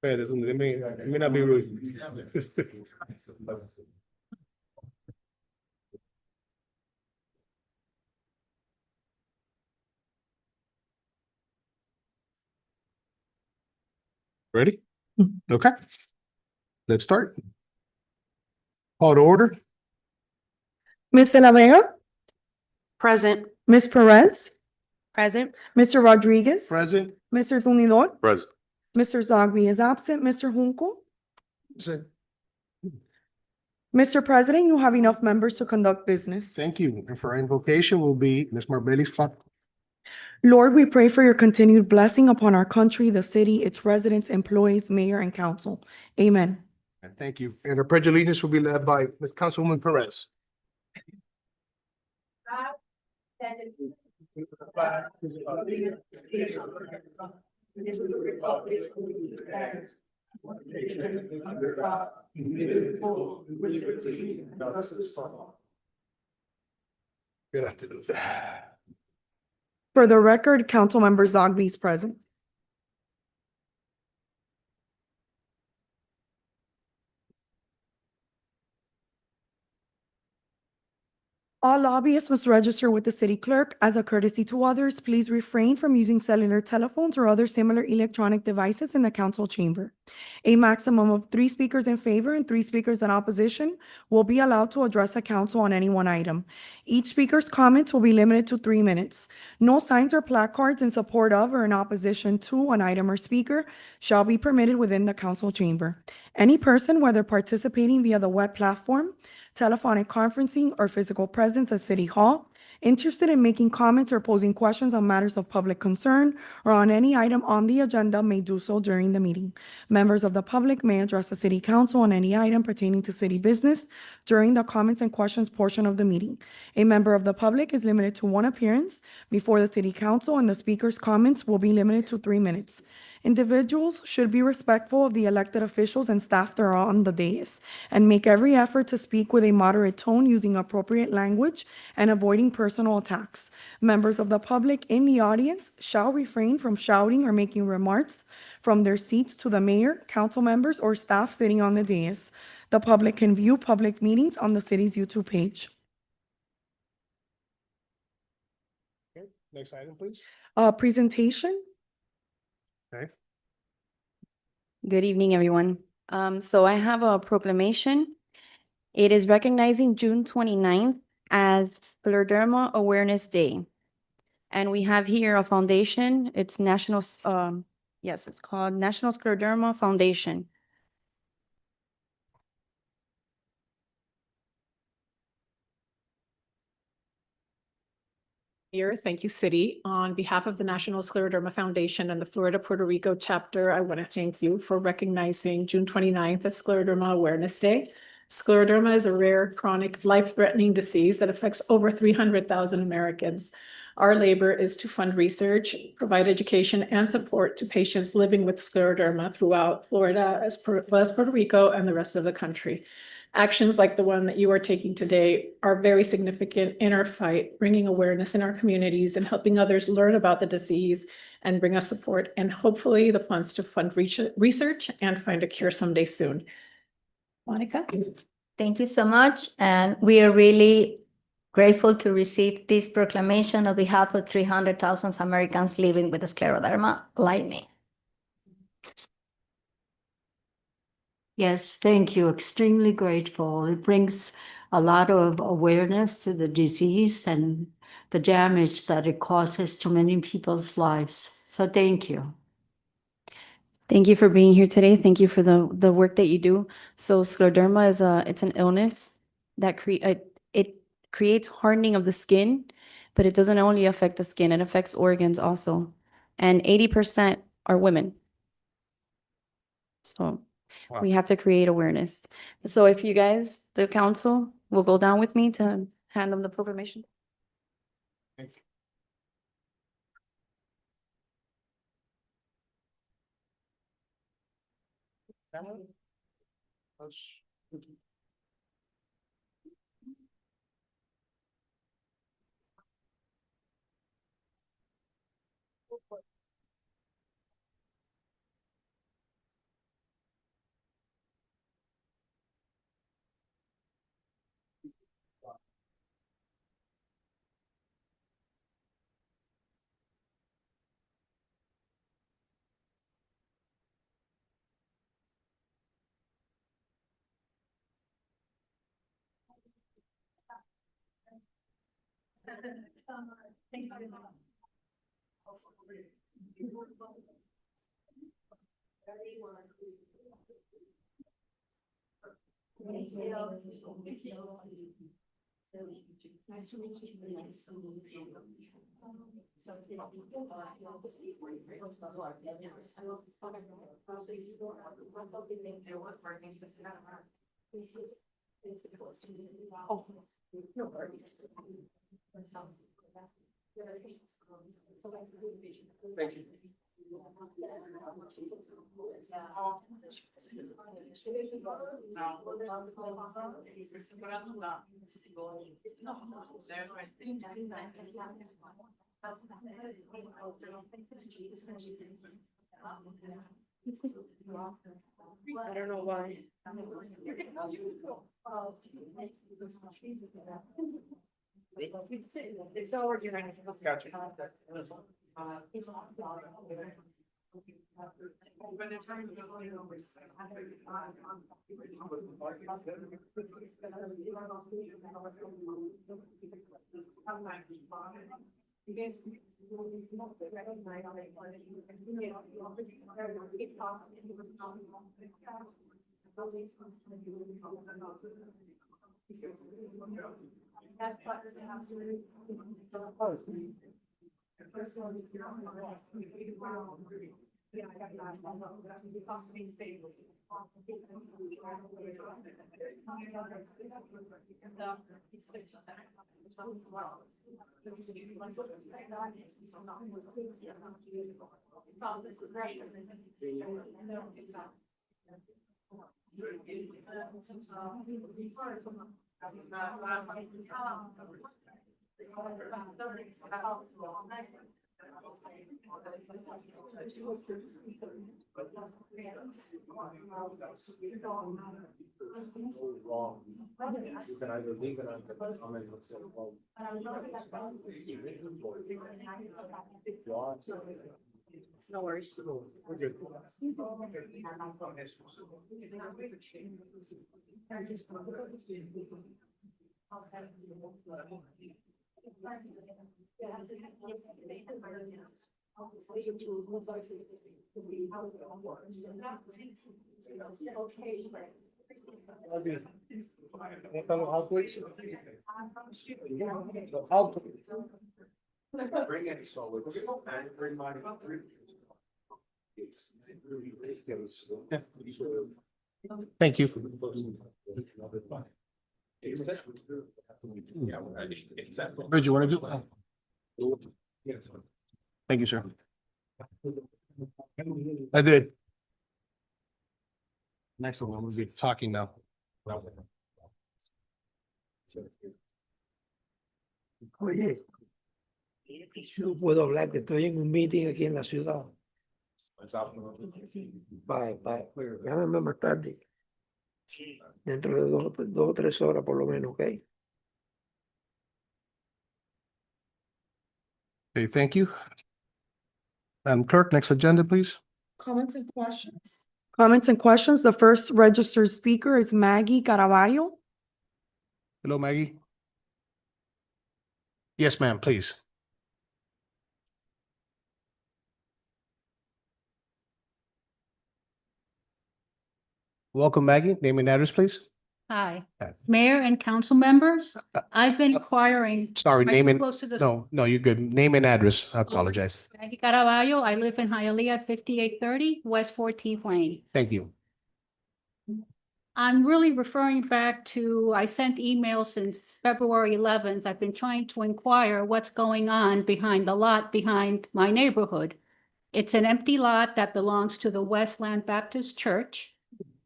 Espérate, let me not be rude. Ready? Okay. Let's start. Call to order. Ms. De La Vega, Present. Ms. Perez, Present. Mr. Rodriguez, Present. Mr. Tunidor, Present. Mr. Zogby is absent, Mr. Junco. Mr. President, you have enough members to conduct business. Thank you. And for our invocation will be Ms. Marbelli's clock. Lord, we pray for your continued blessing upon our country, the city, its residents, employees, mayor, and council. Amen. And thank you. And our pledge of allegiance will be led by Ms. Councilwoman Perez. Good afternoon. For the record, Councilmember Zogby is present. All lobbyists must register with the city clerk. As a courtesy to others, please refrain from using cellular telephones or other similar electronic devices in the council chamber. A maximum of 3 speakers in favor and 3 speakers in opposition will be allowed to address the council on any one item. Each speaker's comments will be limited to 3 minutes. No signs or placards in support of or in opposition to an item or speaker shall be permitted within the council chamber. Any person, whether participating via the web platform, telephonic conferencing, or physical presence at City Hall, interested in making comments or posing questions on matters of public concern or on any item on the agenda may do so during the meeting. Members of the public may address the City Council on any item pertaining to city business during the comments and questions portion of the meeting. A member of the public is limited to 1 appearance before the City Council, and the speaker's comments will be limited to 3 minutes. Individuals should be respectful of the elected officials and staff that are on the dais and make every effort to speak with a moderate tone using appropriate language and avoiding personal attacks. Members of the public in the audience shall refrain from shouting or making remarks from their seats to the mayor, council members, or staff sitting on the dais. The public can view public meetings on the city's YouTube page. Okay, next item, please. Presentation. Okay. Good evening, everyone. So I have a proclamation. It is recognizing June 29th as Scleroderma Awareness Day. And we have here a foundation. It's it's called National Scleroderma Foundation. Here, thank you, City. On behalf of the National Scleroderma Foundation and the Florida Puerto Rico chapter, I want to thank you for recognizing June 29th as Scleroderma Awareness Day. Scleroderma is a rare, chronic, life-threatening disease that affects over 300,000 Americans. Our labor is to fund research, provide education and support to patients living with scleroderma throughout Florida, as well as Puerto Rico and the rest of the country. Actions like the one that you are taking today are very significant in our fight, bringing awareness in our communities and helping others learn about the disease and bring us support and hopefully the funds to fund research and find a cure someday soon. Monica? Thank you so much. And we are really grateful to receive this proclamation on behalf of 300,000 Americans living with scleroderma like me. Yes, thank you. Extremely grateful. It brings a lot of awareness to the disease and the damage that it causes to many people's lives. So thank you. Thank you for being here today. Thank you for the work that you do. So scleroderma is it's an illness that it creates hardening of the skin, but it doesn't only affect the skin, it affects organs also. And 80% are women. So Wow. we have to create awareness. So if you guys, the council, will go down with me to hand them the proclamation. Thank you. Nice to meet you. Nice to meet you. Oh, no worries. Thank you. I don't know why. It's all organized. Gotcha. No worries. We're good. Bring it, so it's. Bring my. Thank you. Bridget, you want to do? Thank you, sir. I did. Next one, we'll be talking now. Oye, yo puedo hablar que estoy en un meeting aquí en la ciudad. Llámame más tarde. Dentro de dos o 3 horas por lo menos, ¿ok? Okay, thank you. Clerk, next agenda, please. Comments and questions? Comments and questions. The first registered speaker is Maggie Caraballo. Hello, Maggie. Yes, ma'am, please. Welcome, Maggie. Name and address, please. Hi, Hi. Mayor and council members. I've been inquiring. Sorry, Are name you and, close to the- no, you're good. Name and address. I apologize. Maggie Caraballo. I live in Hialeah, 5830 West 14th Lane. Thank you. I'm really referring back to, I sent emails since February 11th. I've been trying to inquire what's going on behind the lot behind my neighborhood. It's an empty lot that belongs to the Westland Baptist Church.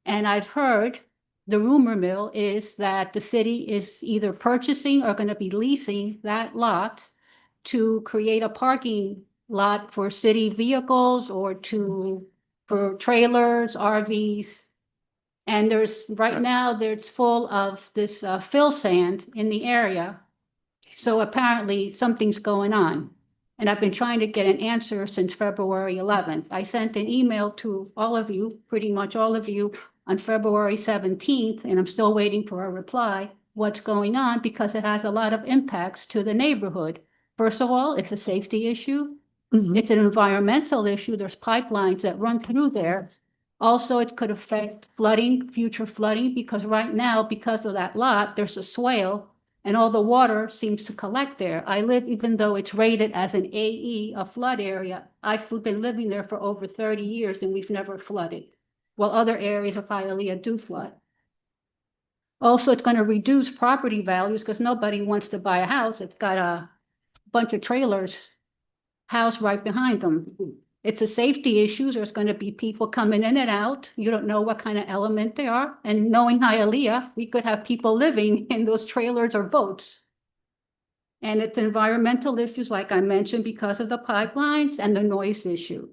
And I've heard, the rumor mill is that the city is either purchasing or going to be leasing that lot to create a parking lot for city vehicles or for trailers, RVs. And right now, it's full of this fill sand in the area. So apparently something's going on. And I've been trying to get an answer since February 11th. I sent an email to all of you, pretty much all of you, on February 17th, and I'm still waiting for a reply. what's going on because it has a lot of impacts to the neighborhood. First of all, it's a safety issue. Mhm. It's an environmental issue. There's pipelines that run through there. Also, it could affect flooding, future flooding, because right now, because of that lot, there's a swale and all the water seems to collect there. I live, even though it's rated as an AE, a flood area, I've been living there for over 30 years and we've never flooded, while other areas of Hialeah do flood. Also, it's going to reduce property values because nobody wants to buy a house. It's got a bunch of trailers house right behind them. It's a safety issue. There's going to be people coming in and out. You don't know what kind of element they are. And knowing Hialeah, we could have people living in those trailers or boats. And it's environmental issues, like I mentioned, because of the pipelines and the noise issue.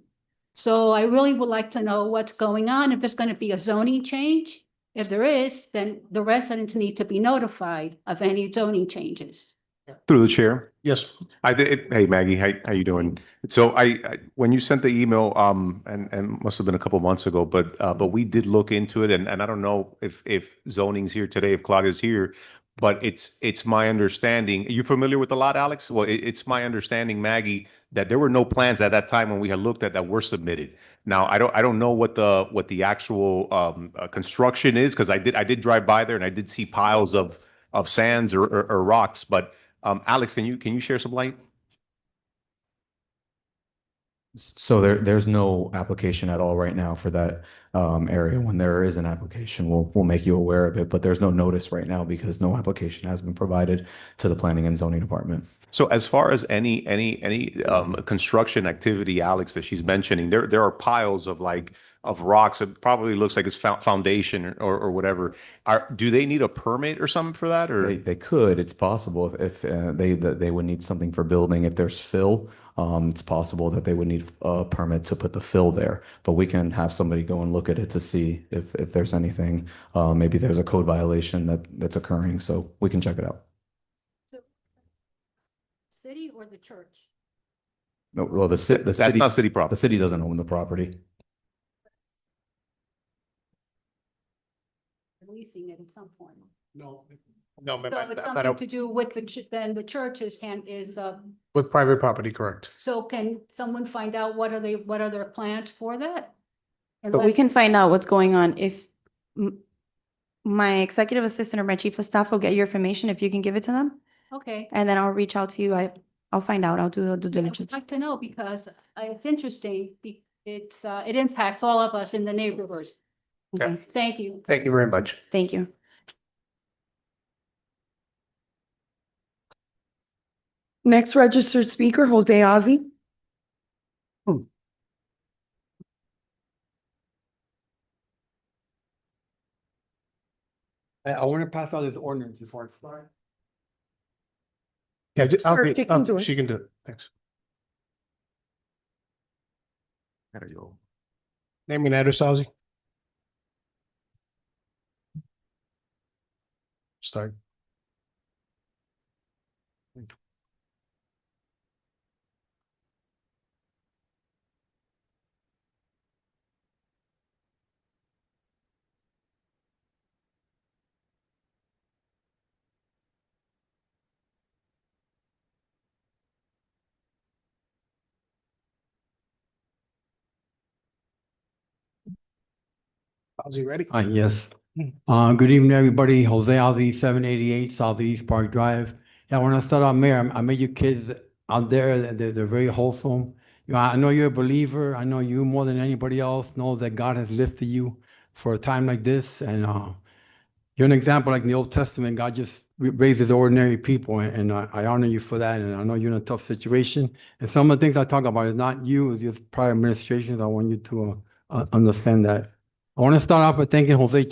So I really would like to know what's going on, if there's going to be a zoning change. If there is, then the residents need to be notified of any zoning changes. Through the chair. Yes, I did. Hey, Maggie, how you doing? So I when you sent the email, and must have been a couple months ago, but we did look into it, and I don't know if zoning's here today, if Claudia's here, but it's my understanding. Are you familiar with the lot, Alex? Well, it's my understanding, Maggie, that there were no plans at that time when we had looked at that were submitted. Now I don't know what the actual construction is, because I did drive by there and I did see piles of sands or rocks, but Alex, can you share some light? So there's no application at all right now for that area. When there is an application, we'll make you aware of it, but there's no notice right now because no application has been provided to the planning and zoning department. So as far as any construction activity, Alex, that she's mentioning, there are piles of rocks. It probably looks like it's foundation or whatever. Do they need a permit or something for that? Or They could. It's possible if they would need something for building. If there's fill, it's possible that they would need a permit to put the fill there. But we can have somebody go and look at it to see if there's anything. Maybe there's a code violation that's occurring, so we can check it out. City or the church? No, well, the city that's not city property. the city doesn't own the property. Leasing it at some point. no, So it's something to do with then the church's hand is, with private property, correct. so can someone find out what are their plans for that? And But we let- can find out what's going on if my executive assistant or my chief of staff will get your information, if you can give it to them, Okay. and then I'll reach out to you. I'll find out. I'll do the due I'd diligence. like to know because it's interesting. It impacts all of us in the neighborhood. Okay, Thank you. Thank you very much. thank you. Next registered speaker, Jose Ozzie. I want to pass out this ordinance before I start. Yeah, Sir, she can do it. She can do it. Thanks. There you go. Name and address, Ozzy. Start. Ozzy, ready? Yes. Good evening, everybody. Jose Aldi, 788 Southeast Park Drive. Yeah, I want to start out, Mayor. I met you kids out there. They're very wholesome. You know, I know you're a believer. I know you more than anybody else know that God has lifted you for a time like this. And you're an example, like in the Old Testament, God just raises ordinary people. And I honor you for that. And I know you're in a tough situation. And some of the things I talk about is not you, it's just prior administrations. I want you to understand that. I want to start off by thanking Jose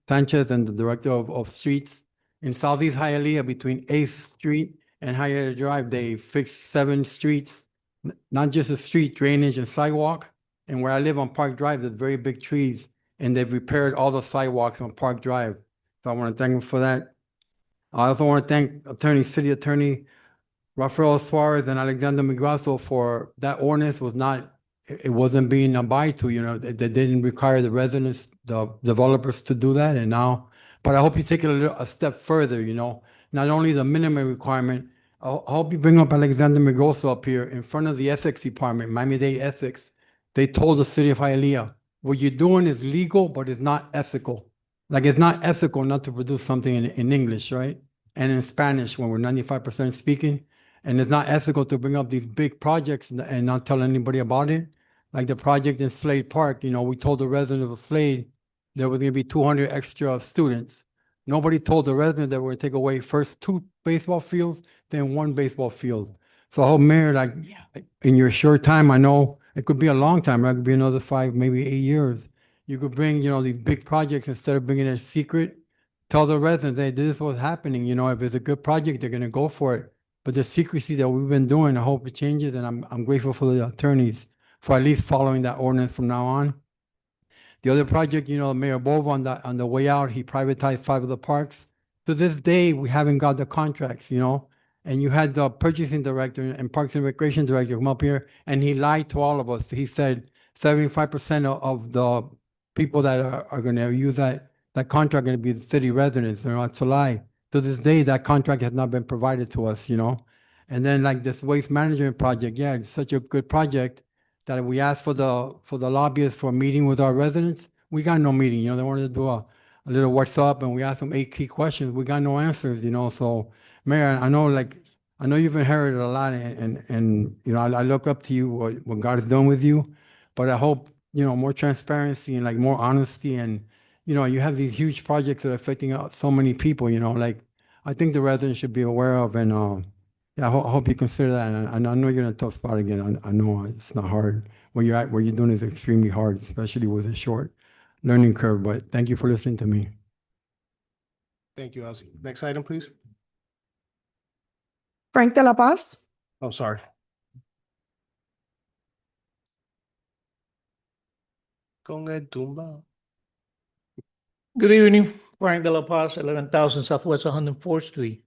Sanchez and the Director of Streets in Southeast Hialeah between 8th Street and Hialeah Drive. They fixed 7 streets, not just the street, drainage and sidewalk. And where I live on Park Drive, there's very big trees, and they've repaired all the sidewalks on Park Drive. So I want to thank them for that. I also want to thank City Attorney Rafael Suarez and Alexander Migrasso for that ordinance it wasn't being abided to, you know, they didn't require the residents, the developers to do that. And now but I hope you take it a step further, you know, not only the minimum requirement. I hope you bring up Alexander Migroso up here in front of the ethics department, Miami-Dade Ethics. They told the city of Hialeah, what you're doing is legal, but it's not ethical. Like it's not ethical not to produce something in English, right? And in Spanish when we're 95% speaking. And it's not ethical to bring up these big projects and not tell anybody about it. Like the project in Slade Park, you know, we told the residents of Slade there was gonna be 200 extra students. Nobody told the residents that we're gonna take away first 2 baseball fields, then 1 baseball field. So I hope Mayor, like, in your short time, I know it could be a long time, right? It could be another 5, maybe 8 years. You could bring, you know, these big projects instead of bringing it secret. Tell the residents, hey, this is what's happening. You know, if it's a good project, they're gonna go for it. But the secrecy that we've been doing, I hope it changes, and I'm grateful for the attorneys for at least following that ordinance from now on. The other project, you know, Mayor Bova on the way out, he privatized 5 of the parks. To this day, we haven't got the contracts, you know? And you had the purchasing director and Parks and Recreation director come up here, and he lied to all of us. He said 75% of the people that are gonna use that contract are gonna be the city residents. You know, it's a lie. To this day, that contract has not been provided to us, you know? And then like this waste management project, yeah, it's such a good project that we asked for the lobbyists for a meeting with our residents. We got no meeting, you know, they wanted to do a little WhatsApp and we asked them 8 key questions. We got no answers, you know, so Mayor, I know you've inherited a lot and you know, I look up to you, what God has done with you, but I hope, you know, more transparency and like more honesty and, you know, you have these huge projects that are affecting so many people, you know, like I think the residents should be aware of and, yeah, I hope you consider that. And I know you're in a tough spot again. I know it's not hard. Where you're at, where you're doing is extremely hard, especially with a short learning curve. But thank you for listening to me. Thank you, Ozzy. Next item, please. Frank de la Paz. Oh, sorry. Con el tumba. Good evening, Frank de la Paz, 11,000 Southwest 104th Street.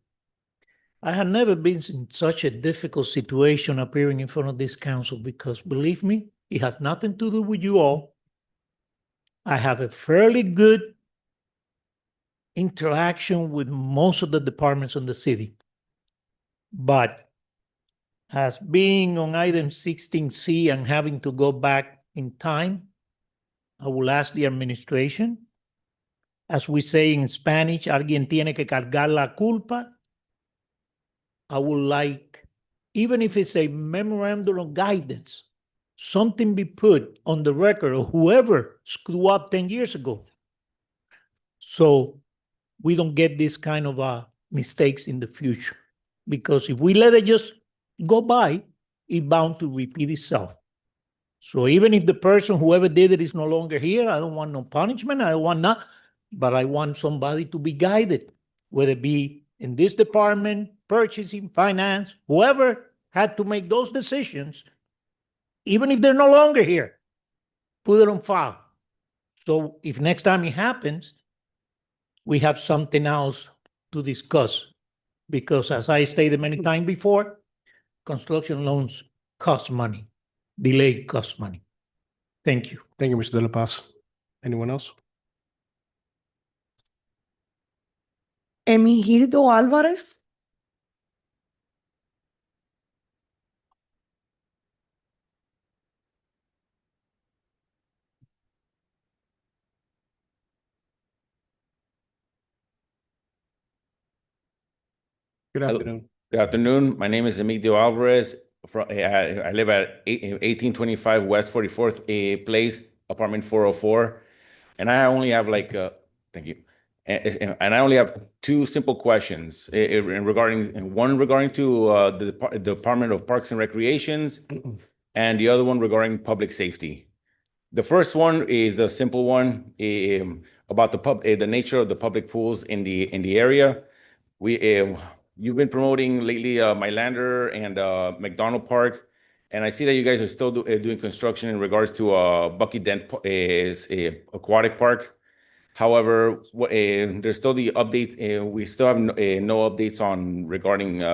I have never been in such a difficult situation appearing in front of this council because, believe me, it has nothing to do with you all. I have a fairly good interaction with most of the departments in the city. But as being on item 16C and having to go back in time, I will ask the administration, as we say in Spanish, alguien tiene que cargar la culpa. I would like, even if it's a memorandum of guidance, something be put on the record of whoever screwed up 10 years ago. So we don't get this kind of mistakes in the future. Because if we let it just go by, it's bound to repeat itself. So even if the person, whoever did it, is no longer here, I don't want no punishment, I don't want not, but I want somebody to be guided, whether it be in this department, purchasing, finance, whoever had to make those decisions, even if they're no longer here, put it on file. So if next time it happens, we have something else to discuss. Because as I stated many times before, construction loans cost money, delay costs money. Thank you. Thank you, Mr. De La Paz. Anyone else? Emigildo Alvarez. Good Hello. afternoon. Good afternoon. My name is Emilio Alvarez. I live at 1825 West 44th Place, apartment 404. And I only have thank you. And I only have 2 simple questions regarding to the Department of Parks and Recreations and the other one regarding public safety. The first one is the simple one about the nature of the public pools in the area. You've been promoting lately Mylander and McDonald Park, and I see that you guys are still doing construction in regards to Bucky Dent aquatic park. However, there's still the updates. We still have no updates on regarding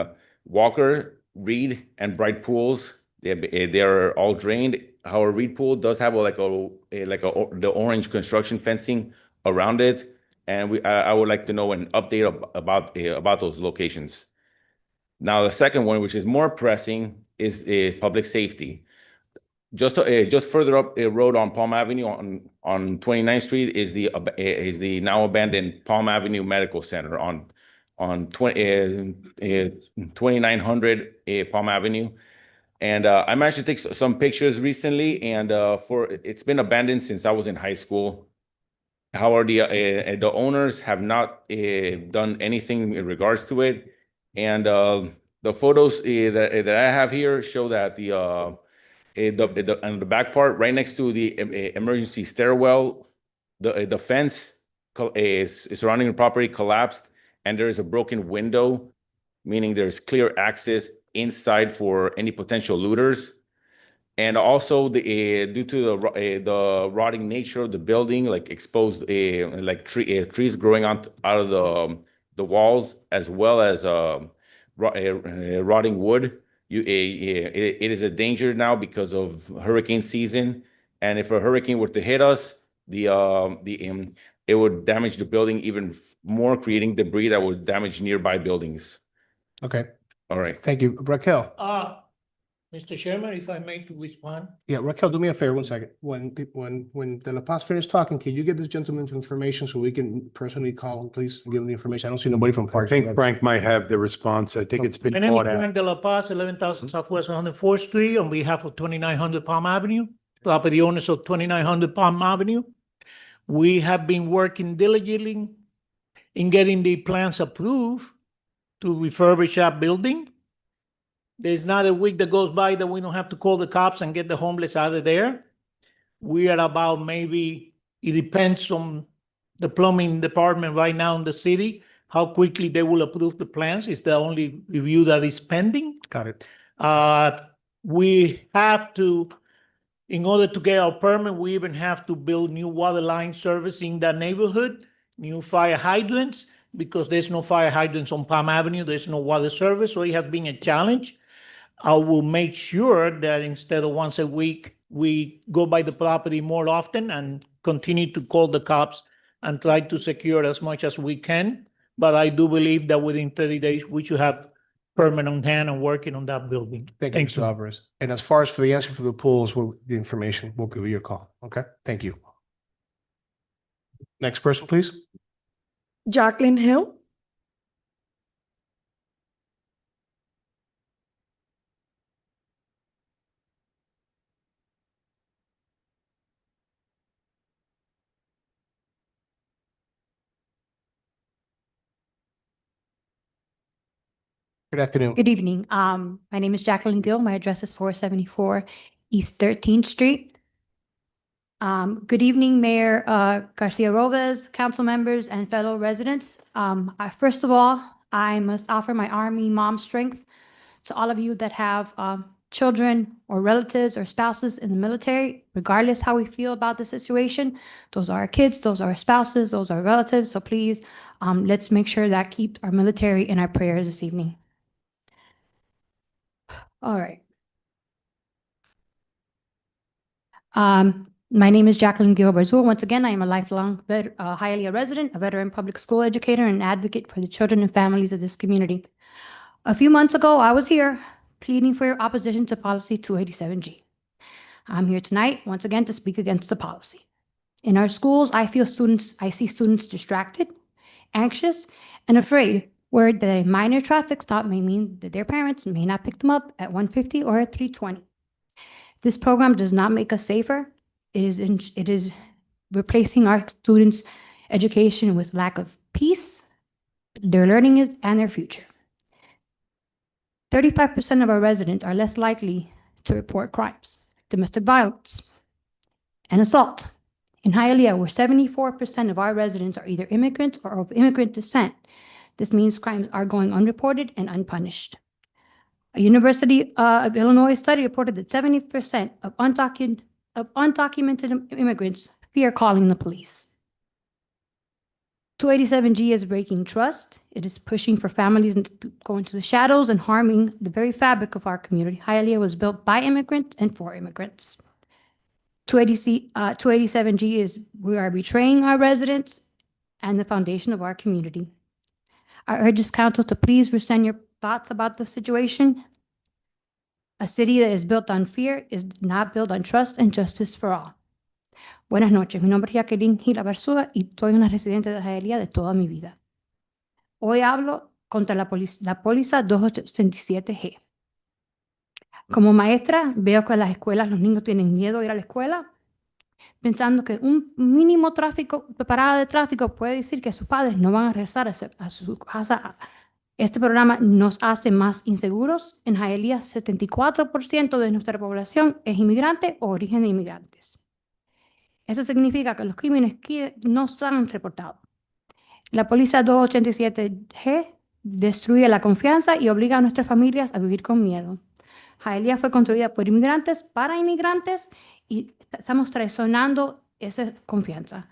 Walker, Reed, and Bright pools. They're all drained. However, Reed pool does have the orange construction fencing around it. and I would like to know an update about those locations. Now, the second one, which is more pressing, is public safety. Just further up a road on Palm Avenue on 29th Street is the now abandoned Palm Avenue Medical Center on 2900 Palm Avenue. And I managed to take some pictures recently, and it's been abandoned since I was in high school. However, the owners have not done anything in regards to it, and the photos that I have here show that on the back part, right next to the emergency stairwell, the fence surrounding the property collapsed, and there is a broken window, meaning there's clear access inside for any potential looters. And also due to the rotting nature of the building, like exposed trees growing out of the walls, as well as rotting wood, it is a danger now because of hurricane season. And if a hurricane were to hit us, it would damage the building even more, creating debris that would damage nearby buildings. Okay, All right. thank you. Raquel, Mr. Chairman, if I may to respond. yeah, Raquel, do me a favor, 1 second. When De La Paz finished talking, can you get this gentleman's information so we can personally call him, please, and give him the information? I don't see nobody from I Parks. think Frank might have the response. I think it's been My name is bought out. Frank De La Paz, 11,000 Southwest 104th Street, on behalf of 2900 Palm Avenue, property owners of 2900 Palm Avenue. We have been working diligently in getting the plans approved to refurbish that building. There's not a week that goes by that we don't have to call the cops and get the homeless out of there. We are about maybe, it depends on the plumbing department right now in the city, how quickly they will approve the plans. It's the only review that is pending. Got it. We have to, in order to get our permit, we even have to build new water line service in that neighborhood, new fire hydrants, because there's no fire hydrants on Palm Avenue. There's no water service, so it has been a challenge. I will make sure that instead of once a week, we go by the property more often and continue to call the cops and try to secure as much as we can. But I do believe that within 30 days, we should have permit on hand and working on that building. Thank you, Mr. Alvarez. And as far as for the answer for the pools, the information, we'll give you a call. Okay, thank you. Next person, please. Jacqueline Hill. Good afternoon. Good evening. My name is Jacqueline Gill. My address is 474 East 13th Street. Good evening, Mayor Garcia Robles, council members, and fellow residents. First of all, I must offer my Army mom strength to all of you that have children or relatives or spouses in the military, regardless how we feel about the situation. Those are our kids, those are our spouses, those are our relatives. So please, let's make sure that keeps our military in our prayers this evening. All right. My name is Jacqueline Gilbert-Zur. Once again, I am a lifelong Hialeah resident, a veteran public school educator, and an advocate for the children and families of this community. A few months ago, I was here pleading for your opposition to policy 287G. I'm here tonight, once again, to speak against the policy. In our schools, I see students distracted, anxious, and afraid, worried that a minor traffic stop may mean that their parents may not pick them up at 150 or at 320. This program does not make us safer. It is replacing our students' education with lack of peace, their learning and their future. 35% of our residents are less likely to report crimes, domestic violence, and assault. In Hialeah, where 74% of our residents are either immigrants or of immigrant descent, this means crimes are going unreported and unpunished. A University of Illinois study reported that 70% of undocumented immigrants fear calling the police. 287G is breaking trust. It is pushing for families to go into the shadows and harming the very fabric of our community. Hialeah was built by immigrants and for immigrants. 287G is, we are betraying our residents and the foundation of our community. I urge this council to please resend your thoughts about the situation. A city that is built on fear is not built on trust and justice for all. Buenas noches, mi nombre es Jacqueline Gila Barzúa y soy una residente de Hialeah de toda mi vida. Hoy hablo contra la póliza 287G. Como maestra, veo que en las escuelas los niños tienen miedo de ir a la escuela, pensando que un mínimo parada de tráfico puede decir que sus padres no van a regresar a su casa. Este programa nos hace más inseguros. En Hialeah, 74% de nuestra población es inmigrante o origen de inmigrantes. Eso significa que los crímenes no se han reportado. La póliza 287G destruye la confianza y obliga a nuestras familias a vivir con miedo. Hialeah fue construida por inmigrantes para inmigrantes y estamos traicionando esa confianza.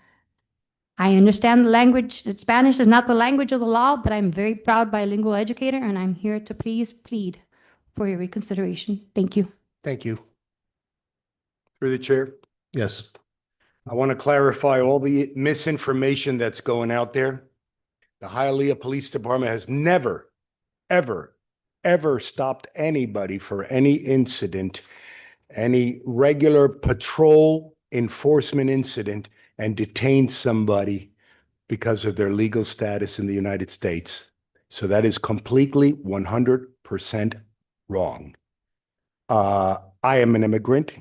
I understand the language, that Spanish is not the language of the law, but I'm very proud bilingual educator and I'm here to please plead for your reconsideration. Thank you. Thank you. Through the chair, Yes. I want to clarify all the misinformation that's going out there. The Hialeah Police Department has never, ever, ever stopped anybody for any incident, any regular patrol enforcement incident, and detained somebody because of their legal status in the United States. So that is completely 100% wrong. I am an immigrant.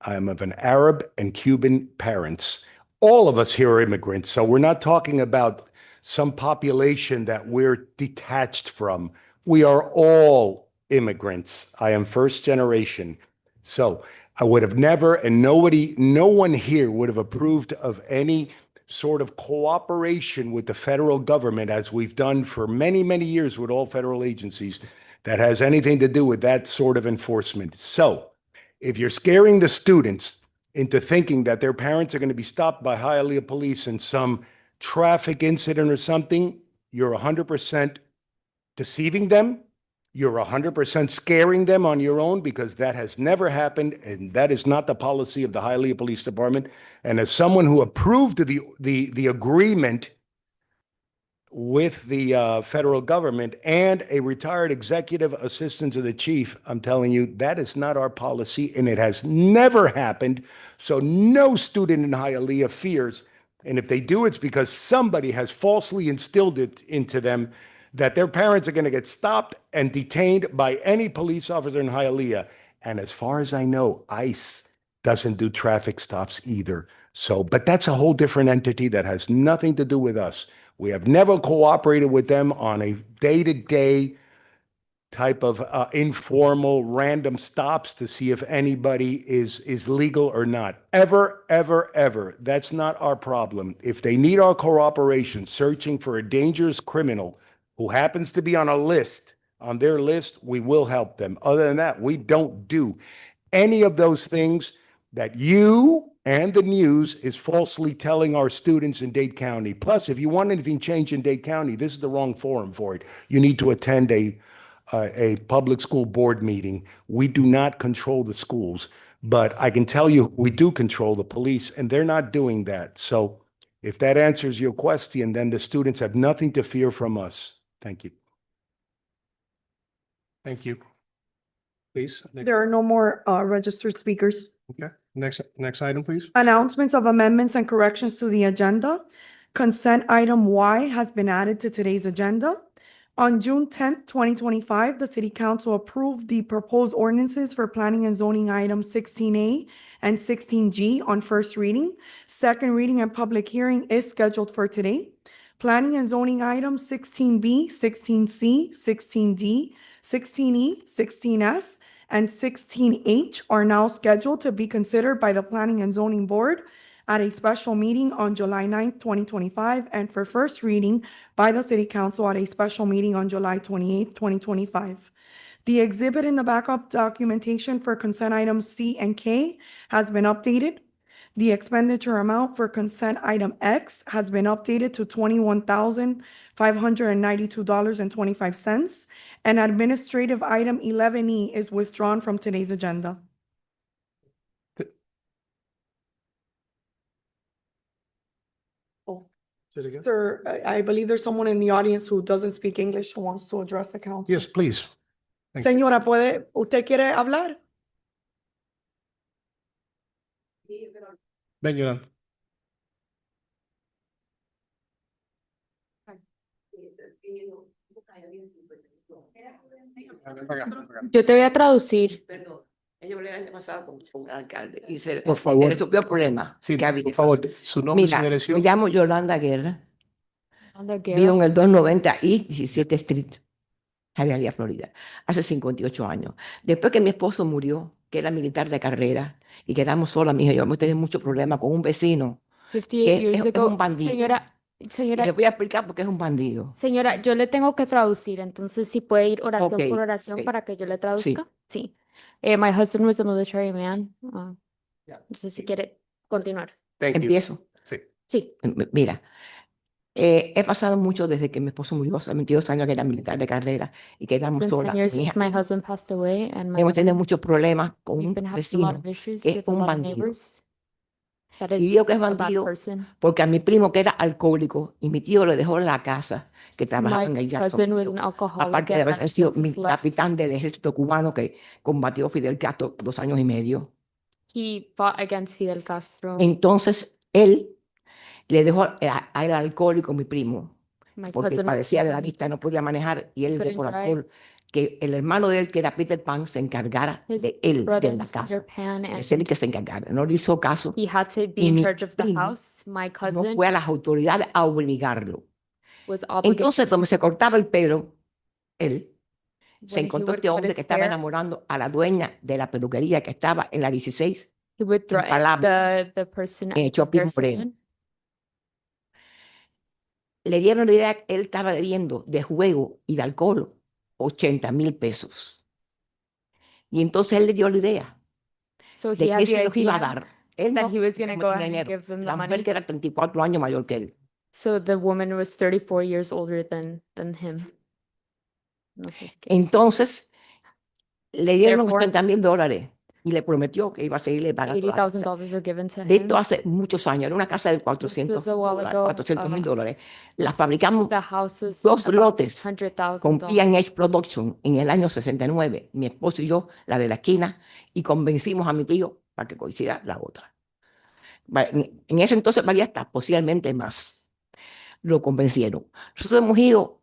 I am of an Arab and Cuban parents. All of us here are immigrants, so we're not talking about some population that we're detached from. We are all immigrants. I am first generation. So I would have never, and no one here would have approved of any sort of cooperation with the federal government, as we've done for many, many years with all federal agencies, that has anything to do with that sort of enforcement. So if you're scaring the students into thinking that their parents are going to be stopped by Hialeah police in some traffic incident or something, you're 100% deceiving them. You're 100% scaring them on your own, because that has never happened, and that is not the policy of the Hialeah Police Department. And as someone who approved the agreement with the federal government and a retired executive assistant to the chief, I'm telling you, that is not our policy, and it has never happened. So no student in Hialeah fears, and if they do, it's because somebody has falsely instilled it into them that their parents are going to get stopped and detained by any police officer in Hialeah. And as far as I know, ICE doesn't do traffic stops either. So, but that's a whole different entity that has nothing to do with us. We have never cooperated with them on a day-to-day type of informal random stops to see if anybody is legal or not. Ever, ever, ever. That's not our problem. If they need our cooperation searching for a dangerous criminal who happens to be on their list, we will help them. Other than that, we don't do any of those things that you and the news is falsely telling our students in Dade County. Plus, if you want anything changed in Dade County, this is the wrong forum for it. You need to attend a public school board meeting. We do not control the schools, but I can tell you we do control the police, and they're not doing that. So if that answers your question, then the students have nothing to fear from us. Thank you. Thank you. Please. There are no more registered speakers. Okay. Next item, please. Announcements of amendments and corrections to the agenda. Consent item Y has been added to today's agenda. On June 10th, 2025, the City Council approved the proposed ordinances for planning and zoning items 16A and 16G on first reading. Second reading and public hearing is scheduled for today. Planning and zoning items 16B, 16C, 16D, 16E, 16F, and 16H are now scheduled to be considered by the Planning and Zoning Board at a special meeting on July 9th, 2025, and for first reading by the City Council at a special meeting on July 28th, 2025. The exhibit in the backup documentation for consent items C and K has been updated. The expenditure amount for consent item X has been updated to $21,592.25, and administrative item 11E is withdrawn from today's agenda. Say it again. Sir, I believe there's someone in the audience who doesn't speak English who wants to address the council. Yes, please. Thanks. Señora, ¿usted quiere hablar? Ven, Yolanda. Yo te voy a traducir. Perdón, yo hablé el año pasado con el alcalde y se Por favor. resolvió el problema Sí, que había. por favor, su nombre y su Mira, dirección. me llamo Yolanda Guerra, Anda, vivo en Guerra. el 290 East 17 Street, Hialeah, Florida, hace 58 años. Después que mi esposo murió, que era militar de carrera, y quedamos solas, mi hija y yo, hemos tenido muchos problemas con un vecino 58 que years es ago. un bandido. Y Señora, le voy a explicar por qué es un bandido. señora, yo le tengo que traducir, entonces si puede ir oración Ok, por oración ok. para que yo le traduzca. Sí. My husband was a military man. No sé si quiere continuar. Thank you. Empiezo. Sí. Sí. Mira, he pasado mucho desde que mi esposo murió, hace 22 años que era militar de carrera y It's quedamos been 10 solas. years Mi since hija. my husband passed away and my Hemos tenido mother. muchos problemas con We've un been having a lot vecino of issues que es with a un lot of bandido. neighbors. That Y is digo que es a bad bandido person. porque a mi primo que era alcohólico y mi tío le dejó la casa que trabajaba en My el cousin was Jacksonville. an alcoholic Aparte de and haber sido since left, capitán del ejército cubano que combatió Fidel Castro 2 años y medio. he fought against Fidel Castro. Entonces él le dejó al alcohólico, mi primo, My porque cousin padecía de la vista, no podía manejar y él le couldn't dejó al drive. alcohol, que el hermano de él, que era Peter Pan, se encargara His de él, brother de la was Peter casa, Pan de ser el and que se encargara. No le hizo caso he had to be y in mi charge of the primo house. My no cousin fue a las autoridades a obligarlo. was obligated Entonces, cuando se cortaba el pelo, él se when he encontró would este cut hombre his que estaba hair, enamorando a la dueña de la peluquería que estaba en la 16, he would en threaten Palabra, the person en at the Shopping hair Moreno. salon. Le dieron la idea que él estaba debiendo de juego y de alcohol 80,000 pesos. Y entonces él le dio la idea So de he que had él se the los iba a idea dar. Él that no, he was porque going to no go tenía ahead and dinero. give them the La mujer money. que era 34 años mayor que él. So the woman was 34 years older than him. No sé si quiere. Entonces le dieron los Therefore, $80,000 y le prometió que iba a seguirle pagando la casa. $80,000 were given to De esto him. hace muchos años, era una casa de This was a while ago. $400,000. La fabricamos The house was 2 about lotes con $100,000. P&H Production en el año 69. Mi esposo y yo, la de la esquina, y convencimos a mi tío para que coincida la otra. En ese entonces valía hasta posiblemente más. Lo convencieron. Nosotros hemos ido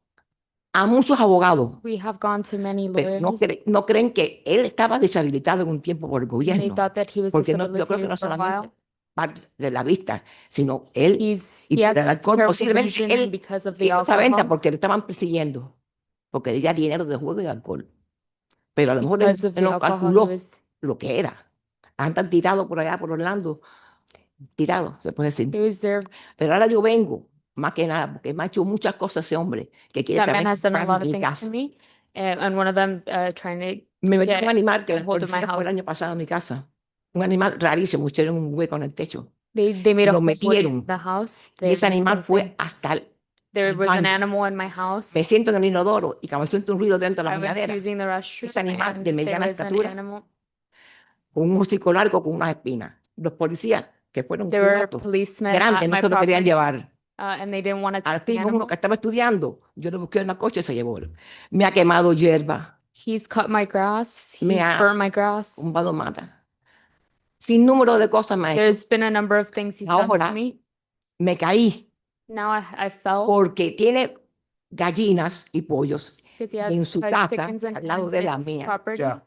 a muchos abogados, We have gone to many pero lawyers. no creen que él estaba deshabilitado en un tiempo por el They gobierno. thought that he was Porque no, yo creo que no debilitated for a solamente while. parte de la vista, sino él y He por has el alcohol. terrible Posiblemente vision, and él because of the hizo esa venta alcohol, porque le estaban persiguiendo, porque tenía dinero de juego y de alcohol. Pero a lo mejor él because of the no alcohol, he calculó was lo que era. Andan tirados por allá, por Orlando, tirados, se puede decir. there. Pero ahora yo vengo, más que nada, porque me ha hecho muchas cosas ese hombre, que quiere That man también has done a comprarme lot of mi things to casa. me, and one of them trying to Me metió get un animal que a la hold of my policía fue el house. año pasado a mi casa. Un animal rarísimo, pusieron un hueco en el techo. They made a Lo hole in metieron. the house. Y ese There's animal fue something. hasta There el was an baño. animal in my house. Me siento en el inodoro y cuando siento un ruido dentro de la I was bañadera, using the restroom, ese animal and de there mediana was an estatura, animal. con un hocico largo, con unas espinas. Los policías, que fueron There were gatos policemen grandes, at no my se lo querían property, llevar. And they didn't want to Al take the fin, uno animal. que estaba estudiando, yo le busqué en la coche y se llevó. Me ha quemado hierba, He's cut my grass. me He's ha burnt my grass. tumbado mata. Sin número de cosas me ha hecho. There's been a number of things he's done to Ahora me. me caí Now I fell porque tiene gallinas y pollos because he y has en su casa, chickens and al lado hens de in la his mía, property. Ya.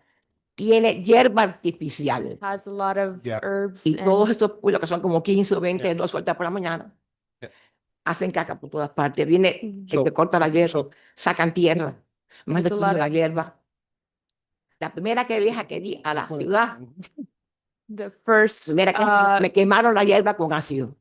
tiene hierba artificial. Has a lot of Ya. herbs Y todos and esos pollos, que son como 15 o 20, Ya. los suelta por la mañana, Ya. hacen caca por todas partes. Viene el So- que corta la hierba, so- sacan tierra, me han There's a destruido lot la of- hierba. La primera que deja que di a la ciudad, the first me quemaron la hierba con ácido.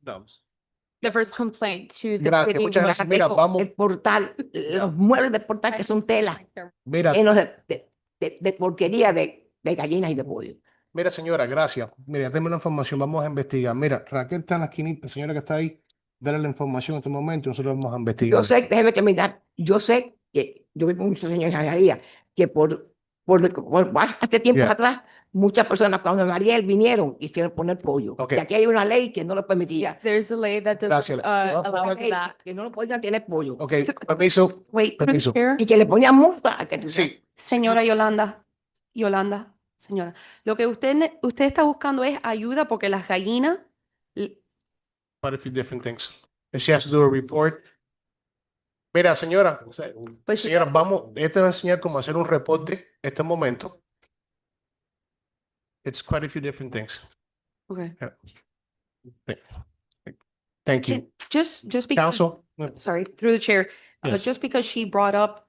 the first complaint to the Gracias, city muchas was gracias. Mira, vamos, El portal, los muebles del portal que son telas, mira, llenos de porquería de gallinas y de pollo. mira, señora, gracias. Mira, denme la información, vamos a investigar. Mira, Raquel está en la esquinita, señora que está ahí, dale la información en este momento y nosotros vamos a investigar. Yo sé, déjeme terminar, yo sé que yo vivo muchos años en Hialeah, que por hace tiempo Yeah. atrás, muchas personas cuando Mariel vinieron quisieron poner pollo. Okay. Y aquí hay una ley que no lo permitía. There's a ley that does Gracias. allow Una for ley that. que no lo podían tener pollo. Ok, permiso. Wait, through the Permiso. chair. Y que le ponían multa a que Sí. Señora Yolanda, señora, lo que usted está buscando es ayuda porque las gallinas, Quite a few different things. And she has to do a report. Mira, señora, Pues sí. señora, vamos, ella te va a enseñar cómo hacer un reporte este momento. It's quite a few different things. okay. Thank you. Just because, Counsel? sorry, through the chair, Yes. just because she brought up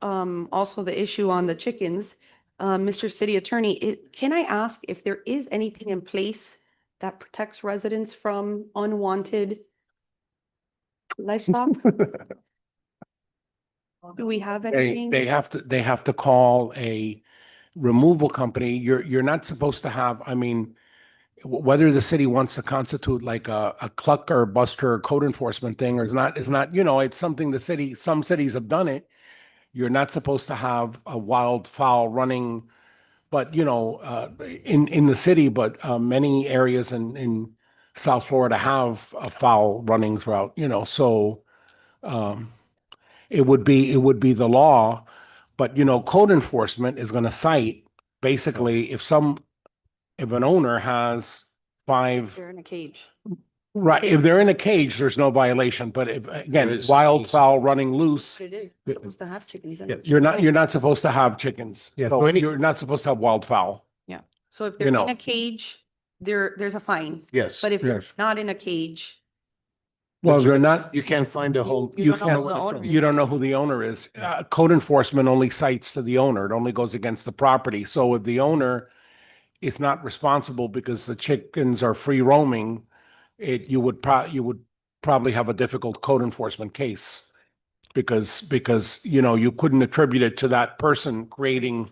also the issue on the chickens, Mr. City Attorney, can I ask if there is anything in place that protects residents from unwanted livestock? Do we have anything? They have to call a removal company. You're not supposed to have, I mean, whether the city wants to constitute like a cluck or buster code enforcement thing or is not, it's something some cities have done it. You're not supposed to have a wild fowl running, but in the city, but many areas in South Florida have a fowl running throughout, so it would be the law, but code enforcement is going to cite basically if an owner has 5, They're in a cage. right, if they're in a cage, there's no violation, but if, again, is. wild fowl running loose, It is. You're supposed to have chickens in it. you're not supposed to have chickens. Yeah, So so any- you're not supposed to have wild fowl. Yeah. So if they're in know. a cage, there's a fine. Yes. But if they're Yes. not in a cage, Well, they're not, You can't find a home. You don't know who the owner you don't know who the owner is. Code enforcement only cites to the owner. It only goes against the property. So if the owner is not responsible because the chickens are free roaming, you would probably have a difficult code enforcement case because you couldn't attribute it to that person creating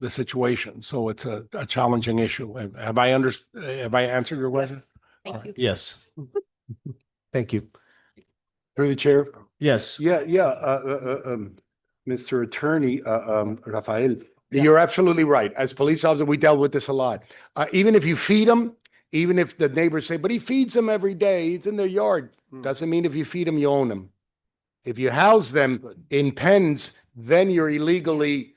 the situation. So it's a challenging issue. Have I answered your question? thank you. Yes. Thank you. Through the chair. Yes. Yeah, Mr. Attorney, Rafael. You're absolutely right. As police officers, we dealt with this a lot. Even if you feed them, even if the neighbors say, but he feeds them every day, it's in their yard. Doesn't mean if you feed them, you own them. If you house them in pens, then you're illegally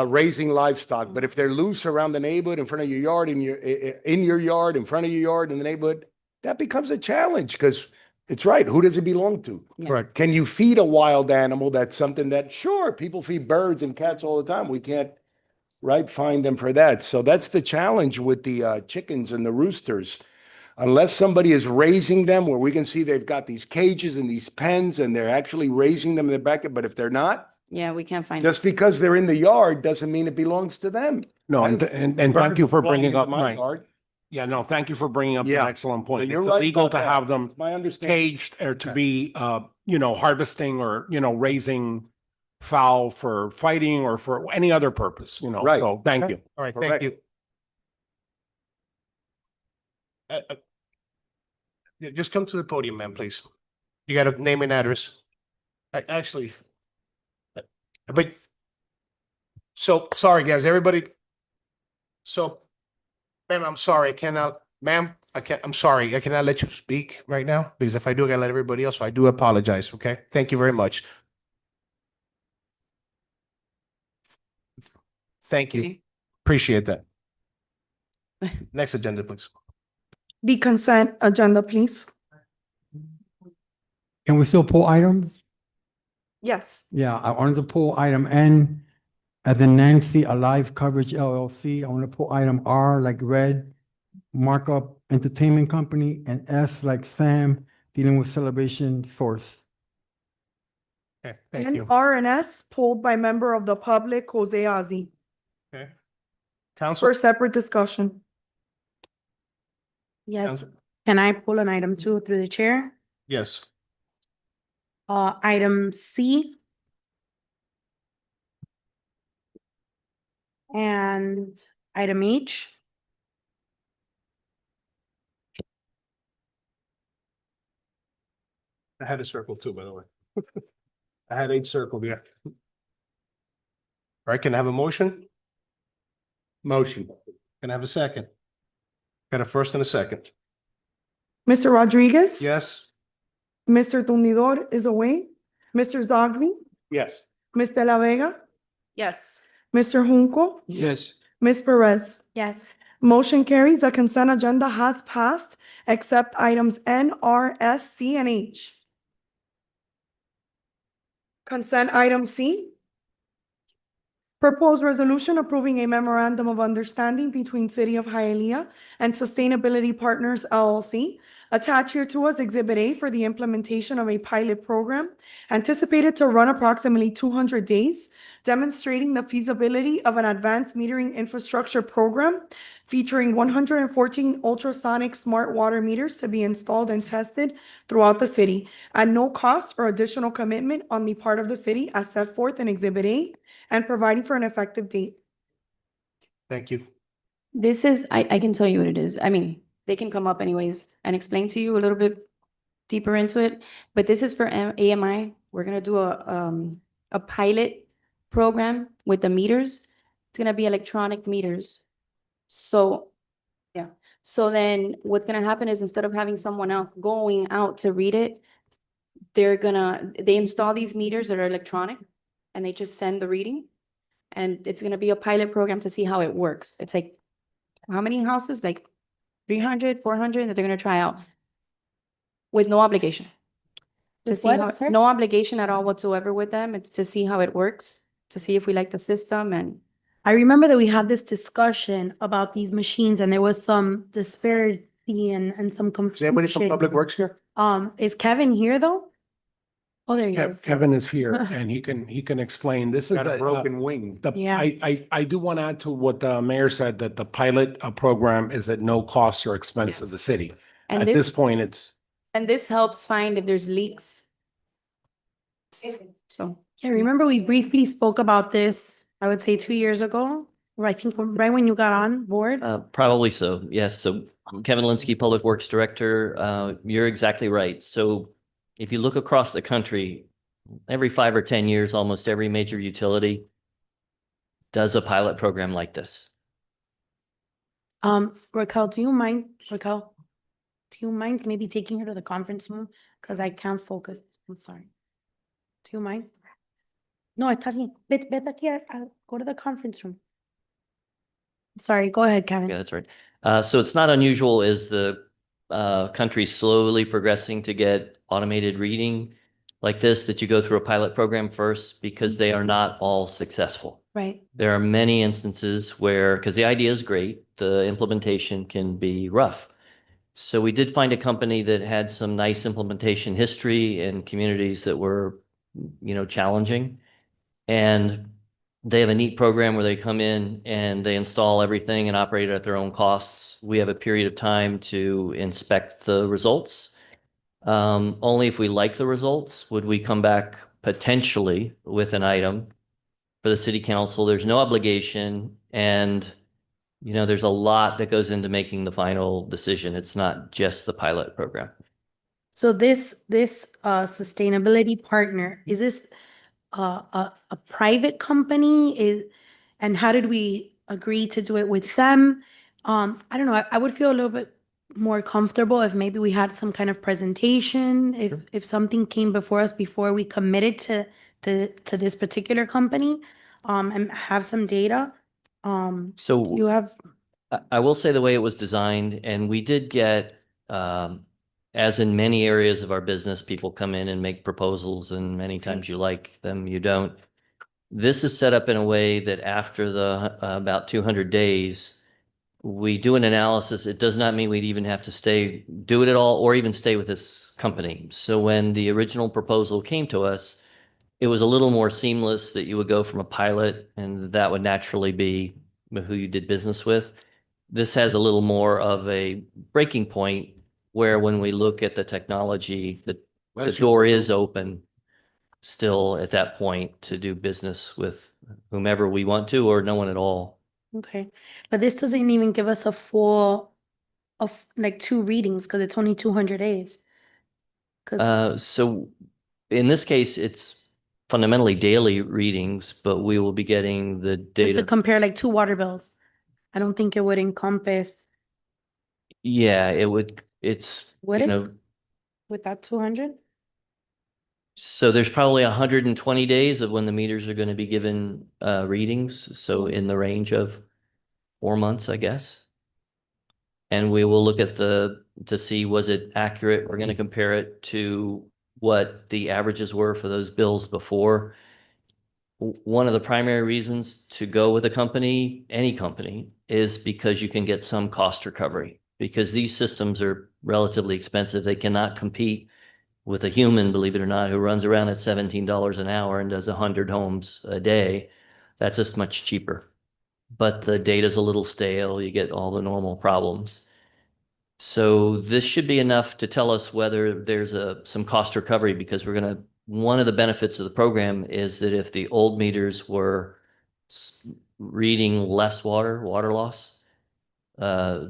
raising livestock. But if they're loose around the neighborhood, in front of your yard, in your yard, in front of your yard, in the neighborhood, that becomes a challenge because it's right. Who does it belong to? Yeah. Correct. Can you feed a wild animal? That's something that, sure, people feed birds and cats all the time. We can't, right, fine them for that. So that's the challenge with the chickens and the roosters. Unless somebody is raising them where we can see they've got these cages and these pens and they're actually raising them in the back, but if they're not, Yeah, we can't find. just because they're in the yard doesn't mean it belongs to them. No, and thank you for Birds flying bringing into up my my, yard. yeah, no, thank you for bringing up an Yeah. excellent point. You're It's right illegal about to that. have them It's my understanding. caged or to be, harvesting or, raising fowl for fighting or for any other purpose, Right. so thank you. All right, Correct. thank you. Yeah, just come to the podium, ma'am, please. You got a name and address. Actually, but so sorry, guys, everybody. So, ma'am, I'm sorry, I cannot, ma'am, I'm sorry, I cannot let you speak right now because if I do, I gotta let everybody else. So I do apologize. Okay, thank you very much. Thank you. Appreciate that. Next agenda, please. The consent agenda, please. Can we still pull items? Yes. Yeah, I wanted to pull item N as in Nancy Alive Coverage LLC. I want to pull item R like Red Markup Entertainment Company and S like Sam dealing with Celebration Source. Okay, thank And you. R and S pulled by member of the public, Jose Ozzie, Okay. Council. for separate discussion. Yes. Council? Can I pull an item 2 through the chair? Yes. Item C. And item H. I had a circle too, by the way. I had 8 circled, yeah. All right, can I have a motion? Motion. Can I have a second? Got a first and a second. Mr. Rodriguez? Yes? Mr. Tumidor is away. Mr. Zogby? Yes. Ms. De La Vega? Yes. Mr. Junco? Yes. Ms. Perez? Yes. Motion carries. The consent agenda has passed, except items N, R, S, C, and H. Consent item C. Proposed resolution approving a memorandum of understanding between City of Hialeah and Sustainability Partners LLC, attached here to us Exhibit A for the implementation of a pilot program anticipated to run approximately 200 days, demonstrating the feasibility of an advanced metering infrastructure program featuring 114 ultrasonic smart water meters to be installed and tested throughout the city at no cost or additional commitment on the part of the city as set forth in Exhibit A, and providing for an effective date. Thank you. This is, I can tell you what it is. I mean, they can come up anyways and explain to you a little bit deeper into it, but this is for AMI. We're gonna do a pilot program with the meters. It's gonna be electronic meters. So, yeah. So then what's gonna happen is instead of having someone else going out to read it, they install these meters that are electronic and they just send the reading. And it's gonna be a pilot program to see how it works. It's like, how many houses? Like 300, 400 that they're gonna try out with no obligation. To With see what? how, I'm sorry? no obligation at all whatsoever with them. It's to see how it works, to see if we like the system and. I remember that we had this discussion about these machines and there was some disparity and some Is anybody from confusion. Public Works here? Is Kevin here though? Oh, there he is. Kevin is here and he can explain. This is Got a the, broken wing. Yeah. I do want to add to what the mayor said, that the pilot program is at no cost or expense of the city. And At this point, it's. And this helps find if there's leaks. So. Yeah, remember we briefly spoke about this, I would say 2 years ago, or I think right when you got on board. Probably so, yes. So Kevin Linsky, Public Works Director, you're exactly right. So if you look across the country, every 5 or 10 years, almost every major utility does a pilot program like this. Raquel, do you mind maybe taking her to the conference room? Because I can't focus. I'm sorry. Do you mind? No, está bien. Vete aquí, go to the conference room. Sorry, go ahead, Kevin. Yeah, that's right. So it's not unusual as the country slowly progressing to get automated reading like this, that you go through a pilot program first, because they are not all successful. Right. There are many instances where, because the idea is great, the implementation can be rough. So we did find a company that had some nice implementation history in communities that were, challenging. And they have a neat program where they come in and they install everything and operate it at their own costs. We have a period of time to inspect the results. Only if we like the results would we come back potentially with an item for the city council. There's no obligation, and there's a lot that goes into making the final decision. It's not just the pilot program. So this sustainability partner, is this a private company? And how did we agree to do it with them? I don't know. I would feel a little bit more comfortable if maybe we had some kind of presentation, if something came before us before we committed to this particular company, and have some data. So you have. I will say the way it was designed, and we did get, as in many areas of our business, people come in and make proposals, and many times you like them, you don't. This is set up in a way that after the about 200 days, we do an analysis. It does not mean we'd even have to do it at all, or even stay with this company. So when the original proposal came to us, it was a little more seamless that you would go from a pilot, and that would naturally be who you did business with. This has a little more of a breaking point where when we look at the technology, the door is open still at that point to do business with whomever we want to, or no one at all. Okay, but this doesn't even give us a full of like 2 readings because it's only 200 days. So in this case, it's fundamentally daily readings, but we will be getting the data. To compare like 2 water bills. I don't think it would encompass, Yeah, it would, it's, Would you it? know, with that 200? so there's probably 120 days of when the meters are going to be given readings. So in the range of 4 months, I guess. And we will look at to see, was it accurate? We're going to compare it to what the averages were for those bills before. One of the primary reasons to go with a company, any company, is because you can get some cost recovery. Because these systems are relatively expensive. They cannot compete with a human, believe it or not, who runs around at $17 an hour and does 100 homes a day. That's just much cheaper. But the data's a little stale. You get all the normal problems. So this should be enough to tell us whether there's some cost recovery, because one of the benefits of the program is that if the old meters were reading less water loss,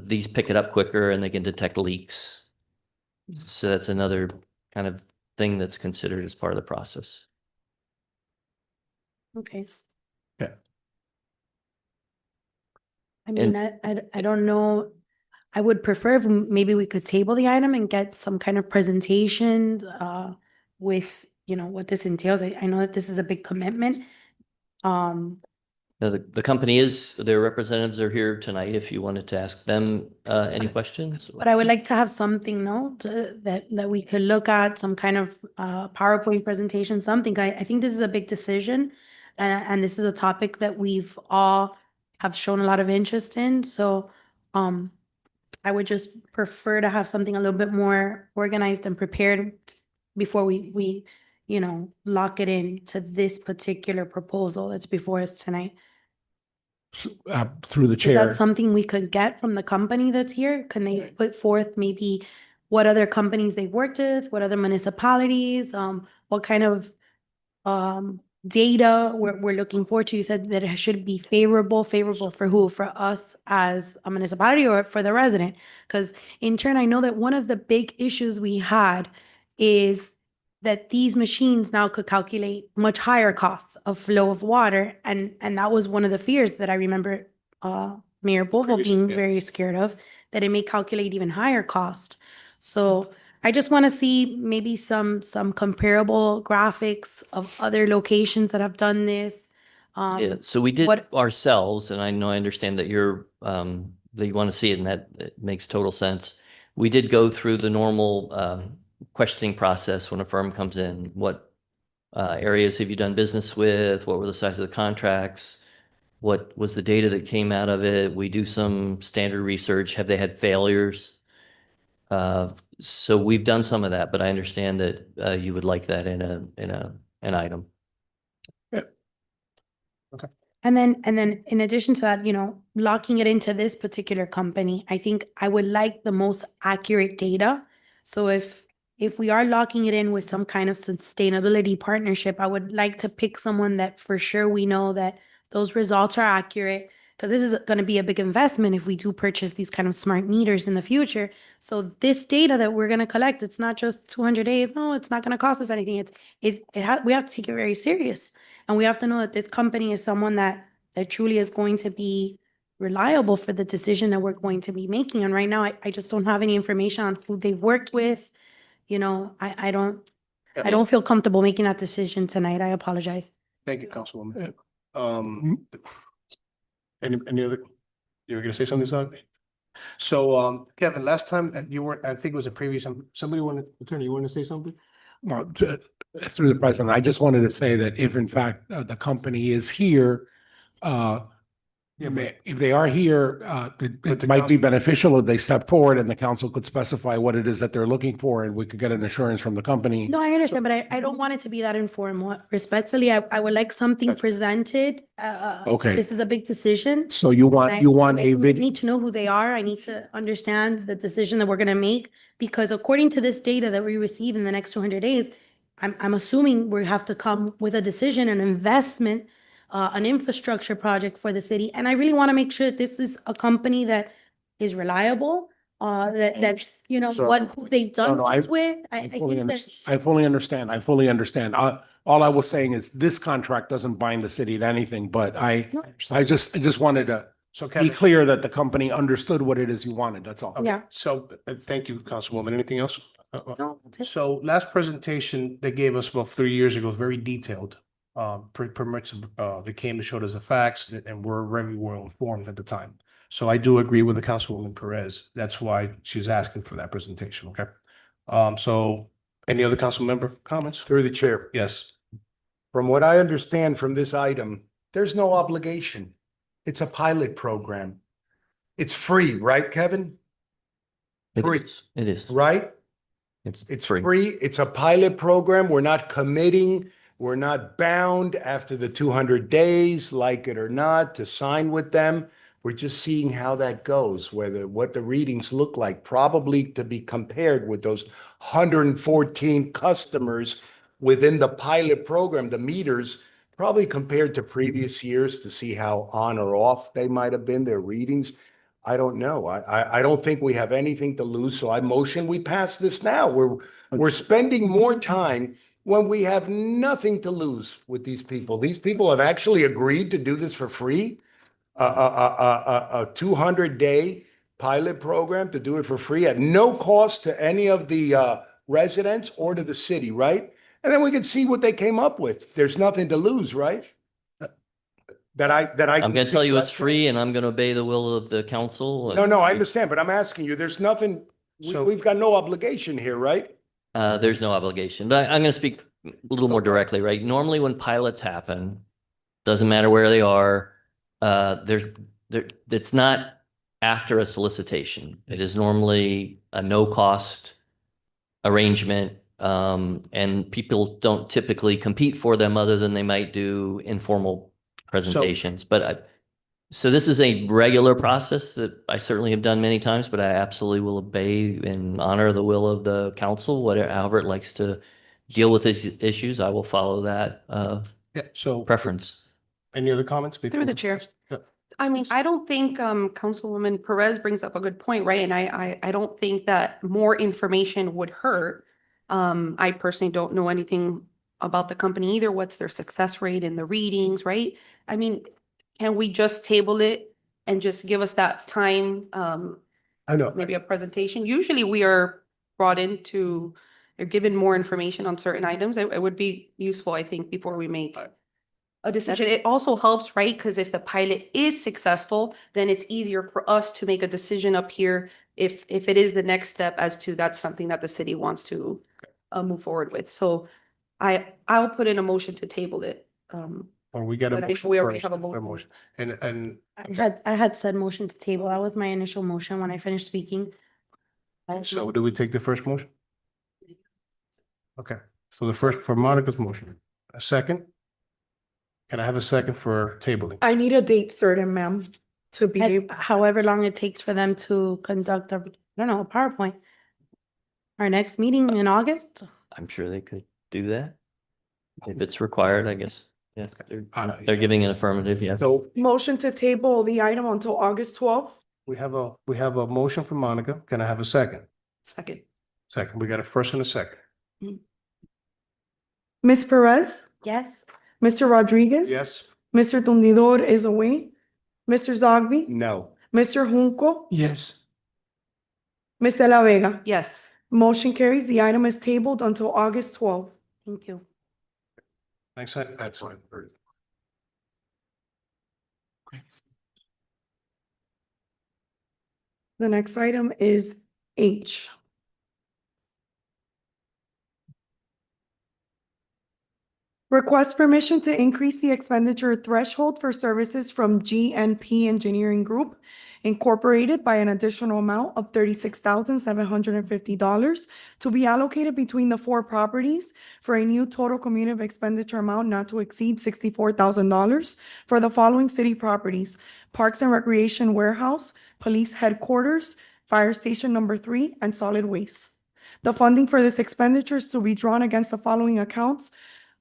these pick it up quicker and they can detect leaks. So that's another kind of thing that's considered as part of the process. Okay. Yeah. I mean, I don't know. I would prefer if maybe we could table the item and get some kind of presentation with, what this entails. I know that this is a big commitment. Now, the company their representatives are here tonight if you wanted to ask them any questions. But I would like to have something, that we could look at, some kind of PowerPoint presentation, something. I think this is a big decision, and this is a topic that we've all have shown a lot of interest in. So, I would just prefer to have something a little bit more organized and prepared before we lock it in to this particular proposal that's before us tonight. Through the Is chair. that something we could get from the company that's here? Can they put forth maybe what other companies they've worked with, what other municipalities, what kind of data we're looking forward to? You said that it should be favorable for who? For us as a municipality or for the resident? Because in turn, I know that one of the big issues we had is that these machines now could calculate much higher costs of flow of water. And that was one of the fears that I remember Mayor Bovo being very scared of, that it may calculate even higher cost. So I just want to see maybe some comparable graphics of other locations that have done this. Yeah, so we did ourselves, and I understand that that you want to see it, and that it makes total sense. We did go through the normal questioning process when a firm comes in. What areas have you done business with? What were the size of the contracts? What was the data that came out of it? We do some standard research. Have they had failures? So we've done some of that, but I understand that you would like that in an item. Okay. And then in addition to that, locking it into this particular company, I think I would like the most accurate data. So if we are locking it in with some kind of sustainability partnership, I would like to pick someone that for sure we know that those results are accurate, because this is going to be a big investment if we do purchase these kind of smart meters in the future. So this data that we're going to collect, it's not just 200 days. No, it's not going to cost us anything. We have to take it very serious. And we have to know that this company is someone that truly is going to be reliable for the decision that we're going to be making. And right now, I just don't have any information on who they've worked with. I don't feel comfortable making that decision tonight. I apologize. Thank you, Councilwoman. Any other, you were gonna say something, Zach? So, Kevin, last time you were, I think it was a previous, attorney, you want to say something? Well, through the president, I just wanted to say that if in fact the company is here, if they are here, it might be beneficial if they step forward and the council could specify what it is that they're looking for, and we could get an assurance from the company. No, I understand, but I don't want it to be that informal. Respectfully, I would like something presented. Okay. This is a big decision. So you want I need to know who they are. I need to understand the decision that we're gonna make, because according to this data that we receive in the next 200 days, I'm assuming we have to come with a decision, an investment, an infrastructure project for the city. And I really want to make sure that this is a company that is reliable, that's, who they've done this with. I think that's. I fully understand. I fully understand. All I was saying is this contract doesn't bind the city to anything, but I just wanted to So be Kevin. clear that the company understood what it is you wanted, that's all. Okay, Yeah. so thank you, Councilwoman. Anything else? No, that's it. So last presentation they gave us about 3 years ago, very detailed. Pretty much, they came to show us the facts and we're very well informed at the time. So I do agree with the Councilwoman Perez. That's why she's asking for that presentation, okay? So any other council member comments? Through the chair. Yes. From what I understand from this item, there's no obligation. It's a pilot program. It's free, right, Kevin? Free. It is. Right? It's Free. It's a pilot program. We're not committing. We're not bound after the 200 days, like it or not, to sign with them. We're just seeing how that goes, what the readings look like, probably to be compared with those 114 customers within the pilot program, the meters, probably compared to previous years to see how on or off they might have been, their readings. I don't know. I don't think we have anything to lose, so I motion we pass this now. We're spending more time when we have nothing to lose with these people. These people have actually agreed to do this for free. A 200-day pilot program to do it for free at no cost to any of the residents or to the city, right? And then we can see what they came up with. There's nothing to lose, right? I'm going to tell you it's free and I'm going to obey the will of the council. No, I understand, but I'm asking you, there's nothing, we've got no obligation here, right? There's no obligation, but I'm going to speak a little more directly, right? Normally when pilots happen, doesn't matter where they are, it's not after a solicitation. It is normally a no cost arrangement. And people don't typically compete for them other than they might do informal presentations. So this is a regular process that I certainly have done many times, but I absolutely will obey and honor the will of the council, whatever, however it likes to deal with these issues. I will follow that preference. Any other comments? Through the chair. Yeah. I mean, I don't think Councilwoman Perez brings up a good point, right? And I don't think that more information would hurt. I personally don't know anything about the company either. What's their success rate in the readings, right? I mean, can we just table it and just give us that time? I know. Maybe a presentation. Usually we are brought into, or given more information on certain items. It would be useful, I think, before we make a decision. It also helps, right? Because if the pilot is successful, then it's easier for us to make a decision up here if it is the next step as to that's something that the city wants to move forward with. So I'll put in a motion to table it. Or we got a But I think motion we already first. have a motion. And I had said motion to table. That was my initial motion when I finished speaking. so do we take the first motion? Okay, so the first for Monica's motion, a second? Can I have a second for tabling? I need a date certain, ma'am, to be able. However long it takes for them to conduct a, I don't know, a PowerPoint. Our next meeting in August? I'm sure they could do that. If it's required, I guess. Yeah, they're giving an affirmative, yeah. So Motion to table the item until August 12th. we have a motion from Monica. Can I have a second? Second. Second, we got a first and a second. Ms. Perez? Yes. Mr. Rodriguez? Yes. Mr. Tundidor is away. Mr. Zogby? No. Mr. Junco? Yes. Ms. De La Vega? Yes. Motion carries. The item is tabled until August 12th. Thank you. Thanks, excellent. The next item is H. Request permission to increase the expenditure threshold for services from GNP Engineering Group Incorporated by an additional amount of $36,750 to be allocated between the four properties for a new total cumulative expenditure amount not to exceed $64,000 for the following city properties: Parks and Recreation Warehouse, Police Headquarters, Fire Station Number 3, and Solid Waste. The funding for this expenditure is to be drawn against the following accounts: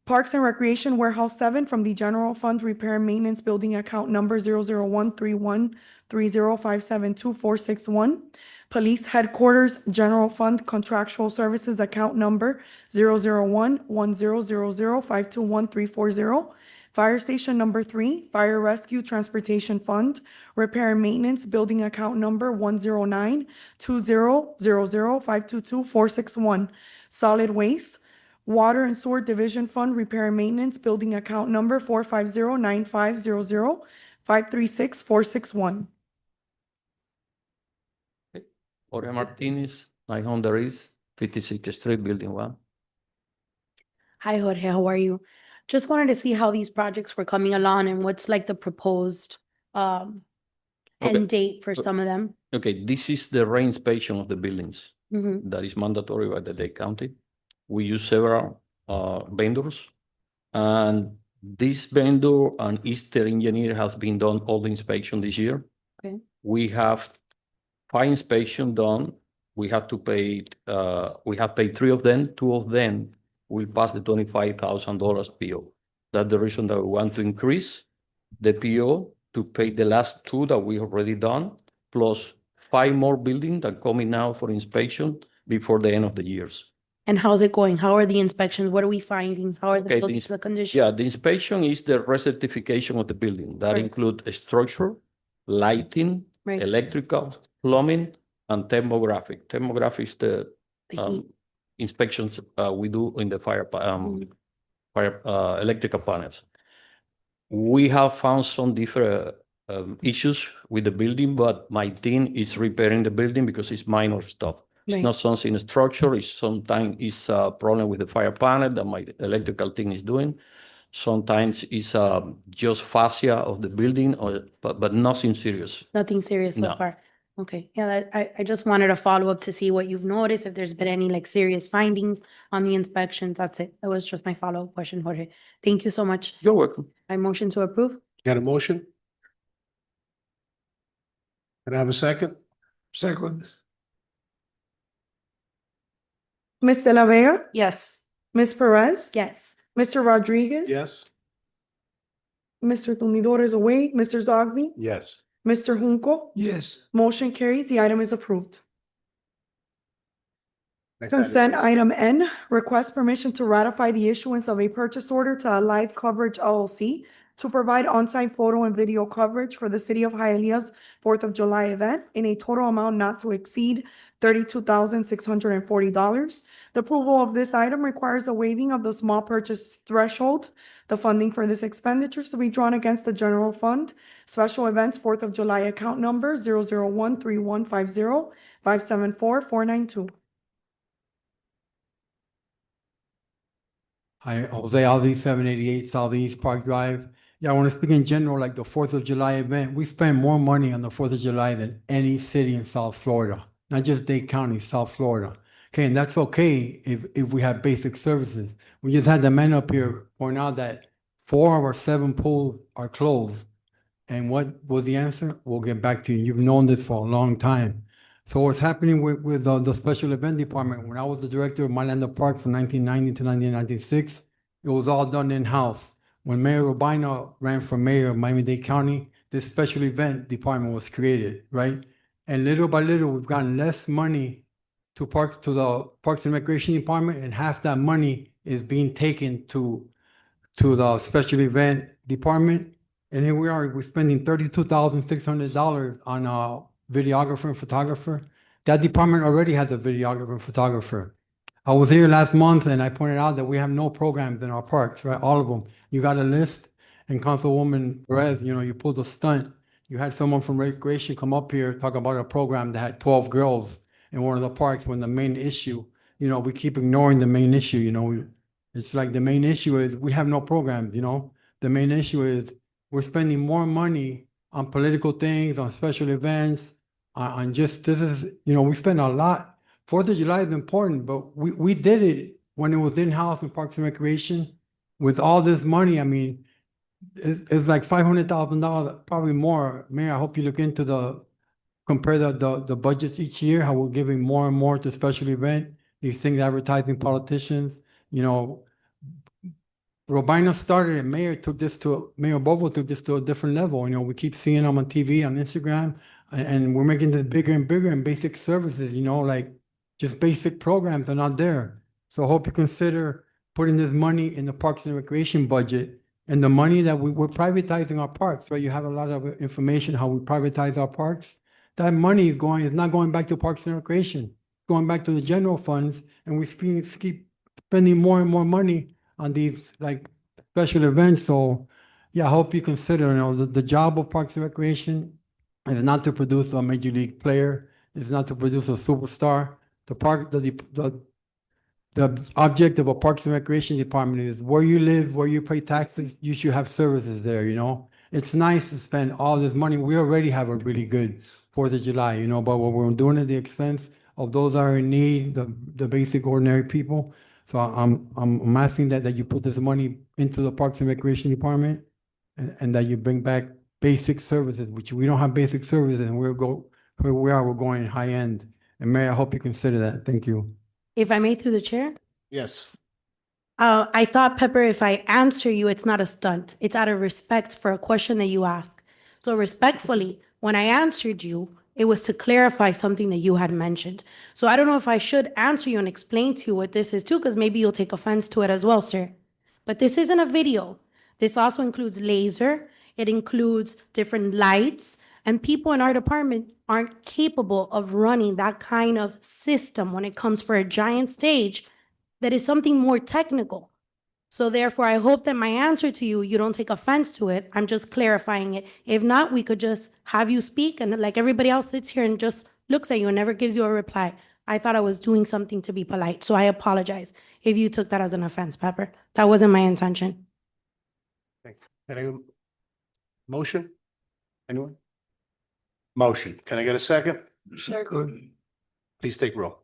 Parks and Recreation Warehouse 7 from the General Fund Repair and Maintenance Building Account Number 0013130572461. Police Headquarters General Fund Contractual Services Account Number 0011000521340. Fire Station number 3, Fire Rescue Transportation Fund, Repair and Maintenance, Building Account Number 109-2000-522-461. Solid Waste, Water and Sewer Division Fund, Repair and Maintenance, Building Account Number 450-9500-536-461. Jorge Martinez, 900 East, 56th Street, Building 1. Hi, Jorge, how are you? Just wanted to see how these projects were coming along and what's like the proposed end date for some of them. Okay, this is the reinspection of the buildings. Mhm. That is mandatory by the Dade County. We use several vendors. And this vendor and Easter engineer has been done all the inspection this year. Okay. We have 5 inspection done. We have paid 3 of them. 2 of them will pass the $25,000 PO. That's the reason that we want to increase the PO to pay the last 2 that we already done, plus 5 more buildings that are coming now for inspection before the end of the years. And how's it going? How are the inspections? What are we finding? How are the Okay, buildings, the condition? Yeah, the inspection is the recertification of the building. That Right. includes structure, lighting, Right. electrical, plumbing, and thermographic. Thermographic is the heat. inspections we do in the fire electrical panels. We have found some different issues with the building, but my team is repairing the building because it's minor stuff. It's Right. not something in structure. It's sometimes it's a problem with the fire panel that my electrical team is doing. Sometimes it's just fascia of the building, but nothing serious. Nothing serious so No. far. Okay, yeah, I just wanted to follow up to see what you've noticed, if there's been any like serious findings on the inspections. That's it. That was just my follow-up question, Jorge. Thank you so much. You're welcome. I motion to approve. Got a motion? Can I have a second? Second. Ms. De La Vega? Yes. Ms. Perez? Yes. Mr. Rodriguez? Yes. Mr. Tumidor is away. Mr. Zogby? Yes. Mr. Junco? Yes. Motion carries. The item is approved. Next item. Consent item N, request permission to ratify the issuance of a purchase order to Alive Coverage LLC to provide on-site photo and video coverage for the City of Hialeah's 4th of July event in a total amount not to exceed $32,640. The approval of this item requires a waiving of the small purchase threshold. The funding for this expenditure is to be drawn against the general fund. Special events 4th of July account number 001-3150-574-492. Hi, Jose Aldi, 788 Southeast Park Drive. Yeah, I want to speak in general, like the 4th of July event. We spend more money on the 4th of July than any city in South Florida, not just Dade County, South Florida. Okay, and that's okay if we have basic services. We just had the men up here point out that 4 of our 7 pools are closed. And what was the answer? We'll get back to you. You've known this for a long time. So what's happening with the special event department, when I was the director of Mylanda Park from 1990 to 1996, it was all done in-house. When Mayor Robina ran for mayor of Miami-Dade County, this special event department was created, right? And little by little, we've gotten less money to the Parks and Recreation Department, and half that money is being taken to the special event department. And here we are, we're spending $32,600 on a videographer and photographer. That department already has a videographer and photographer. I was here last month and I pointed out that we have no programs in our parks, right? All of them. You got a list, and Councilwoman Perez, you pulled a stunt. You had someone from Recreation come up here, talk about a program that had 12 girls in one of the parks, when the main issue, we keep ignoring the main issue, It's like the main issue is we have no programs, The main issue is we're spending more money on political things, on special events, on just, we spend a lot. 4th of July is important, but we did it when it was in-house in Parks and Recreation. With all this money, I mean, it's like $500,000, probably more. Mayor, I hope you look into compare the budgets each year, how we're giving more and more to special event, these things advertising politicians, Robina started it. Mayor Bovo took this to a different level. We keep seeing them on TV, on Instagram, and we're making this bigger and bigger, and basic services, like just basic programs are not there. So I hope you consider putting this money in the Parks and Recreation budget And the money that we're privatizing our parks, right? You have a lot of information how we privatize our parks. That money is not going back to Parks and Recreation, going back to the general funds, and we keep spending more and more money on these like special events. So yeah, I hope you consider, the job of Parks and Recreation is not to produce a major league player, is not to produce a superstar. The object of a Parks and Recreation department is where you live, where you pay taxes, you should have services there, It's nice to spend all this money. We already have a really good 4th of July, but what we're doing at the expense of those that are in need, the basic ordinary people. So I'm asking that you put this money into the Parks and Recreation Department and that you bring back basic services, which we don't have basic services, and we're going high end. And Mayor, I hope you consider that. Thank you. If I may, through the chair? Yes. I thought, Pepper, if I answer you, it's not a stunt. It's out of respect for a question that you asked. So respectfully, when I answered you, it was to clarify something that you had mentioned. So I don't know if I should answer you and explain to you what this is too, because maybe you'll take offense to it as well, sir. But this isn't a video. This also includes laser. It includes different lights. And people in our department aren't capable of running that kind of system when it comes for a giant stage that is something more technical. So therefore, I hope that my answer to you, you don't take offense to it. I'm just clarifying it. If not, we could just have you speak, and like everybody else sits here and just looks at you and never gives you a reply. I thought I was doing something to be polite, so I apologize if you took that as an offense, Pepper. That wasn't my intention. Any motion? Anyone? Motion. Can I get a second? Second. Please take roll.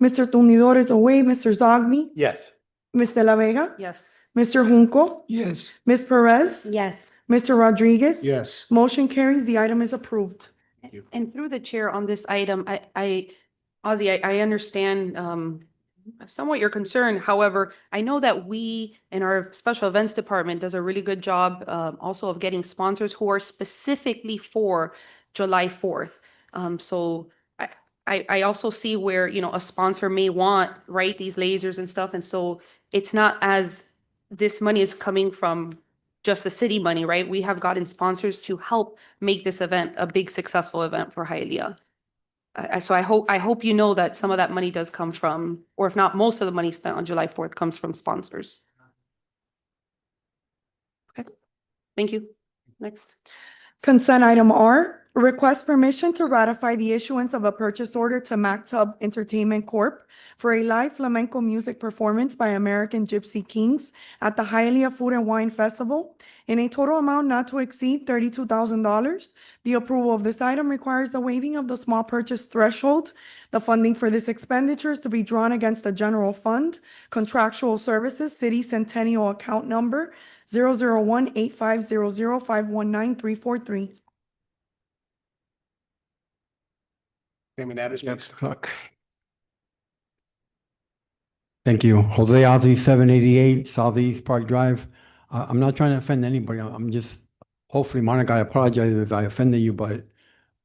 Mr. Tumidor is away. Mr. Zogby, Yes. Ms. De La Vega, Yes. Mr. Junco, Yes. Ms. Perez, Yes. Mr. Rodriguez. Yes. Motion carries. The item is approved. And through the chair on this item, Ozzy, I understand somewhat your concern. However, I know that we in our special events department does a really good job also of getting sponsors who are specifically for July 4th. So I also see where, a sponsor may want, right, these lasers and stuff. And so it's not as this money is coming from just the city money, right? We have gotten sponsors to help make this event a big successful event for Hialeah. So I hope you know that some of that money does come from, or if not, most of the money spent on July 4th comes from sponsors. Okay, thank you. Next. Consent item R, request permission to ratify the issuance of a purchase order to Mactub Entertainment Corp. for a live flamenco music performance by American Gypsy Kings at the Hialeah Food and Wine Festival in a total amount not to exceed $32,000. The approval of this item requires the waiving of the small purchase threshold. The funding for this expenditure is to be drawn against the general fund, contractual services, city centennial account number 001-8500-519-343. Name and address, please. Clock. Thank you. Jose Ozzy, 788 Southeast Park Drive. I'm not trying to offend anybody. I'm just, hopefully, Monica, I apologize if I offended you, but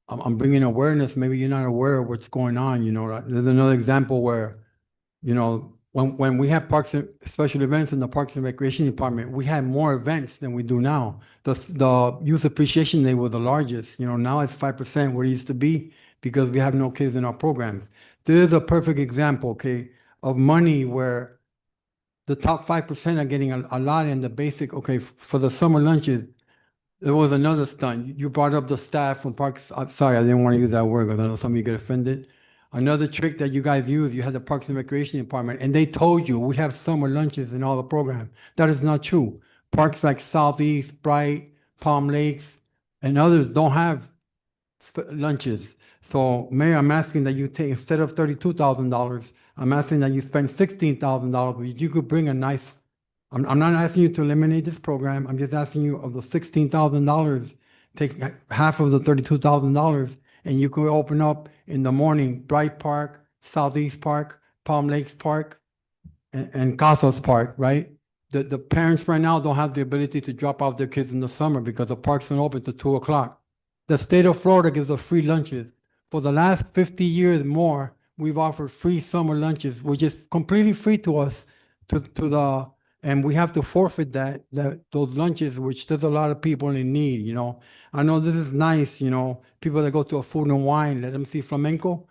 I'm bringing awareness. Maybe you're not aware of what's going on, There's another example where, when we have special events in the Parks and Recreation Department, we had more events than we do now. The Youth Appreciation Day was the largest, now it's 5% where it used to be because we have no kids in our programs. This is a perfect example, okay, of money where the top 5% are getting a lot in the basic, okay, for the summer lunches. There was another stunt. You brought up the staff from Parks. I'm sorry, I didn't want to use that word because I know some of you get offended. Another trick that you guys use, you had the Parks and Recreation Department, and they told you we have summer lunches in all the programs. That is not true. Parks like Southeast, Bright, Palm Lakes, and others don't have lunches. So, Mayor, I'm asking that you take, instead of $32,000, I'm asking that you spend $16,000, but you could bring a nice, I'm not asking you to eliminate this program. I'm just asking you of the $16,000, take half of the $32,000, and you could open up in the morning, Bright Park, Southeast Park, Palm Lakes Park, and Casas Park, right? The parents right now don't have the ability to drop off their kids in the summer because the parks don't open till 2 o'clock. The state of Florida gives us free lunches. For the last 50 years more, we've offered free summer lunches, which is completely free to us, to the And we have to forfeit those lunches, which there's a lot of people in need, you know. I know this is nice, you know, people that go to a food and wine, let them see flamenco.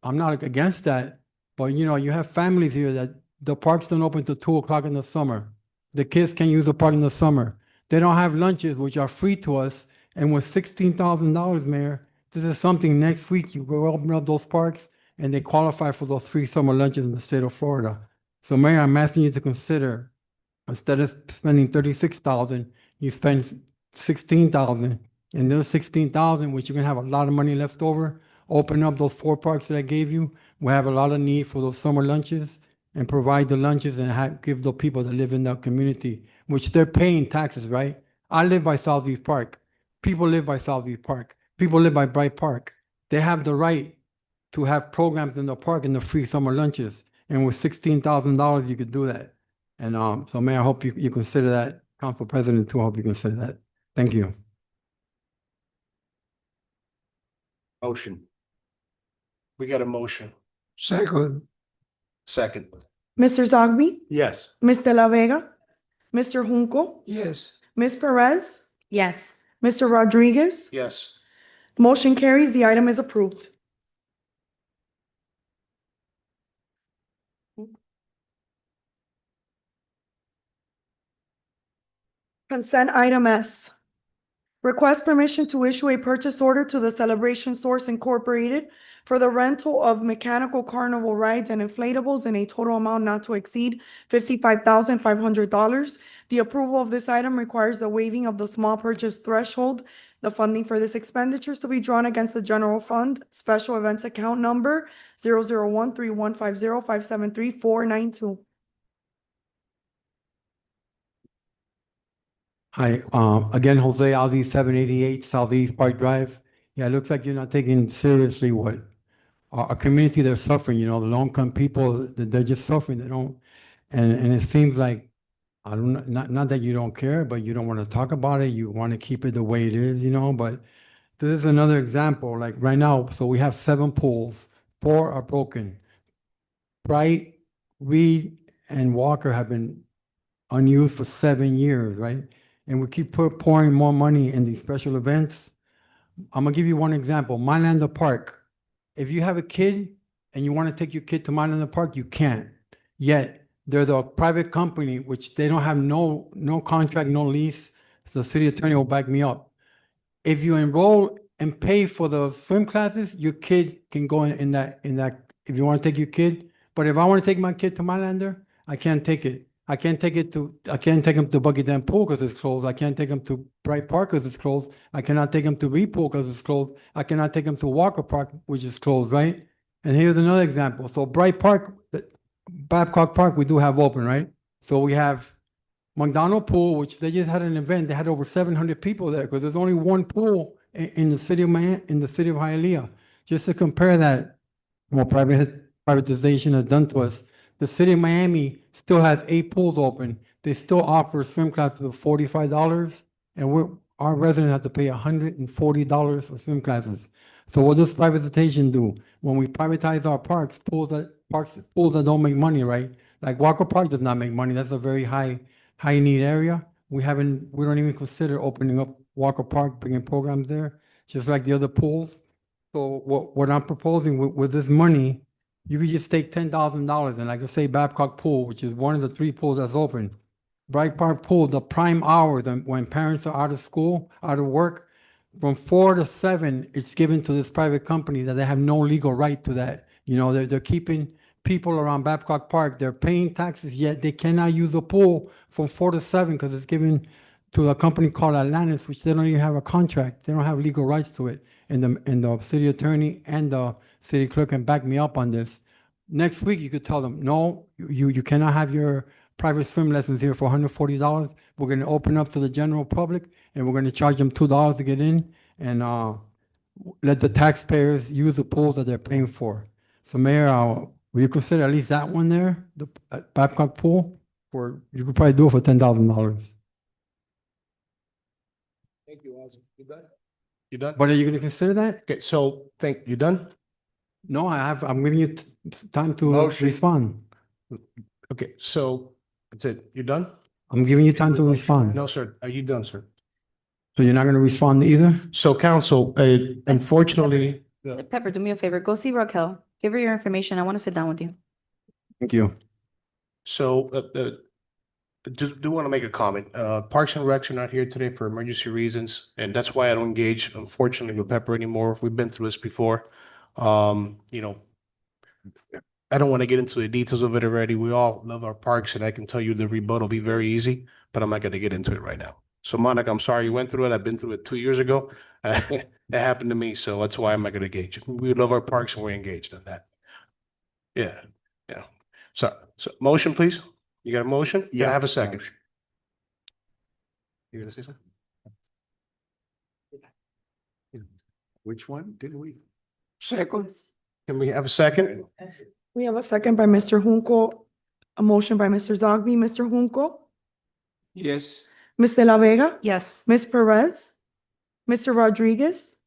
I'm not against that. But, you know, you have families here that the parks don't open till 2 o'clock in the summer. The kids can use the park in the summer. They don't have lunches, which are free to us. And with $16,000, Mayor, this is something next week, you go open up those parks and they qualify for those free summer lunches in the state of Florida. So Mayor, I'm asking you to consider, instead of spending 36,000, you spend 16,000. And those 16,000, which you're gonna have a lot of money left over, open up those 4 parks that I gave you. We have a lot of need for those summer lunches and provide the lunches and give the people that live in that community, which they're paying taxes, right? I live by Southeast Park. People live by Southeast Park. People live by Bright Park. They have the right to have programs in the park and the free summer lunches. And with $16,000, you could do that. And so Mayor, I hope you consider that. Council President too, I hope you consider that. Thank you. Motion. We got a motion. Second. Second. Mr. Zogby, Yes. Ms. De La Vega, Mr. Junco, Yes. Ms. Perez, Yes. Mr. Rodriguez. Yes. Motion carries. The item is approved. Consent item S. Request permission to issue a purchase order to the Celebration Source Incorporated for the rental of mechanical carnival rides and inflatables in a total amount not to exceed $55,500. The approval of this item requires the waiving of the small purchase threshold. The funding for this expenditure is to be drawn against the general fund, special events account number 001-3150-573-492. Hi, again, Jose Aldi, 788 Southeast Park Drive. Yeah, it looks like you're not taking seriously what our community, they're suffering, you know, the low-income people, they're just suffering. They don't, and it seems like, I don't know, not that you don't care, but you don't want to talk about it. You want to keep it the way it is, you know, but this is another example, like right now, so we have 7 pools, 4 are broken. Bright, Reed, and Walker have been unused for 7 years, right? And we keep pouring more money in these special events. I'm gonna give you one example, Mylanda Park. If you have a kid and you want to take your kid to Mylanda Park, you can't. Yet, they're the private company, which they don't have no contract, no lease. The city attorney will back me up. If you enroll and pay for the swim classes, your kid can go in that, if you want to take your kid. But if I want to take my kid to Mylander, I can't take it. I can't take him to Buggy Dam Pool because it's closed. I can't take him to Bright Park because it's closed. I cannot take him to Reed Pool because it's closed. I cannot take him to Walker Park, which is closed, right? And here's another example. So Bright Park, Babcock Park, we do have open, right? So we have McDonald Pool, which they just had an event. They had over 700 people there because there's only one pool in the city of in the city of Hialeah. Just to compare that, what privatization has done to us. The city of Miami still has 8 pools open. They still offer swim classes of $45, and our residents have to pay $140 for swim classes. So what does privatization do? When we privatize our parks, pools that don't make money, right? Like Walker Park does not make money. That's a very high need area. We don't even consider opening up Walker Park, bringing programs there, just like the other pools. So what I'm proposing with this money, you could just take $10,000 and like I say Babcock Pool, which is one of the 3 pools that's open. Bright Park Pool, the prime hours when parents are out of school, out of work, from 4 to 7, it's given to this private company that they have no legal right to that. You know, they're keeping people around Babcock Park, they're paying taxes, yet they cannot use the pool from 4 to 7 because it's given to a company called Atlantis, which they don't even have a contract. They don't have legal rights to it. And the city attorney and the city clerk can back me up on this. Next week, you could tell them, no, you cannot have your private swim lessons here for $140. We're going to open up to the general public, and we're going to charge them $2 to get in, and let the taxpayers use the pools that they're paying for. So, Mayor, will you consider at least that one there, the Babcock pool? Or you could probably do it for $10,000. Thank you, Ozzy. You done? You done? But are you going to consider that? Okay, so you done? No, I'm giving you time to Motion. respond. Okay, so That's it. You done? I'm giving you time to respond. No, sir. Are you done, sir? So you're not going to respond either? So council, unfortunately, Pepper, do me a favor. Go see Raquel. Give her your information. I want to sit down with you. Thank you. so, just do want to make a comment. Parks and Recs are not here today for emergency reasons, and that's why I don't engage, unfortunately, with Pepper anymore. We've been through this before. You know, I don't want to get into the details of it already. We all love our parks, and I can tell you the rebuttal will be very easy, but I'm not going to get into it right now. So, Monica, I'm sorry you went through it. I've been through it 2 years ago. That happened to me, so that's why I'm not going to engage. We love our parks, and we're engaged in that. Yeah, yeah. So motion, please. You got a motion? Can I have a second? You gonna say something? Which one did we? Second. Can we have a second? We have a second by Mr. Junco, a motion by Mr. Zogby. Mr. Junco? Yes. Ms. De La Vega? Yes. Ms. Perez? Mr. Rodriguez?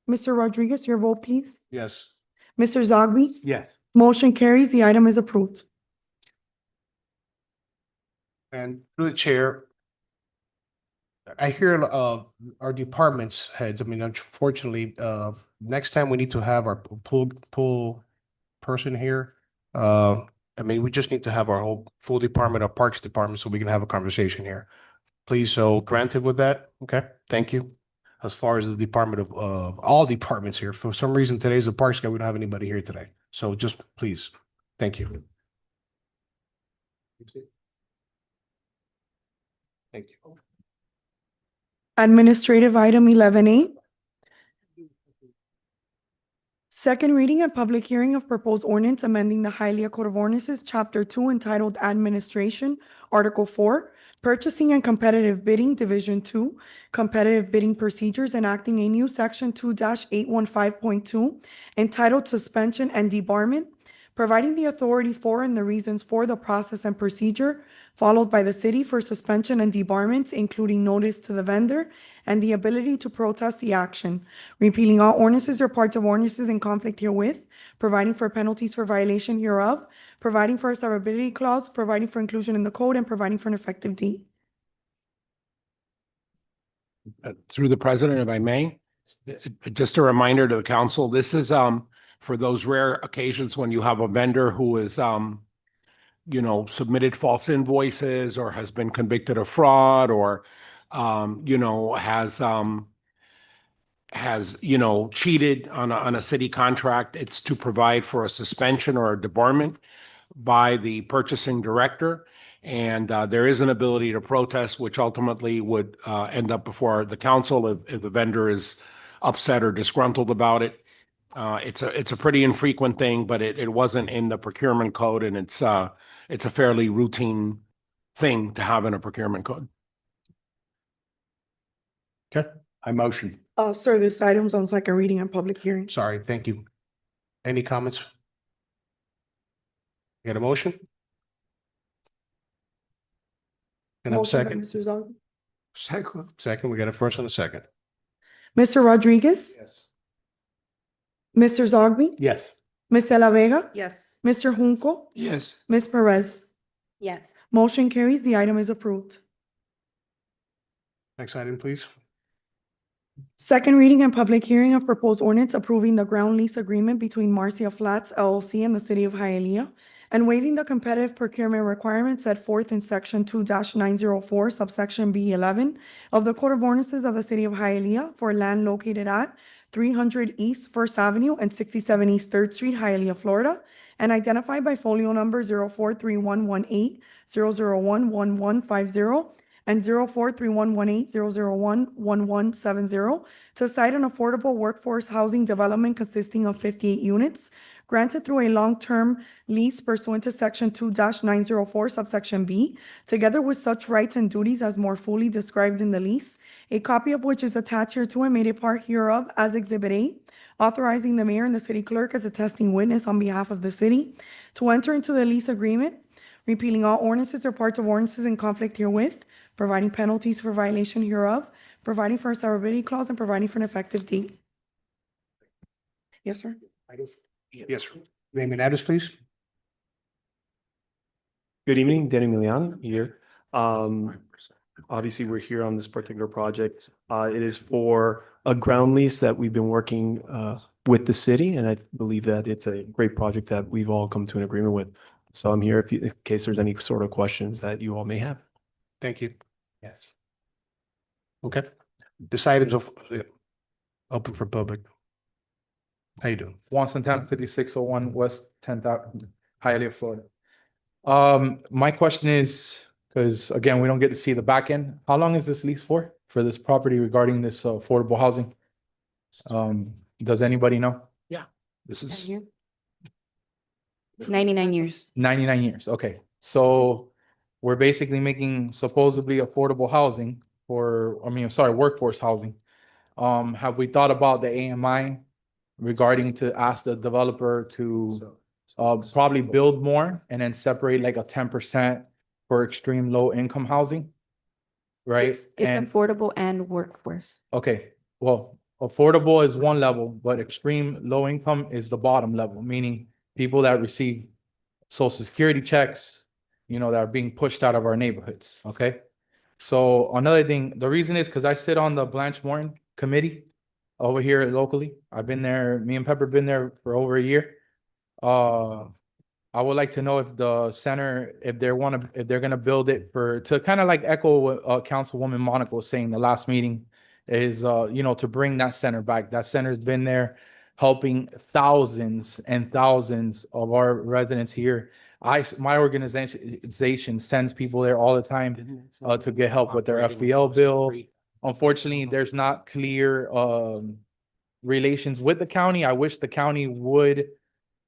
Mr. Rodriguez, your vote, please. Yes. Mr. Zogby? Yes. Motion carries. The item is approved. And through the chair, I hear our departments heads, I mean, unfortunately, next time we need to have our pool person here. I mean, we just need to have our whole full department, our parks department, so we can have a conversation here. Please, so granted with that, okay, thank you. As far as the department of all departments here, for some reason, today's the parks guy, we don't have anybody here today, so just please, thank you. Thank you. Administrative item 11A. Second reading and public hearing of proposed ordinance amending the Hialeah Code of Ordinances, Chapter 2 entitled Administration, Article 4, Purchasing and Competitive Bidding, Division 2, Competitive Bidding Procedures, enacting a new Section 2-815.2 entitled Suspension and Debarment, providing the authority for and the reasons for the process and procedure followed by the city for suspension and debarments, including notice to the vendor and the ability to protest the action, repealing all ordinances or parts of ordinances in conflict herewith, providing for penalties for violation hereof, providing for a severability clause, providing for inclusion in the code, and providing for an effective date. Through the president, if I may, just a reminder to the council, this is for those rare occasions when you have a vendor who is you know, submitted false invoices or has been convicted of fraud or you know, has you know, cheated on a city contract. It's to provide for a suspension or a debarment by the purchasing director. And there is an ability to protest, which ultimately would end up before the council if the vendor is upset or disgruntled about it. It's a pretty infrequent thing, but it wasn't in the procurement code, and it's a fairly routine thing to have in a procurement code. Okay, I motion. Sir, this item's on second reading and public hearing. Sorry, thank you. Any comments? Got a motion? Can I have a Motion by second? Mr. Zogby. Second, we got a first and a second. Mr. Rodriguez? Yes. Mr. Zogby? Yes. Ms. De La Vega? Yes. Mr. Junco? Yes. Ms. Perez? Yes. Motion carries. The item is approved. Next item, please. Second reading and public hearing of proposed ordinance approving the ground lease agreement between Marcia Flats LLC and the city of Hialeah and waiving the competitive procurement requirements set forth in section 2-904 subsection B11 of the Code of Ordinances of the city of Hialeah for land located at 300 East First Avenue and 67 East Third Street, Hialeah, Florida, and identified by folio number 043118 0011150 and 043118-001-1170 to cite an affordable workforce housing development consisting of 58 units granted through a long-term lease pursuant to section 2-904 subsection B, together with such rights and duties as more fully described in the lease, a copy of which is attached hereto and made a part hereof as Exhibit A, authorizing the mayor and the city clerk as attesting witness on behalf of the city to enter into the lease agreement, repealing all ordinances or parts of ordinances in conflict herewith, providing penalties for violation hereof, providing for a severability clause, and providing for an effective date. Yes, sir. Yes, sir. Name and address, please. Good evening, Danny Milian here. Obviously, we're here on this particular project. It is for a ground lease that we've been working with the city, and I believe that it's a great project that we've all come to an agreement with. So I'm here in case there's any sort of questions that you all may have. Thank you. Yes. Okay. This item's open for public. How you doing? Juan Santana, 5601 West 10th Avenue, Hialeah, Florida. My question is, because again, we don't get to see the back end. How long is this lease for this property regarding this affordable housing? Does anybody know? Yeah. This is It's 99 years. 99 years. Okay. So we're basically making supposedly affordable housing workforce housing. Have we thought about the AMI regarding to ask the developer to probably build more and then separate like a 10% for extreme low income housing? Right? It's affordable and workforce. Okay, well, affordable is one level, but extreme low income is the bottom level, meaning people that receive social security checks, that are being pushed out of our neighborhoods, okay? So another thing, the reason is because I sit on the Blanche Morton committee over here locally. I've been there, me and Pepper been there for over a year. I would like to know if the center, if they're gonna build it to kind of like echo what Councilwoman Monica was saying the last meeting, is to bring that center back. That center's been there helping thousands and thousands of our residents here. My organization sends people there all the time to get help with their FPL bill. Unfortunately, there's not clear relations with the county. I wish the county would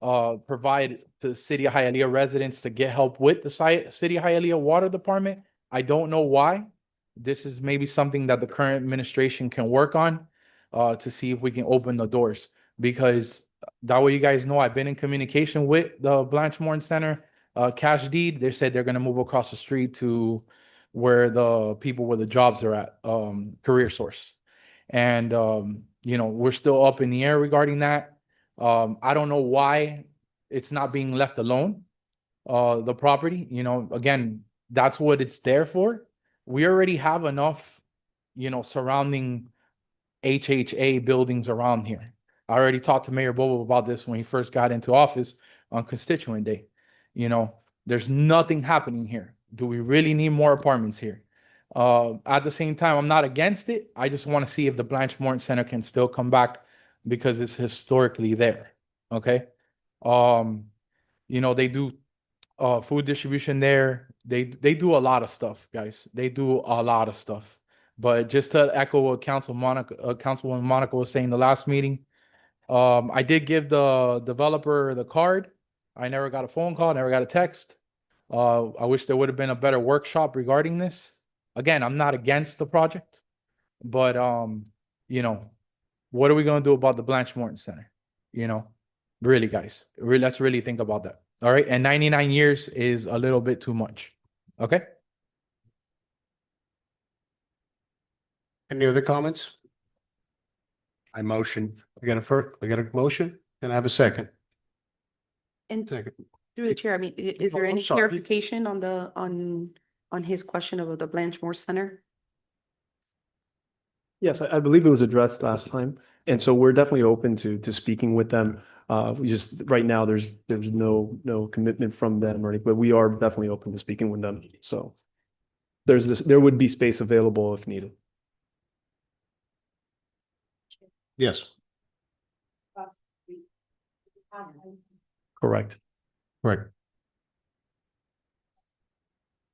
provide to the city of Hialeah residents to get help with the city of Hialeah water department. I don't know why. This is maybe something that the current administration can work on to see if we can open the doors, because that way you guys know I've been in communication with the Blanche Morton Center cash deed. They said they're going to move across the street to where the jobs are at, Career Source. And we're still up in the air regarding that. I don't know why it's not being left alone. The property, again, that's what it's there for. We already have enough, surrounding HHA buildings around here. I already talked to Mayor Bobo about this when he first got into office on Constituent Day. There's nothing happening here. Do we really need more apartments here? At the same time, I'm not against it. I just want to see if the Blanche Morton Center can still come back because it's historically there. Okay. They do food distribution there. They do a lot of stuff, guys. They do a lot of stuff. But just to echo what Councilwoman Monica was saying the last meeting, I did give the developer the card. I never got a phone call, never got a text. I wish there would have been a better workshop regarding this. Again, I'm not against the project, but what are we going to do about the Blanche Morton Center? Really, guys, let's really think about that. All right. And 99 years is a little bit too much. Okay. Any other comments? I motion. We got a motion, and I have a second. And Second. through the chair, I mean, is Oh, there I'm any sorry. clarification on his question of the Blanche Moore Center? Yes, I believe it was addressed last time. And so we're definitely open to speaking with them. We just, right now, there's no commitment from them or anything, but we are definitely open to speaking with them. So there would be space available if needed. Yes. Correct. Right.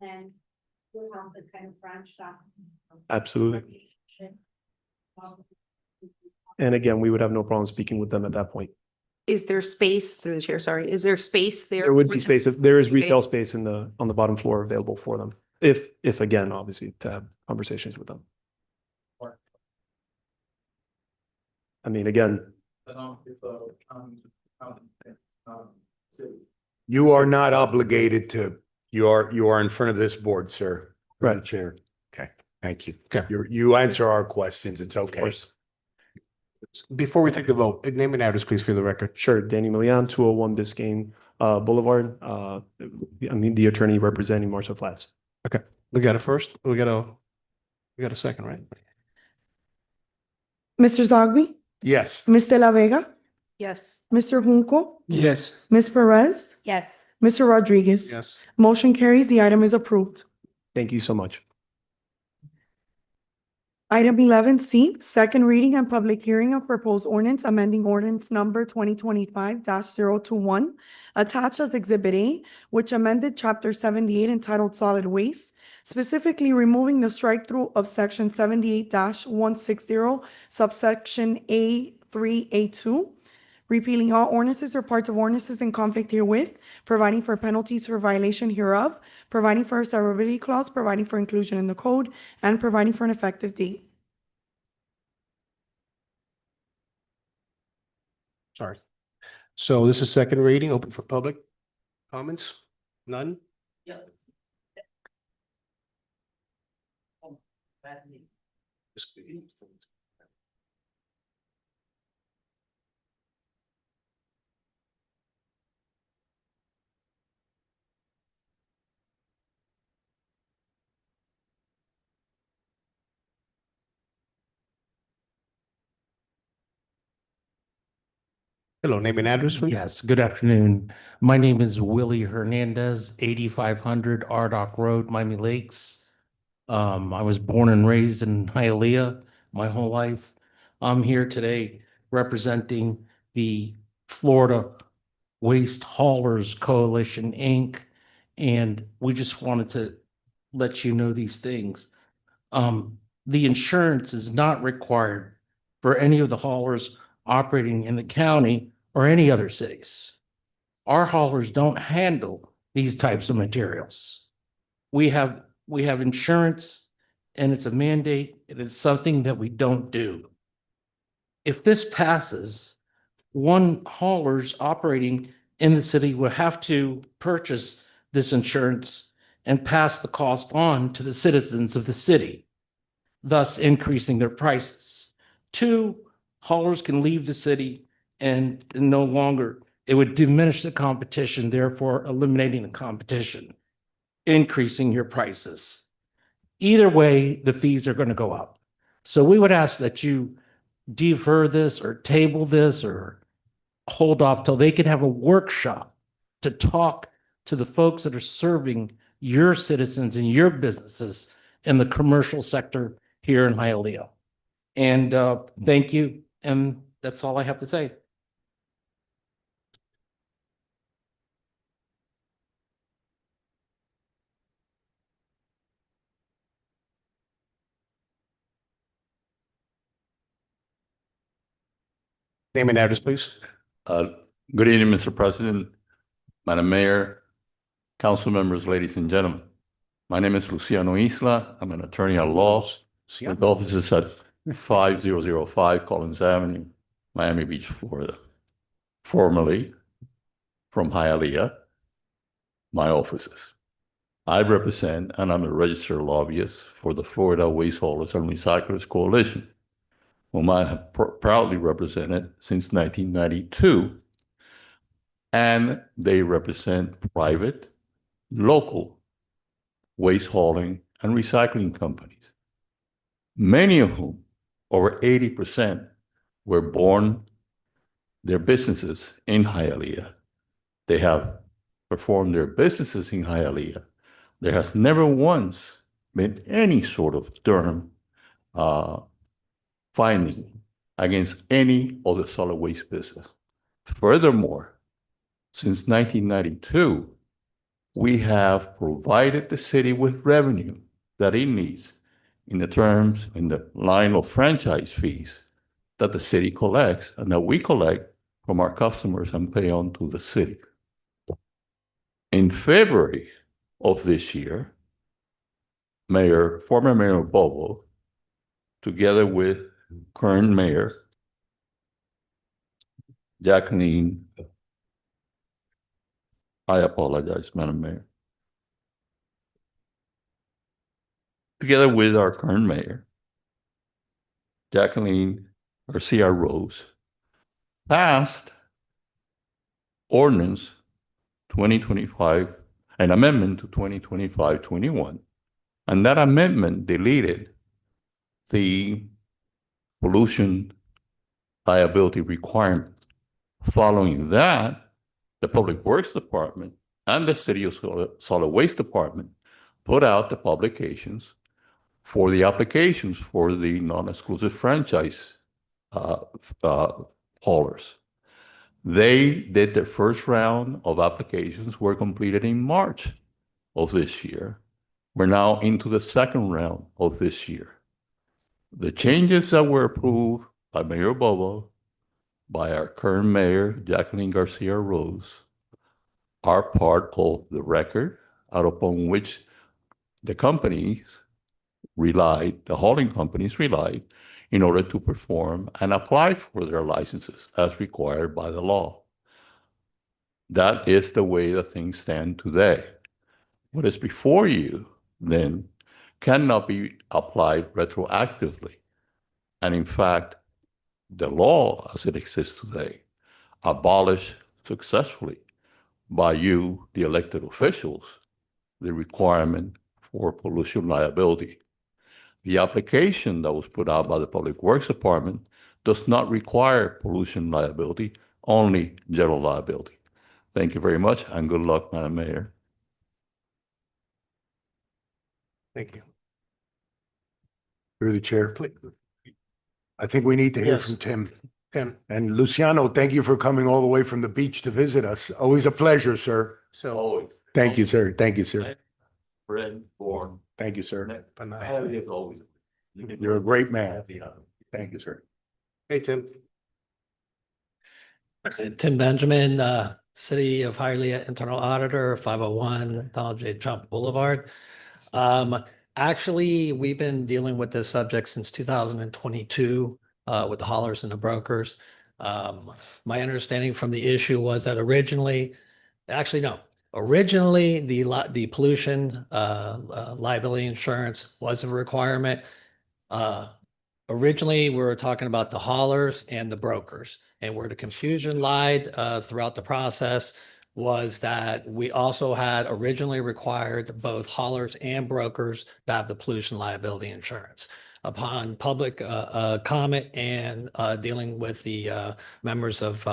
And we'll have the kind of branch that. Absolutely. And again, we would have no problem speaking with them at that point. Is there space, through the chair, sorry, is there space there? There would be space. There is Okay. retail space on the bottom floor available for them. If again, obviously, to have conversations with them. I mean, again, You are not obligated to, you are in front of this board, sir. Right. Chair. Okay, thank you. Okay. You answer our questions. It's okay. Before we take the vote, name and address, please, for the record. Sure. Danny Milian, 201 Biscayne Boulevard. The attorney representing Marshall Flats. Okay, we got a first, we got a second, right? Mr. Zogby, Yes. Ms. De La Vega, Yes. Mr. Junco, Yes. Ms. Perez, Yes. Mr. Rodriguez. Yes. Motion carries. The item is approved. Thank you so much. Item 11C, second reading and public hearing of proposed ordinance amending ordinance number 2025-021, attached as Exhibit A, which amended Chapter 78 entitled Solid Waste, specifically removing the strike-through of Section 78-160, subsection A3, A2, repealing all ordinances or parts of ordinances in conflict herewith, providing for penalties for violation hereof, providing for a severability clause, providing for inclusion in the code, and providing for an effective date. Sorry. So this is second reading, open for public comments? None? Hello, name and address, please. Yes, good afternoon. My name is Willie Hernandez, 8500 Ardock Road, Miami Lakes. I was born and raised in Hialeah my whole life. I'm here today representing the Florida Waste Haulers Coalition, Inc. And we just wanted to let you know these things. The insurance is not required for any of the haulers operating in the county or any other cities. Our haulers don't handle these types of materials. We have insurance, and it's a mandate. It is something that we don't do. If this passes, one haulers operating in the city will have to purchase this insurance and pass the cost on to the citizens of the city, thus increasing their prices. Two, haulers can leave the city and no longer, it would diminish the competition, therefore eliminating the competition, increasing your prices. Either way, the fees are going to go up. So we would ask that you defer this or table this or hold off till they can have a workshop to talk to the folks that are serving your citizens and your businesses in the commercial sector here in Hialeah. And thank you. And that's all I have to say. Name and address, please. Good evening, Mr. President, Madam Mayor, council members, ladies and gentlemen. My name is Luciano Isla. I'm an attorney at law with offices at 5005 Collins Avenue, Miami Beach, Florida. Formerly from Hialeah, my offices. I represent and I'm a registered lobbyist for the Florida Waste Haulers and Recyclers Coalition, whom I have proudly represented since 1992. And they represent private, local waste hauling and recycling companies, many of whom, over 80%, were born, their businesses in Hialeah. They have performed their businesses in Hialeah. There has never once been any sort of term finding against any other solid waste business. Furthermore, since 1992, we have provided the city with revenue that it needs in the line of franchise fees that the city collects and that we collect from our customers and pay on to the city. In February of this year, former Mayor Bobo, together with current Mayor Jacqueline, I apologize, Madam Mayor. Together with our current mayor, Jacqueline Garcia Rose, passed ordinance 2025, an amendment to 2025-21. And that amendment deleted the pollution liability requirement. Following that, the Public Works Department and the City of Solid Waste Department put out the publications for the applications for the non-exclusive franchise haulers. They did their first round of applications were completed in March of this year. We're now into the second round of this year. The changes that were approved by Mayor Bobo, by our current mayor, Jacqueline Garcia Rose, are part of the record out upon which the companies relied, the hauling companies relied, in order to perform and apply for their licenses as required by the law. That is the way that things stand today. What is before you, then, cannot be applied retroactively. And in fact, the law as it exists today, abolished successfully by you, the elected officials, the requirement for pollution liability. The application that was put out by the Public Works Department does not require pollution liability, only general liability. Thank you very much, and good luck, Madam Mayor. Thank you. Through the chair, please. I think we need to hear Yes. from Tim. Tim, And Luciano, thank you for coming all the way from the beach to visit us. Always a pleasure, sir. so, Always. Thank you, sir. Thank you, sir. Bred, born. Thank you, sir. I have lived always. You're a great man. Thank you, sir. hey, Tim. Tim Benjamin, City of Hialeah Internal Auditor, 501 Donald J. Trump Boulevard. Actually, we've been dealing with this subject since 2022 with the haulers and the brokers. My understanding from the issue was that originally the pollution liability insurance was a requirement. Originally, we were talking about the haulers and the brokers. And where the confusion lied throughout the process was that we also had originally required both haulers and brokers to have the pollution liability insurance. Upon public comment and dealing with the members of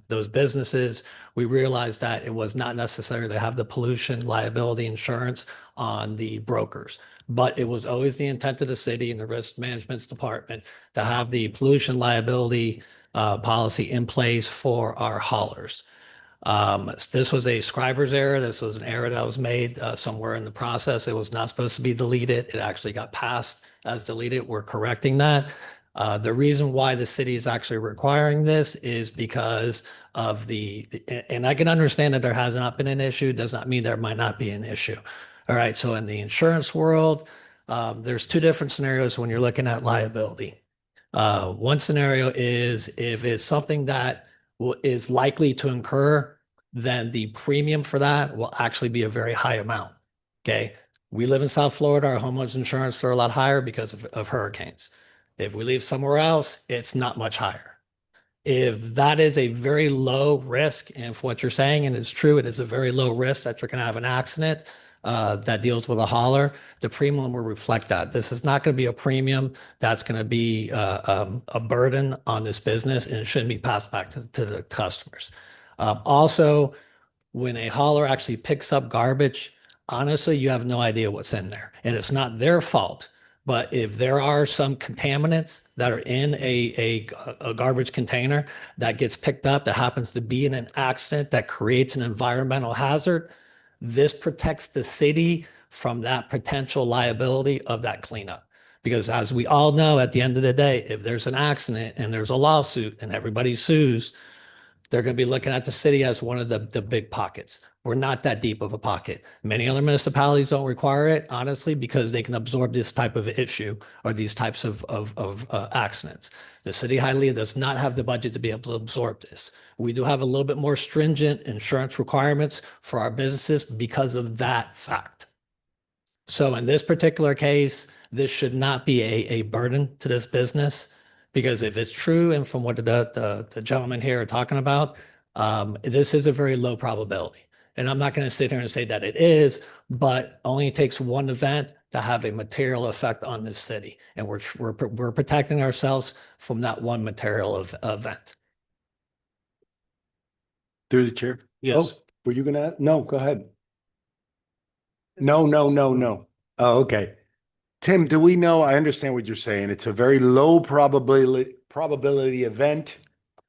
those businesses, we realized that it was not necessary to have the pollution liability insurance on the brokers. But it was always the intent of the city and the risk management department to have the pollution liability policy in place for our haulers. This was a scriber's error. This was an error that was made somewhere in the process. It was not supposed to be deleted. It actually got passed as deleted. We're correcting that. The reason why the city is actually requiring this is because of and I can understand that there has not been an issue, does not mean there might not be an issue. All right, so in the insurance world, there's two different scenarios when you're looking at liability. One scenario is if it's something that is likely to incur, then the premium for that will actually be a very high amount. Okay. We live in South Florida. Our homeowners insurance are a lot higher because of hurricanes. If we live somewhere else, it's not much higher. If that is a very low risk, and for what you're saying, and it's true, it is a very low risk that you're going to have an accident that deals with a hauler, the premium will reflect that. This is not going to be a premium that's going to be a burden on this business, and it shouldn't be passed back to the customers. Also, when a hauler actually picks up garbage, honestly, you have no idea what's in there, and it's not their fault. But if there are some contaminants that are in a garbage container that gets picked up, that happens to be in an accident that creates an environmental hazard, this protects the city from that potential liability of that cleanup. Because as we all know, at the end of the day, if there's an accident and there's a lawsuit and everybody sues, they're going to be looking at the city as one of the big pockets. We're not that deep of a pocket. Many other municipalities don't require it, honestly, because they can absorb this type of issue or these types of accidents. The city of Hialeah does not have the budget to be able to absorb this. We do have a little bit more stringent insurance requirements for our businesses because of that fact. So in this particular case, this should not be a burden to this business. Because if it's true, and from what the gentleman here are talking about, this is a very low probability. And I'm not going to sit here and say that it is, but only takes one event to have a material effect on this city. And we're protecting ourselves from that one material event. Through the chair? Yes. Oh, were you gonna, no, go ahead. No. Oh, okay. Tim, do we know, I understand what you're saying. It's a very low probability event,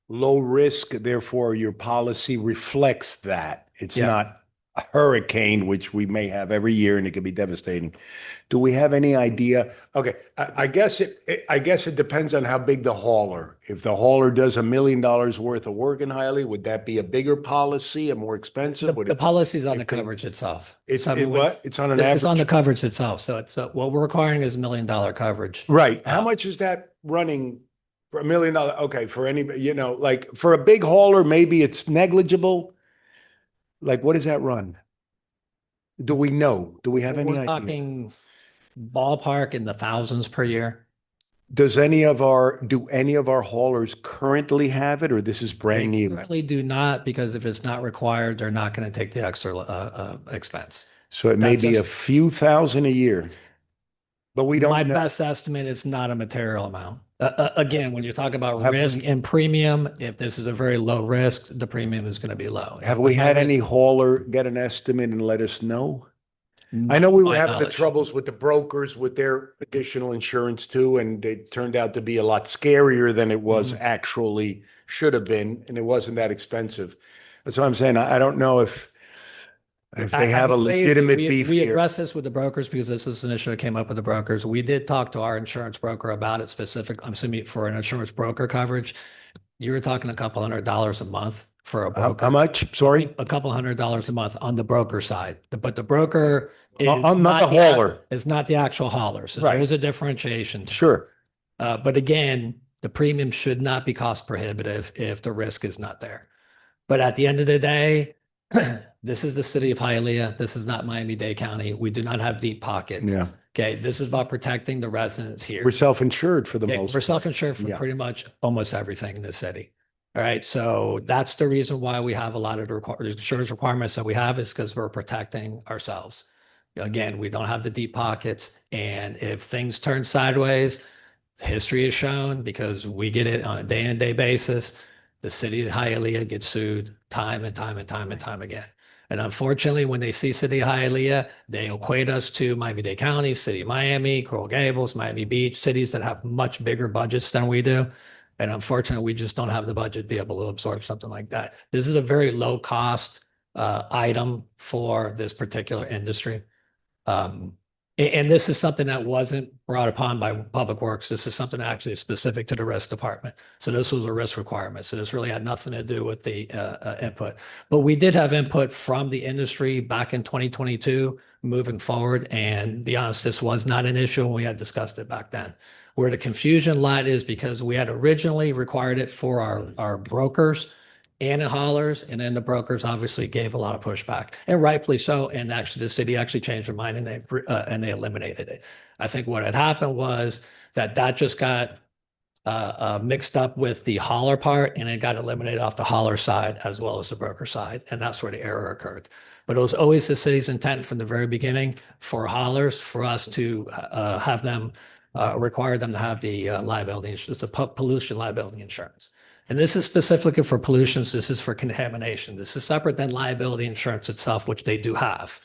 low risk, therefore your policy reflects that. It's Yeah. not a hurricane, which we may have every year and it can be devastating. Do we have any idea? Okay, I guess it depends on how big the hauler. If the hauler does $1 million worth of work in Hialeah, would that be a bigger policy, a more expensive? Would The it- policy is on the if they- coverage itself. It's So, I mean, what? It's on an It's on the average? coverage itself. So it's what we're requiring is $1 million coverage. Right. How much is that running for $1 million? Okay, for any, like for a big hauler, maybe it's negligible. Like, what does that run? Do we know? Do we have any We're idea? talking ballpark in the thousands per year. Do any of our haulers currently have it, or this is brand They new? currently do not, because if it's not required, they're not going to take the extra expense. So it may That's be a just- few thousand a year. But we My don't know. best estimate is not a material amount. Again, when you talk about Have risk we- and premium, if this is a very low risk, the premium is going to be low. Have we had any hauler get an estimate and let us know? I know we were my having the knowledge. troubles with the brokers with their additional insurance too, and it turned out to be a lot scarier than it was actually should have been, and it wasn't that expensive. That's what I'm saying. I don't know if they have a legitimate beef We here. addressed this with the brokers because this is an issue that came up with the brokers. We did talk to our insurance broker about it specific. I'm assuming for an insurance broker coverage, you were talking a couple $100 a month for a broker. How much? Sorry? A couple $100 a month on the broker side, but the broker is On not the the hauler. Is not the actual hauler. So Right. there is a differentiation. Sure. But again, the premium should not be cost prohibitive if the risk is not there. But at the end of the day, this is the city of Hialeah. This is not Miami-Dade County. We do not have deep pockets. Yeah. Okay, this is about protecting the residents here. We're self-insured for the Yeah, most. we're self-insured for Yeah. pretty much almost everything in the city. All right, so that's the reason why we have a lot of the insurance requirements that we have is because we're protecting ourselves. Again, we don't have the deep pockets, and if things turn sideways, history has shown, because we get it on a day-in, day basis, the city of Hialeah gets sued time and time and time and time again. And unfortunately, when they see City of Hialeah, they equate us to Miami-Dade County, City of Miami, Coral Gables, Miami Beach, cities that have much bigger budgets than we do. And unfortunately, we just don't have the budget to be able to absorb something like that. This is a very low cost item for this particular industry. And this is something that wasn't brought upon by Public Works. This is something actually specific to the risk department. So this was a risk requirement. So this really had nothing to do with the input. But we did have input from the industry back in 2022 moving forward. And be honest, this was not an issue when we had discussed it back then. Where the confusion lied is because we had originally required it for our brokers and the haulers, and then the brokers obviously gave a lot of pushback, and rightfully so. And actually, the city actually changed their mind and they eliminated it. I think what had happened was that just got mixed up with the hauler part, and it got eliminated off the hauler side as well as the broker side, and that's where the error occurred. But it was always the city's intent from the very beginning for haulers, for us to have them require them to have the liability insurance. It's a pollution liability insurance. And this is specifically for pollutions. This is for contamination. This is separate than liability insurance itself, which they do have.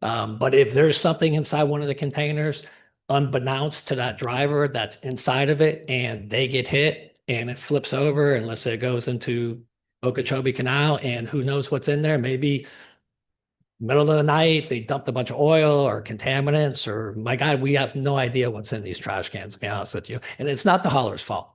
But if there's something inside one of the containers, unbeknownst to that driver that's inside of it, and they get hit and it flips over, and let's say it goes into Okeechobee Canal, and who knows what's in there, maybe middle of the night, they dumped a bunch of oil or contaminants, or my God, we have no idea what's in these trash cans, to be honest with you. And it's not the hauler's fault,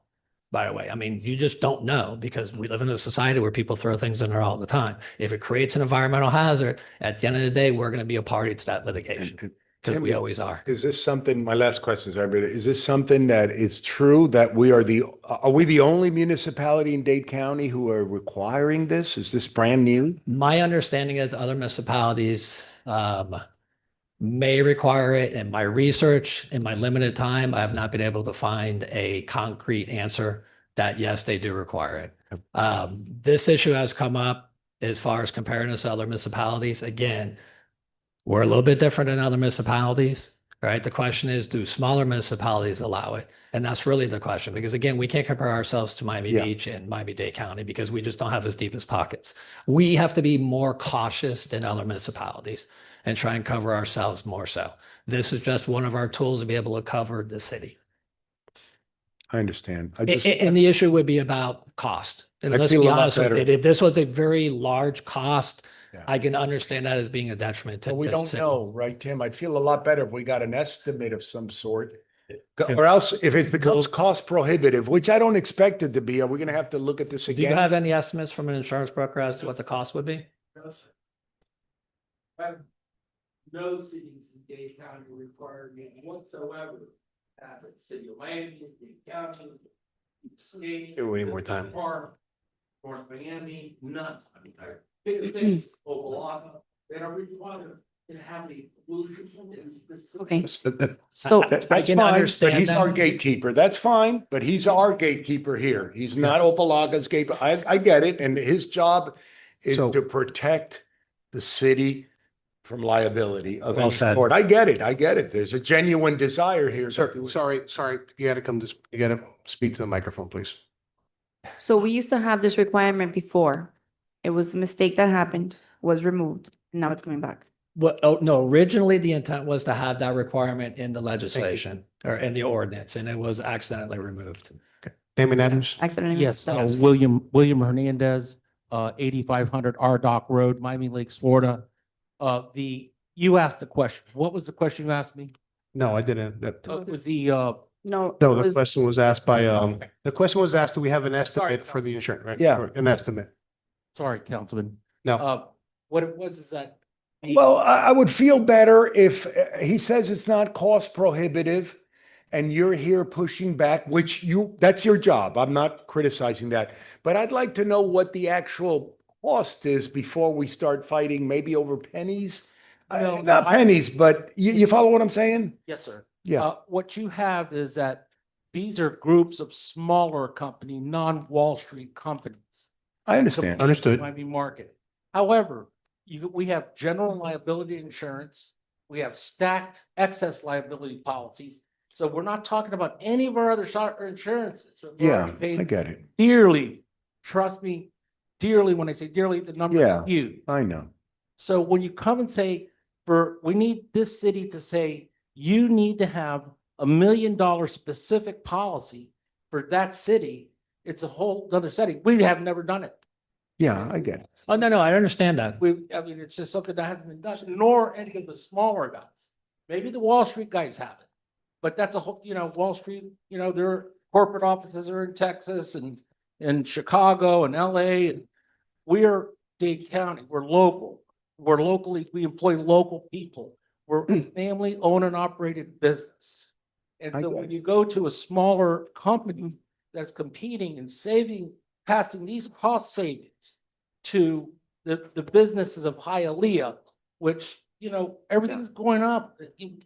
by the way. I mean, you just don't know, because we live in a society where people throw things in there all the time. If it creates an environmental hazard, at the end of the day, we're going to be a party to that litigation, because we always are. Is this something, my last question, sorry, is this something that is true that are we the only municipality in Dade County who are requiring this? Is this brand new? My understanding is other municipalities may require it. In my research, in my limited time, I have not been able to find a concrete answer that yes, they do require it. This issue has come up as far as comparing us to other municipalities. Again, we're a little bit different than other municipalities, right? The question is, do smaller municipalities allow it? And that's really the question, because again, we can't compare ourselves to Miami Yeah. Beach and Miami-Dade County because we just don't have as deep as pockets. We have to be more cautious than other municipalities and try and cover ourselves more so. This is just one of our tools to be able to cover the city. I understand. And the issue would be about cost. And I let's feel be a lot honest with better. it, if this was a very large cost, Yeah. I can understand that as being a detriment to. But we to don't city. know, right, Tim? I'd feel a lot better if we got an estimate of some sort. Or else if it becomes cost prohibitive, which I don't expect it to be, are we gonna have to look at this Do you again? have any estimates from an insurance broker as to what the cost would be? No cities in Dade County require me whatsoever. Have a city of Miami, Dade County, state. Give away more time. North Miami, none. I mean, biggest thing, Oklahoma, they don't require to have a pollution. Okay. That- So That's I can fine, but understand he's our that. gatekeeper. That's fine, but he's our gatekeeper here. He's not Opalaka's gatekeeper. I get it, and his job is So- to protect the city from liability of Well any said. sort. I get it. There's a genuine desire here. to Sir, do it. sorry, you gotta you gotta speak to the microphone, please. So we used to have this requirement before. It was a mistake that happened, was removed, and now it's coming back. What, oh, no, originally the intent was to have that requirement in the legislation or in the ordinance, and it was accidentally removed. Name and address. Accidentally. Yes, removed. William Hernandez, 8500 Ardock Road, Miami Lakes, Florida. You asked the question. What was the question you asked me? No, I didn't. Was the, No. No, it the was- question was asked by, the question was asked, do we have an estimate for the insurance, right? Yeah. Or an estimate. sorry, Councilman. No, What it was is that. Well, I would feel better if he says it's not cost prohibitive and you're here pushing back, which that's your job. I'm not criticizing that. But I'd like to know what the actual cost is before we start fighting, maybe over pennies. No, Not pennies, but you follow what I'm saying? Yes, sir. Yeah. What you have is that these are groups of smaller company, non-Wall Street companies. I understand. Understood. Miami market. However, we have general liability insurance. We have stacked excess liability policies. So we're not talking about any of our other insurances. We're Yeah, already paid I get it. dearly. Trust me, dearly. When I say dearly, the number Yeah. is huge. I know. So when you come and say, we need this city to say, you need to have $1 million specific policy for that city, it's a whole other setting. We have never done it. Yeah, I get it. Oh, no, I understand that. I mean, it's just something that hasn't been done, nor any of the smaller guys. Maybe the Wall Street guys have it. But that's a whole, Wall Street, their corporate offices are in Texas and in Chicago and LA. And we're Dade County, we're local. We employ local people. We're a family owned and operated business. And I so get when you go to a smaller company that's competing and passing these cost savings to the businesses of Hialeah, which, everything's going up.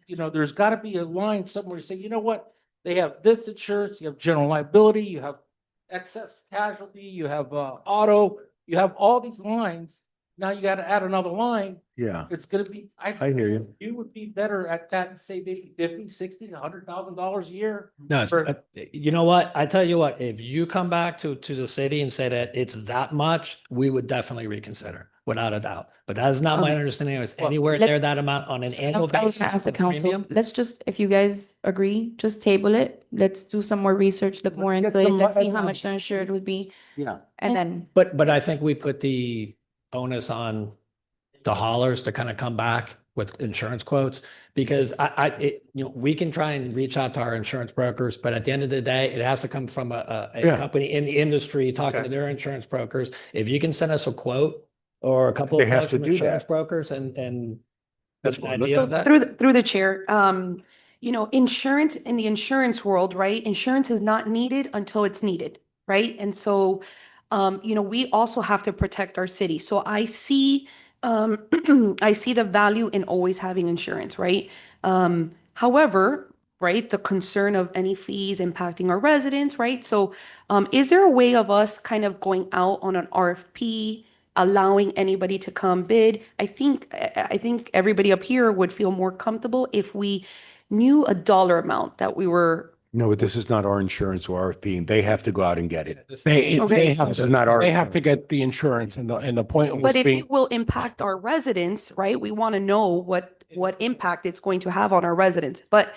There's got to be a line somewhere to say, you know what? They have this insurance, you have general liability, you have excess casualty, you have auto, you have all these lines. Now you got to add another line. Yeah, It's going to be, I hear you. You would be better at that and say maybe 50, 60, $100,000 a year. No, for- you know what? I tell you what, if you come back to the city and say that it's that much, we would definitely reconsider, without a doubt. But that is not my understanding. It was anywhere let- near that amount on an annual I was basis. gonna ask the for council, premium. let's just, if you guys agree, just table it. Let's do some more research, look more into Get it. the Let's see mo- how much the insured would be. Yeah. And then, But I think we put the onus on the haulers to kind of come back with insurance quotes, because we can try and reach out to our insurance brokers, but at the end of the day, it has to come from a Yeah. company in the industry talking Okay. to their insurance brokers. If you can send us a quote or a couple They of have quotes to from do insurance that. brokers and That's an fine. Let's idea go. of that. Through the chair, insurance in the insurance world, right? Insurance is not needed until it's needed, right? And so, we also have to protect our city. So I see, I see the value in always having insurance, right? However, right, the concern of any fees impacting our residents, right? So, is there a way of us kind of going out on an RFP, allowing anybody to come bid. I think everybody up here would feel more comfortable if we knew a dollar amount that we were. No, but this is not our insurance or RFP, and they have to go out and get it. They Okay, have This is not our. they have to get the insurance and the point was But if being, it will impact our residents, right? We want to know what impact it's going to have on our residents. But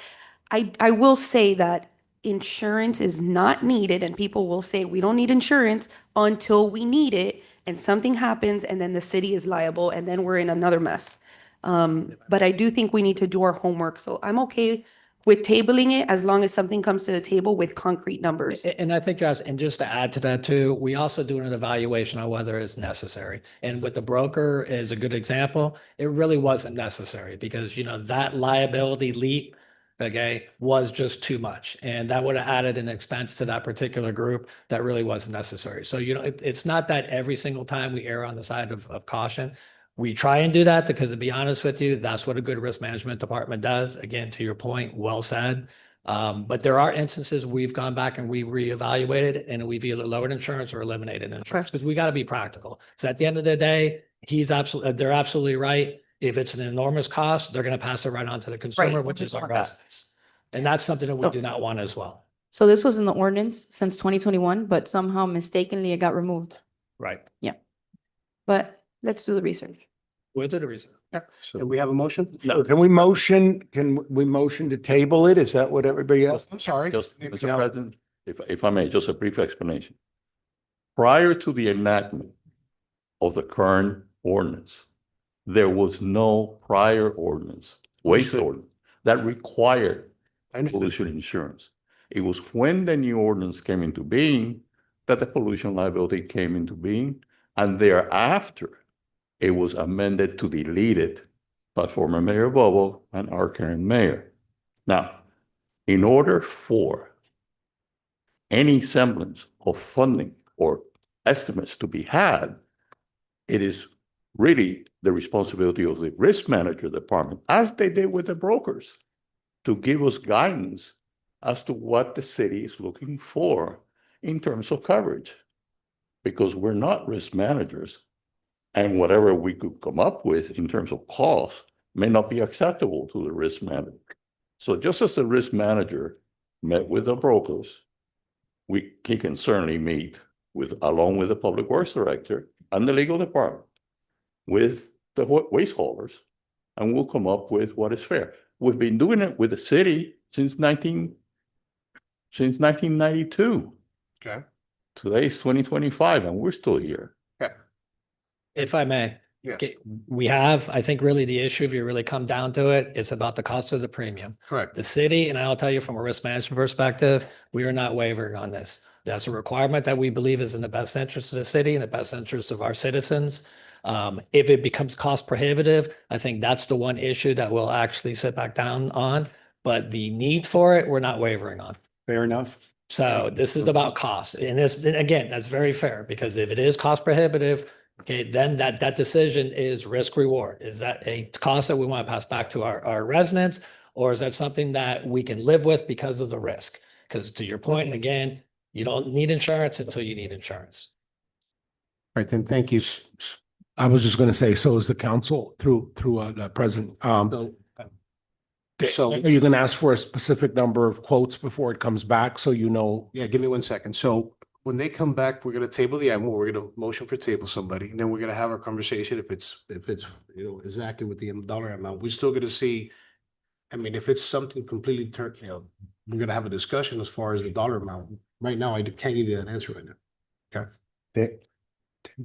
I will say that insurance is not needed, and people will say we don't need insurance until we need it, and something happens, and then the city is liable, and then we're in another mess. But I do think we need to do our homework. So I'm okay with tabling it as long as something comes to the table with concrete numbers. And I think, Josh, and just to add to that too, we also do an evaluation on whether it's necessary. And with the broker is a good example. It really wasn't necessary because, that liability leap, okay, was just too much. And that would have added an expense to that particular group that really wasn't necessary. So, it's not that every single time we err on the side of caution. We try and do that because, to be honest with you, that's what a good risk management department does. Again, to your point, well said. But there are instances we've gone back and we've reevaluated and we've either lowered insurance or eliminated insurance because we got to be practical. So at the end of the day, they're absolutely right. If it's an enormous cost, they're going to pass it right on to the consumer, which is our residents. And that's something that we do not want as well. So this was in the ordinance since 2021, but somehow mistakenly it got removed. Right. Yeah. But let's do the research. We'll do the research. Do we have a motion? No. Can we motion to table it? Is that what everybody else? I'm sorry. Just, Mr. President, if I may, just a brief explanation. Prior to the enactment of the current ordinance, there was no prior ordinance, waste ordinance, that required pollution insurance. It was when the new ordinance came into being that the pollution liability came into being, and thereafter, it was amended to delete it by former Mayor Bobo and our current mayor. Now, in order for any semblance of funding or estimates to be had, it is really the responsibility of the risk manager department, as they did with the brokers, to give us guidance as to what the city is looking for in terms of coverage. Because we're not risk managers, and whatever we could come up with in terms of cost may not be acceptable to the risk manager. So just as the risk manager met with the brokers, he can certainly meet along with the public works director and the legal department with the waste haulers, and we'll come up with what is fair. We've been doing it with the city since 1992. Okay. Today is 2025 and we're still here. If I may. Yes. Okay, I think really the issue, if you really come down to it, it's about the cost of the premium. Correct. The city, and I'll tell you from a risk management perspective, we are not wavering on this. That's a requirement that we believe is in the best interest of the city and the best interest of our citizens. If it becomes cost prohibitive, I think that's the one issue that we'll actually sit back down on. But the need for it, we're not wavering on. Fair enough. So this is about cost. And again, that's very fair because if it is cost prohibitive, okay, then that decision is risk reward. Is that a cost that we want to pass back to our residents, or is that something that we can live with because of the risk? Because to your point, again, you don't need insurance until you need insurance. All right, then, thank you. I was just going to say, so is the council through the president. Are you going to ask for a specific number of quotes before it comes back? So, Yeah, give me 1 second. So when they come back, we're gonna table the animal, we're gonna motion for table somebody, and then we're gonna have our conversation if it's exactly with the dollar amount. We're still gonna see. I mean, if it's something completely we're gonna have a discussion as far as the dollar amount. Right now, I can't give you that answer right now. Okay.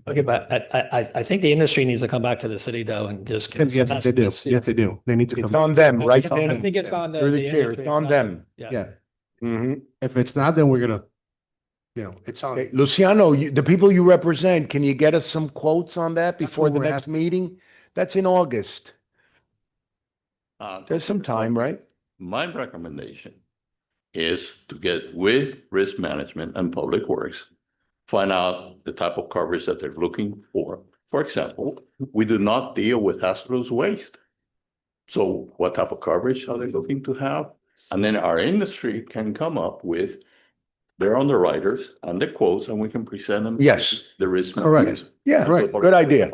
Okay, but I think the industry needs to come back to the city though and just. Yes, they do. Yes, they do. They need to. It's on them, right? I think it's on the. Really clear. It's on them. Yeah. If it's not, then we're gonna. It's on. Hey, Luciano, the people you represent, can you get us some quotes on that before what the we're next meeting? That's in August. There's some time, right? My recommendation is to get with risk management and public works, find out the type of coverage that they're looking for. For example, we do not deal with hazardous waste. So what type of coverage are they looking to have? And then our industry can come up with They're on the riders and the quotes, and we can present them. Yes. There is. no- Correct. Yeah, Correct. good idea.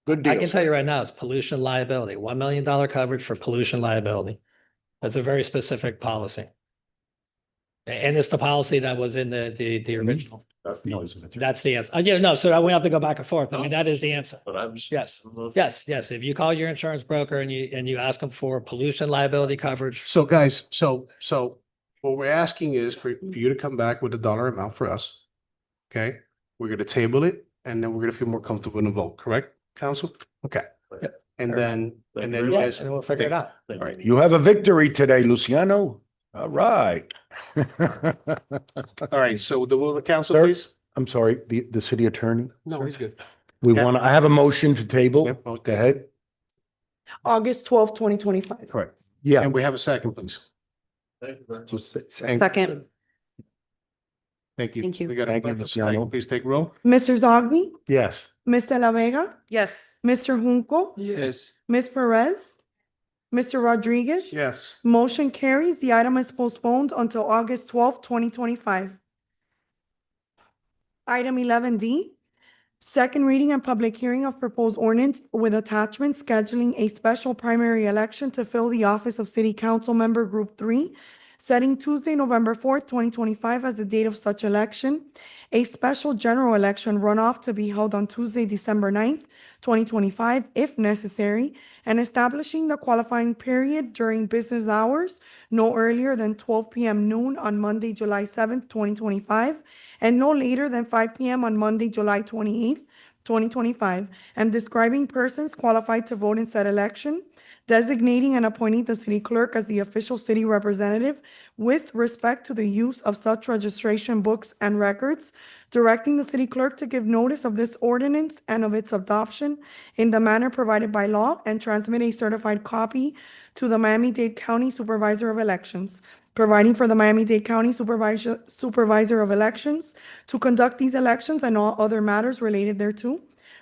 Good I deal. can tell you right now, it's pollution liability, $1 million coverage for pollution liability. That's a very specific policy. And it's the policy that was in the original. That's the noise. That's the answer. Yeah, no, so we have to go back and forth. I mean, that is the answer. But I'm. Yes, yes. If you call your insurance broker and you ask them for pollution liability coverage. So guys, so what we're asking is for you to come back with a dollar amount for us. Okay, we're gonna table it and then we're gonna feel more comfortable in the vote, correct, council? Okay. Yep. And then you Yeah, guys. and we'll figure it out. All right. You have a victory today, Luciano. All right. All right, so the will of the council, Sir? please? I'm sorry, the city attorney. No, he's good. We Yeah. want to, I have a motion to table. Yep, Go okay. ahead. August 12th, 2025. Correct. Yeah. And we have a second, please. Second. Second. Thank you. Thank you. We got a Thank you, second. Luciano. Please take roll. Mr. Zogby, Yes. Ms. De La Vega, Yes. Mr. Junco, Yes. Ms. Perez, Mr. Rodriguez. Yes. Motion carries. The item is postponed until August 12th, 2025. Item 11D, second reading and public hearing of proposed ordinance with attachment scheduling a special primary election to fill the office of City Council Member Group 3, setting Tuesday, November 4th, 2025 as the date of such election, a special general election runoff to be held on Tuesday, December 9th, 2025, if necessary, and establishing the qualifying period during business hours no earlier than 12 p.m. noon on Monday, July 7th, 2025, and no later than 5 p.m. on Monday, July 28th, 2025, and describing persons qualified to vote in said election, designating and appointing the city clerk as the official city representative with respect to the use of such registration books and records, directing the city clerk to give notice of this ordinance and of its adoption in the manner provided by law, and transmit a certified copy to the Miami-Dade County Supervisor of Elections, providing for the Miami-Dade County Supervisor of Elections to conduct these elections and all other matters related thereto,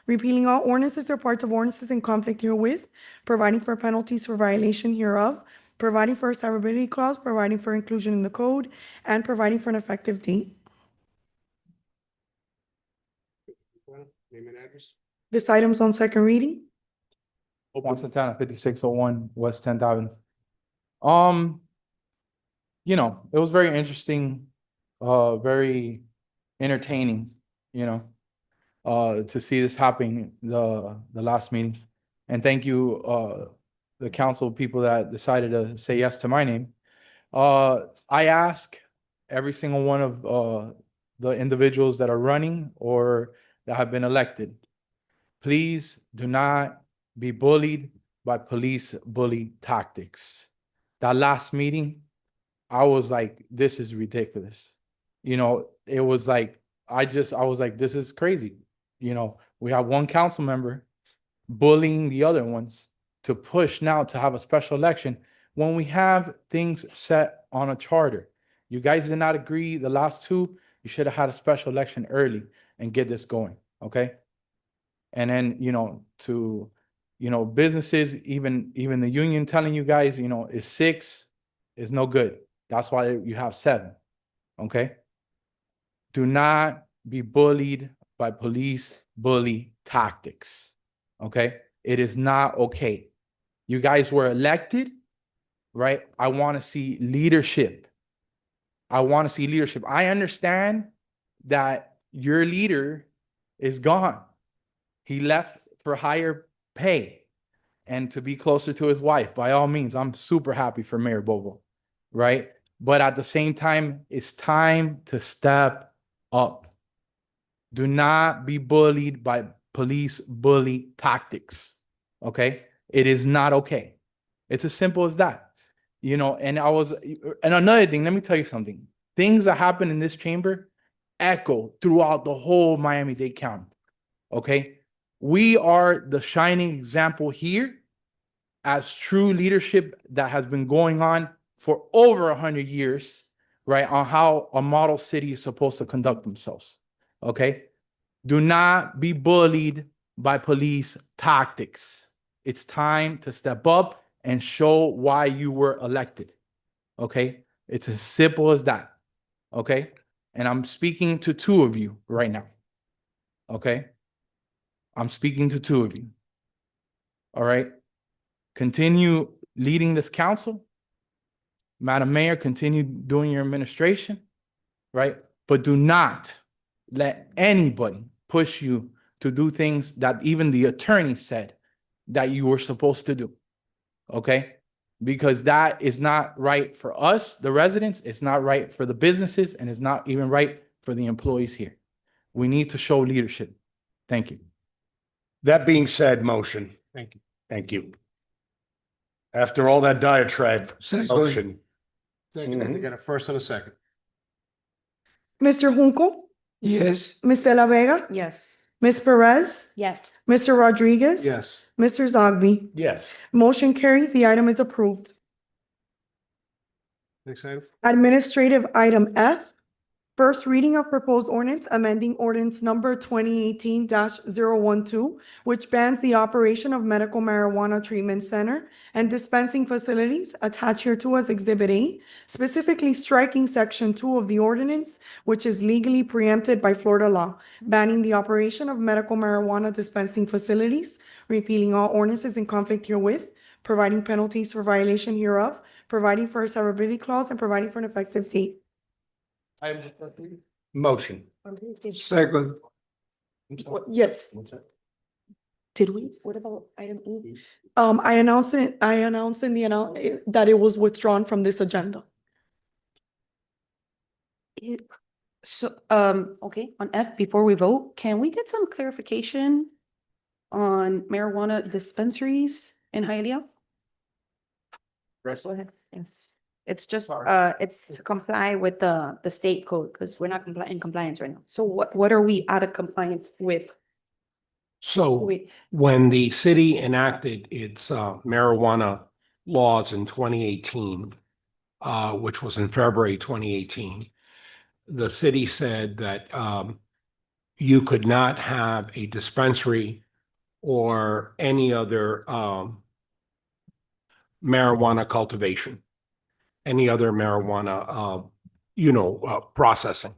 repealing all ordinances or parts of ordinances in conflict herewith, providing for penalties for violation hereof, providing for a severability clause, providing for inclusion in the code, and providing for an effective date. Name and address. This item's on second reading. Juan Santana, 5601 West 10th Avenue. It was very interesting, very entertaining, to see this happening the last meeting. And thank you, the council people that decided to say yes to my name. I ask every single one of the individuals that are running or that have been elected, please do not be bullied by police bully tactics. That last meeting, I was like, this is ridiculous. It was like, I was like, this is crazy. We have one council member bullying the other ones to push now to have a special election when we have things set on a charter. You guys did not agree the last two. You should have had a special election early and get this going, okay? And then, businesses, even the union telling you guys, is 6 is no good. That's why you have 7, okay? Do not be bullied by police bully tactics, okay? It is not okay. You guys were elected, right? I want to see leadership. I want to see leadership. I understand that your leader is gone. He left for higher pay and to be closer to his wife. By all means, I'm super happy for Mayor Bobo, right? But at the same time, it's time to step up. Do not be bullied by police bully tactics, okay? It is not okay. It's as simple as that, and another thing, let me tell you something. Things that happen in this chamber echo throughout the whole Miami-Dade County, okay? We are the shining example here as true leadership that has been going on for over 100 years, right? On how a model city is supposed to conduct themselves, okay? Do not be bullied by police tactics. It's time to step up and show why you were elected, okay? It's as simple as that, okay? And I'm speaking to two of you right now, okay? I'm speaking to two of you. All right? Continue leading this council. Madam Mayor, continue doing your administration, right? But do not let anybody push you to do things that even the attorney said that you were supposed to do, okay? Because that is not right for us, the residents, it's not right for the businesses, and it's not even right for the employees here. We need to show leadership. Thank you. That being said, motion. Thank you. Thank you. After all that diatribe, motion. Second, we got a first and a second. Mr. Junco, Yes. Ms. De La Vega, Yes. Ms. Perez, Yes. Mr. Rodriguez. Yes. Mr. Zogby. Yes. Motion carries. The item is approved. Next item. Administrative item F, first reading of proposed ordinance amending ordinance number 2018-012, which bans the operation of medical marijuana treatment center and dispensing facilities attached hereto as Exhibit A, specifically striking Section 2 of the ordinance, which is legally preempted by Florida law, banning the operation of medical marijuana dispensing facilities, repealing all ordinances in conflict herewith, providing penalties for violation hereof, providing for a severability clause, and providing for an effective date. Motion. Second. Yes. Did we? What about item E? I announced in the that it was withdrawn from this agenda. So, okay, on F, before we vote, can we get some clarification on marijuana dispensaries in Hialeah? Go ahead. Yes. It's just, it's to comply with the state code because we're not in compliance right now. So what are we out of compliance with? So Wait. when the city enacted its marijuana laws in 2018, which was in February 2018, the city said that you could not have a dispensary or any other marijuana cultivation, any other marijuana, processing.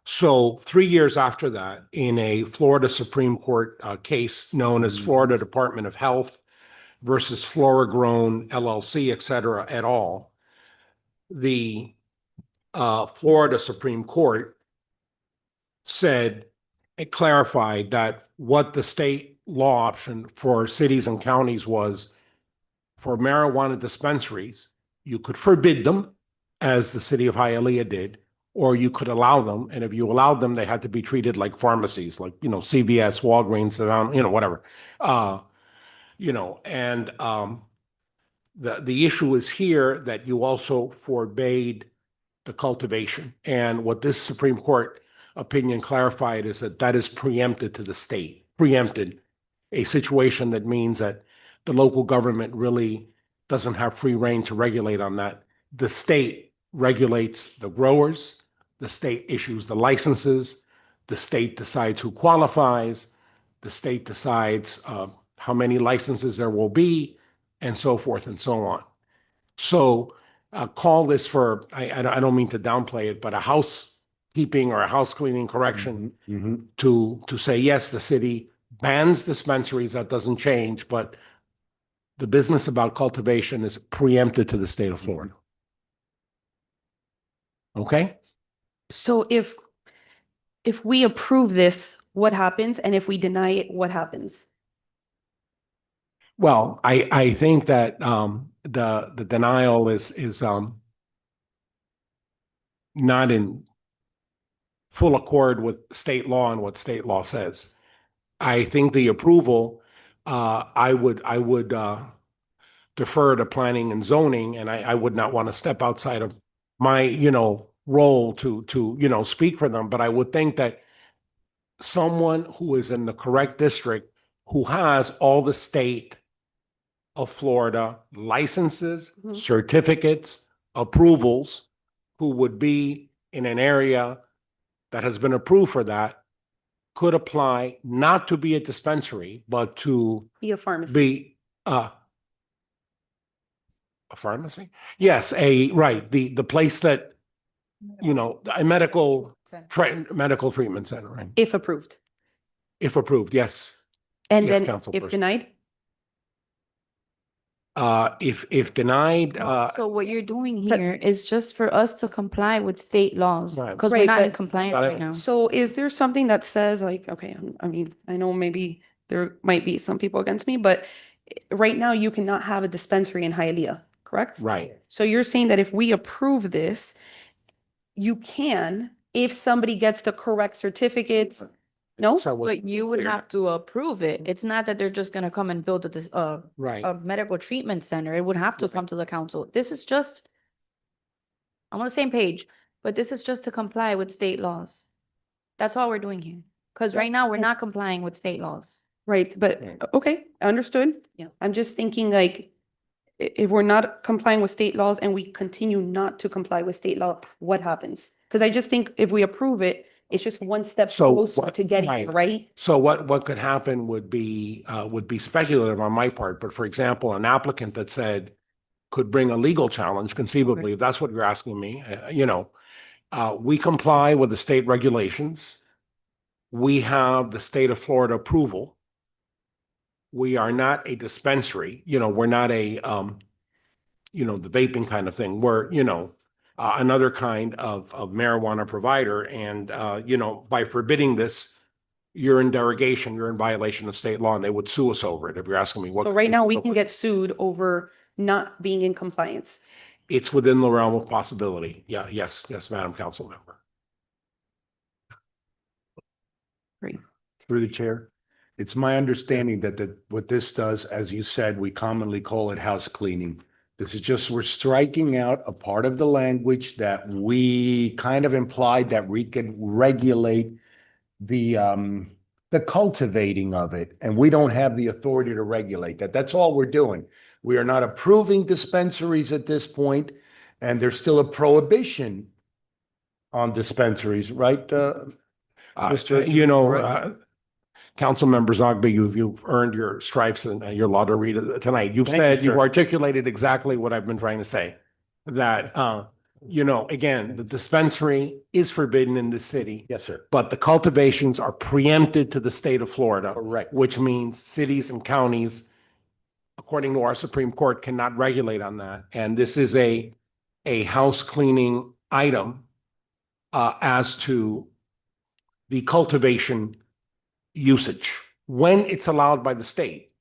So 3 years after that, in a Florida Supreme Court case known as Florida Department of Health versus Flora Grown LLC, et cetera, et al., the Florida Supreme Court said, it clarified that what the state law option for cities and counties was for marijuana dispensaries, you could forbid them, as the city of Hialeah did, or you could allow them. And if you allowed them, they had to be treated like pharmacies, like, CVS, Walgreens, whatever. The issue is here that you also forbade the cultivation. And what this Supreme Court opinion clarified is that is preempted to the state, preempted, a situation that means that the local government really doesn't have free rein to regulate on that. The state regulates the growers, the state issues the licenses, the state decides who qualifies, the state decides how many licenses there will be, and so forth and so on. So call this for, I don't mean to downplay it, but a housekeeping or a house cleaning correction to say, yes, the city bans dispensaries, that doesn't change, but the business about cultivation is preempted to the state of Florida. Okay? So if we approve this, what happens? And if we deny it, what happens? Well, I think that the denial is not in full accord with state law and what state law says. I think the approval, I would defer to planning and zoning, and I would not want to step outside of my role to speak for them. But I would think that someone who is in the correct district, who has all the state of Florida licenses, certificates, approvals, who would be in an area that has been approved for that, could apply not to be a dispensary, but to Be a pharmacy. be a pharmacy? Yes, the place that you know, a medical treatment center, right? If approved. If approved, yes. And Yes, then if Councilperson. denied? If denied, So what you're doing here is just for us to comply with state laws, Right. because we're Right, not in but- compliance Got it. right now. So is there something that says like, okay, I mean, I know maybe there might be some people against me, but right now you cannot have a dispensary in Hialeah, correct? right. So you're saying that if we approve this, you can, if somebody gets the correct certificates? No? So what- But you would have to approve it. It's not that they're just gonna come and build Right. a medical treatment center. It would have to come to the council. This is just, I'm on the same page, but this is just to comply with state laws. That's all we're doing here. Because right now, we're not complying with state laws. Right, but, okay, understood. Yeah. I'm just thinking like, if we're not complying with state laws and we continue not to comply with state law, what happens? Because I just think if we approve it, it's just one step So closer what- to getting it, right. right? So what could happen would be speculative on my part, but for example, an applicant that said could bring a legal challenge conceivably, if that's what you're asking me, you know, we comply with the state regulations. We have the state of Florida approval. We are not a dispensary, you know, we're not a, you know, the vaping kind of thing. We're, you know, another kind of marijuana provider. And, you know, by forbidding this, you're in derogation, you're in violation of state law, and they would sue us over it if you're asking me what. So right now, we can get sued over not being in compliance. It's within the realm of possibility. Yeah, yes, Madam Council Member. Great. Through the chair. It's my understanding that what this does, as you said, we commonly call it house cleaning. This is just, we're striking out a part of the language that we kind of implied that we could regulate the cultivating of it, and we don't have the authority to regulate that. That's all we're doing. We are not approving dispensaries at this point, and there's still a prohibition on dispensaries, right? Mr. You know, Director? Councilmember Zogby, you've earned your stripes and your law to read tonight. You've Thank you, said, you've sir. articulated exactly what I've been trying to say. That, you know, again, the dispensary is forbidden in the city. Yes, sir. But the cultivations are preempted to the state of Florida. Correct. Which means cities and counties, according to our Supreme Court, cannot regulate on that. And this is a house cleaning item as to the cultivation usage when it's allowed by the state.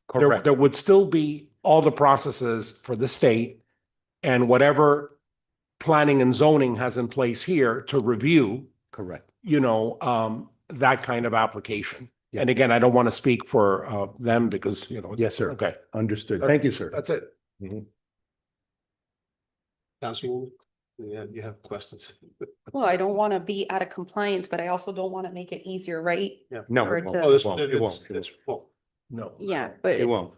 Correct. There would still be all the processes for the state and whatever planning and zoning has in place here to review, Correct. you know, that kind of application. Yeah. And again, I don't want to speak for them because, you know. Yes, sir. Okay. Understood. Thank you, sir. That's it. Councilwoman, you have questions? Well, I don't want to be out of compliance, but I also don't want to make it easier, right? Yeah. No, For it it won't. to- Oh, this, It won't. It won't. it's, well, No. Yeah, but It won't.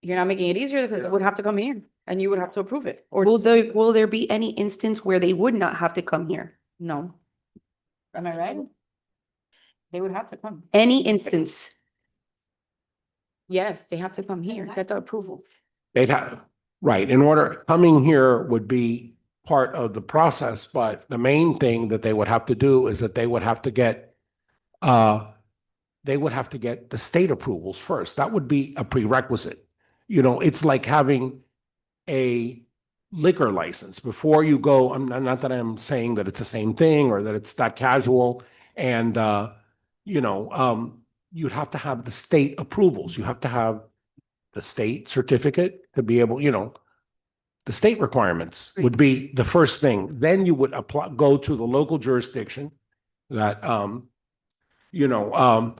you're not making it easier because it would have to come here and you would have to approve it. Or will there be any instance where they would not have to come here? No. Am I right? They would have to come. Any instance? Yes, they have to come here, get the approval. They'd have, right, in order, coming here would be part of the process, but the main thing that they would have to do is that they would have to get the state approvals first. That would be a prerequisite. You know, it's like having a liquor license before you go. I'm not that I'm saying that it's the same thing or that it's that casual. And you know, you'd have to have the state approvals. You have to have the state certificate to be able, you know, the state requirements would be the first thing. Then you would apply, go to the local jurisdiction that, you know,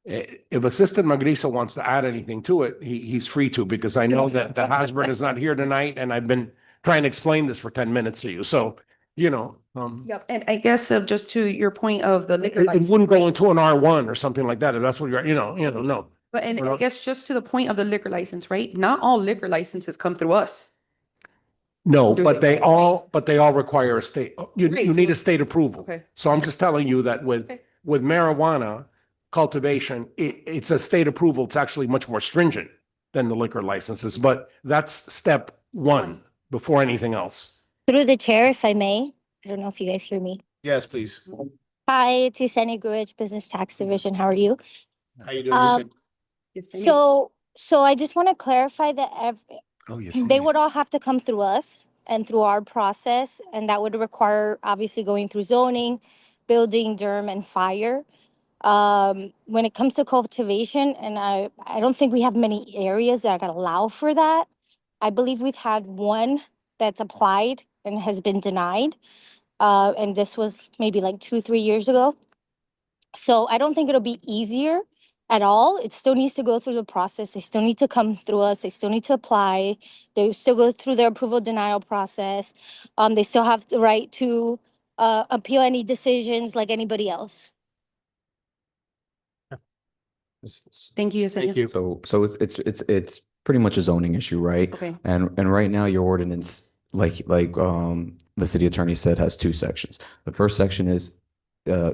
if Assistant Magrisa wants to add anything to it, he's free to, because I know that Hasbro is not here tonight and I've been trying to explain this for 10 minutes to you. So, you know, Yep. And I guess just to your point of the liquor it license. wouldn't go into an R1 or something like that. If that's what you're, no. But and We're I not- guess just to the point of the liquor license, right? Not all liquor licenses come through us. No, Do but they? they all require a state, you Right, need so- a state approval. Okay. So I'm just telling you that Okay. with marijuana cultivation, it's a state approval. It's actually much more stringent than the liquor licenses, but that's step one before anything else. Through the chair, if I may. I don't know if you guys hear me. Yes, please. Hi, it's Yesenia Gruich, Business Tax Division. How are you? How you doing? Um, so I just want to clarify that Oh, yes. they would all have to come through us and through our process, and that would require obviously going through zoning, building, derm, and fire. When it comes to cultivation, and I don't think we have many areas that allow for that. I believe we've had one that's applied and has been denied. And this was maybe like 2, 3 years ago. So I don't think it'll be easier at all. It still needs to go through the process. They still need to come through us. They still need to apply. They still go through their approval denial process. They still have the right to appeal any decisions like anybody else. Thank you, Thank Yesenia. you. So it's pretty much a zoning issue, right? Okay. And right now your ordinance, like the city attorney said, has two sections. The first section is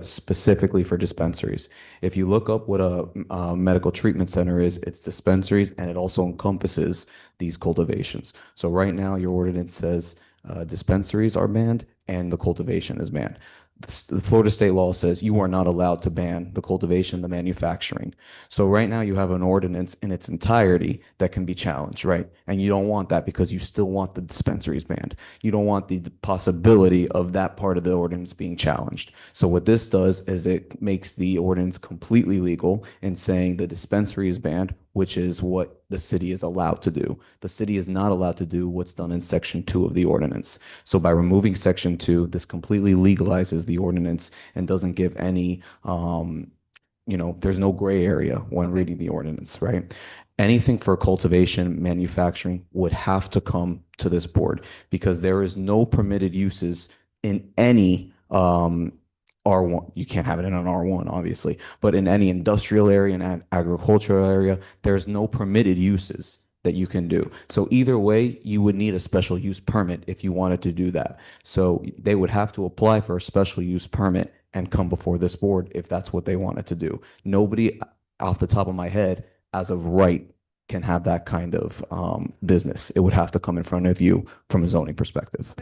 specifically for dispensaries. If you look up what a medical treatment center is, it's dispensaries, and it also encompasses these cultivations. So right now your ordinance says dispensaries are banned and the cultivation is banned. The Florida state law says you are not allowed to ban the cultivation, the manufacturing. So right now you have an ordinance in its entirety that can be challenged, right? And you don't want that because you still want the dispensaries banned. You don't want the possibility of that part of the ordinance being challenged. So what this does is it makes the ordinance completely legal in saying the dispensary is banned, which is what the city is allowed to do. The city is not allowed to do what's done in section 2 of the ordinance. So by removing section 2, this completely legalizes the ordinance and doesn't give any, there's no gray area when reading the ordinance, right? Anything for cultivation, manufacturing would have to come to this board because there is no permitted uses in any R1. You can't have it in an R1, obviously, but in any industrial area and agricultural area, there's no permitted uses that you can do. So either way, you would need a special use permit if you wanted to do that. So they would have to apply for a special use permit and come before this board if that's what they wanted to do. Nobody off the top of my head, as of right, can have that kind of business. It would have to come in front of you from a zoning perspective.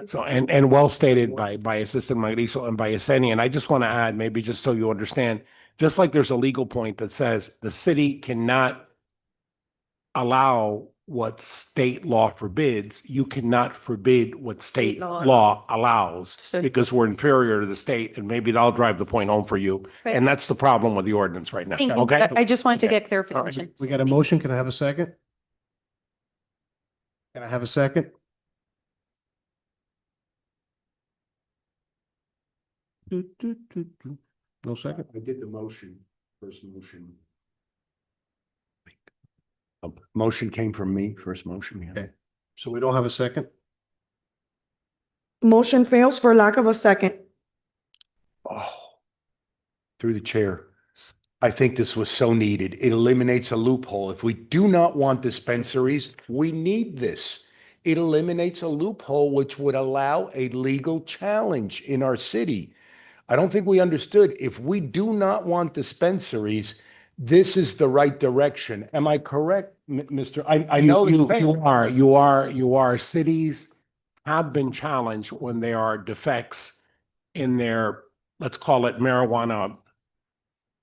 So, and well stated by Assistant Magrizo and by Yesenia. And I just want to add, maybe just so you understand, just like there's a legal point that says the city cannot allow what state law forbids, you cannot forbid what state law allows because we're inferior to the state, and maybe that'll drive the point home for you. Right. And that's the problem with the ordinance right now. Thank you. Okay? I just wanted to Okay. get clarification. We got a motion. Can I have a second? Can I have a second? No second? I did the motion, first motion. A motion came from me, first motion, yeah. Okay. So we don't have a second? Motion fails for lack of a second. Oh, through the chair. I think this was so needed. It eliminates a loophole. If we do not want dispensaries, we need this. It eliminates a loophole which would allow a legal challenge in our city. I don't think we understood. If we do not want dispensaries, this is the right direction. Am I correct, Mr.? I know you are. Cities have been challenged when there are defects in their, let's call it marijuana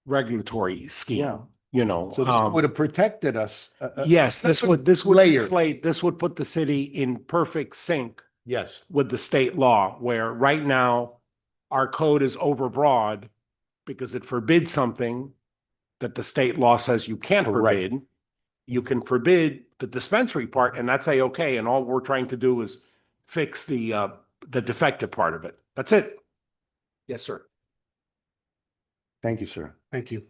regulatory scheme. Yeah. You know, So this would have protected us. yes, this would layered. this would put the city in perfect sync Yes. with the state law, where right now our code is overbroad because it forbids something that the state law says you can't forbid. You can forbid the dispensary part, and that's A-okay, and all we're trying to do is fix the defective part of it. That's it. Yes, sir. Thank you, sir. Thank you.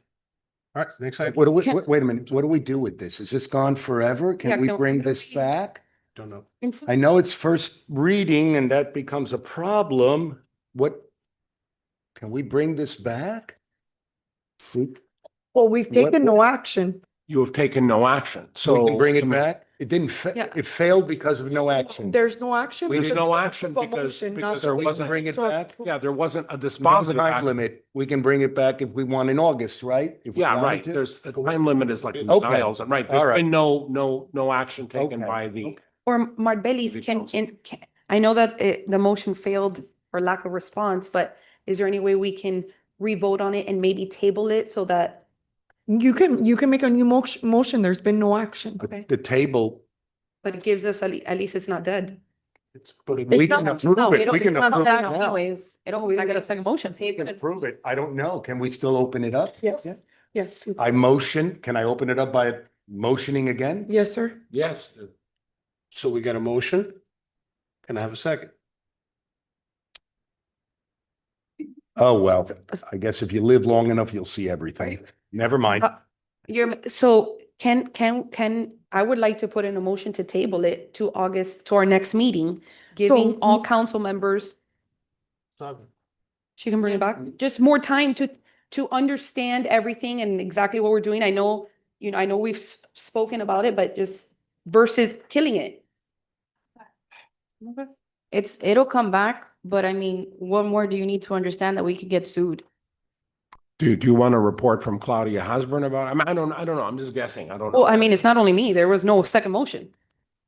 All right, next item. What do we, wait a minute, what do we do with this? Is this gone forever? Yeah, Can we can- bring this back? Don't know. I know it's first reading and that becomes a problem. What? Can we bring this back? Well, we've taken no action. You have taken no action, So we so. can bring it back? It didn't, Yeah. it failed because of no action. There's no action. There's because no of action a because motion, there not- We can wasn't, bring it back? yeah, there wasn't a No dispositive time action. limit. We can bring it back if we want in August, right? If we Yeah, wanted right. to? There's, the time limit is like Okay. denials, right? All There's right. been no action taken Okay. by the. Or Marbelli's, I know that the motion failed for lack of response, but is there any way we can re-vote on it and maybe table it so that? You can make a new motion. There's been no action. Okay. The table, But it gives us, at least it's not dead. we can approve it. We can approve it now. Anyways, it always, I got a second motion. We can approve it. I don't know. Can we still open it up? Yes, yes. I motion. Can I open it up by motioning again? Yes, sir. Yes. So we got a motion. Can I have a second? Oh, well, I guess if you live long enough, you'll see everything. Never mind. So I would like to put in a motion to table it to August, to our next meeting, giving all council members. She can bring it back, just more time to understand everything and exactly what we're doing. I know, I know we've spoken about it, but just versus killing it. It'll come back, but I mean, what more do you need to understand that we could get sued? Do you want a report from Claudia Husband about, I mean, I don't know. I'm just guessing. I don't know. Well, I mean, it's not only me. There was no second motion.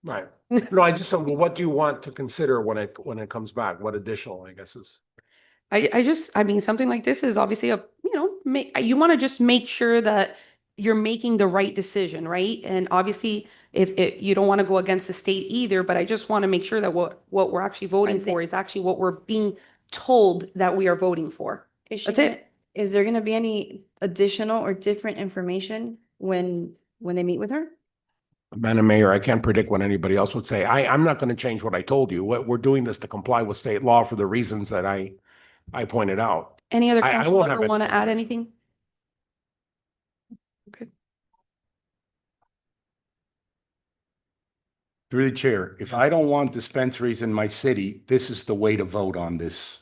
Right. No, I just said, well, what do you want to consider when it comes back? What additional, I guess is. I mean, something like this is obviously you want to just make sure that you're making the right decision, right? And obviously, if you don't want to go against the state either, but I just want to make sure that what we're actually voting for is actually what we're being told that we are voting for. That's it. Is there gonna be any additional or different information when they meet with her? Madam Mayor, I can't predict what anybody else would say. I'm not going to change what I told you. We're doing this to comply with state law for the reasons that I pointed out. Any other I council won't member have want to add anything? Okay. Through the chair, if I don't want dispensaries in my city, this is the way to vote on this.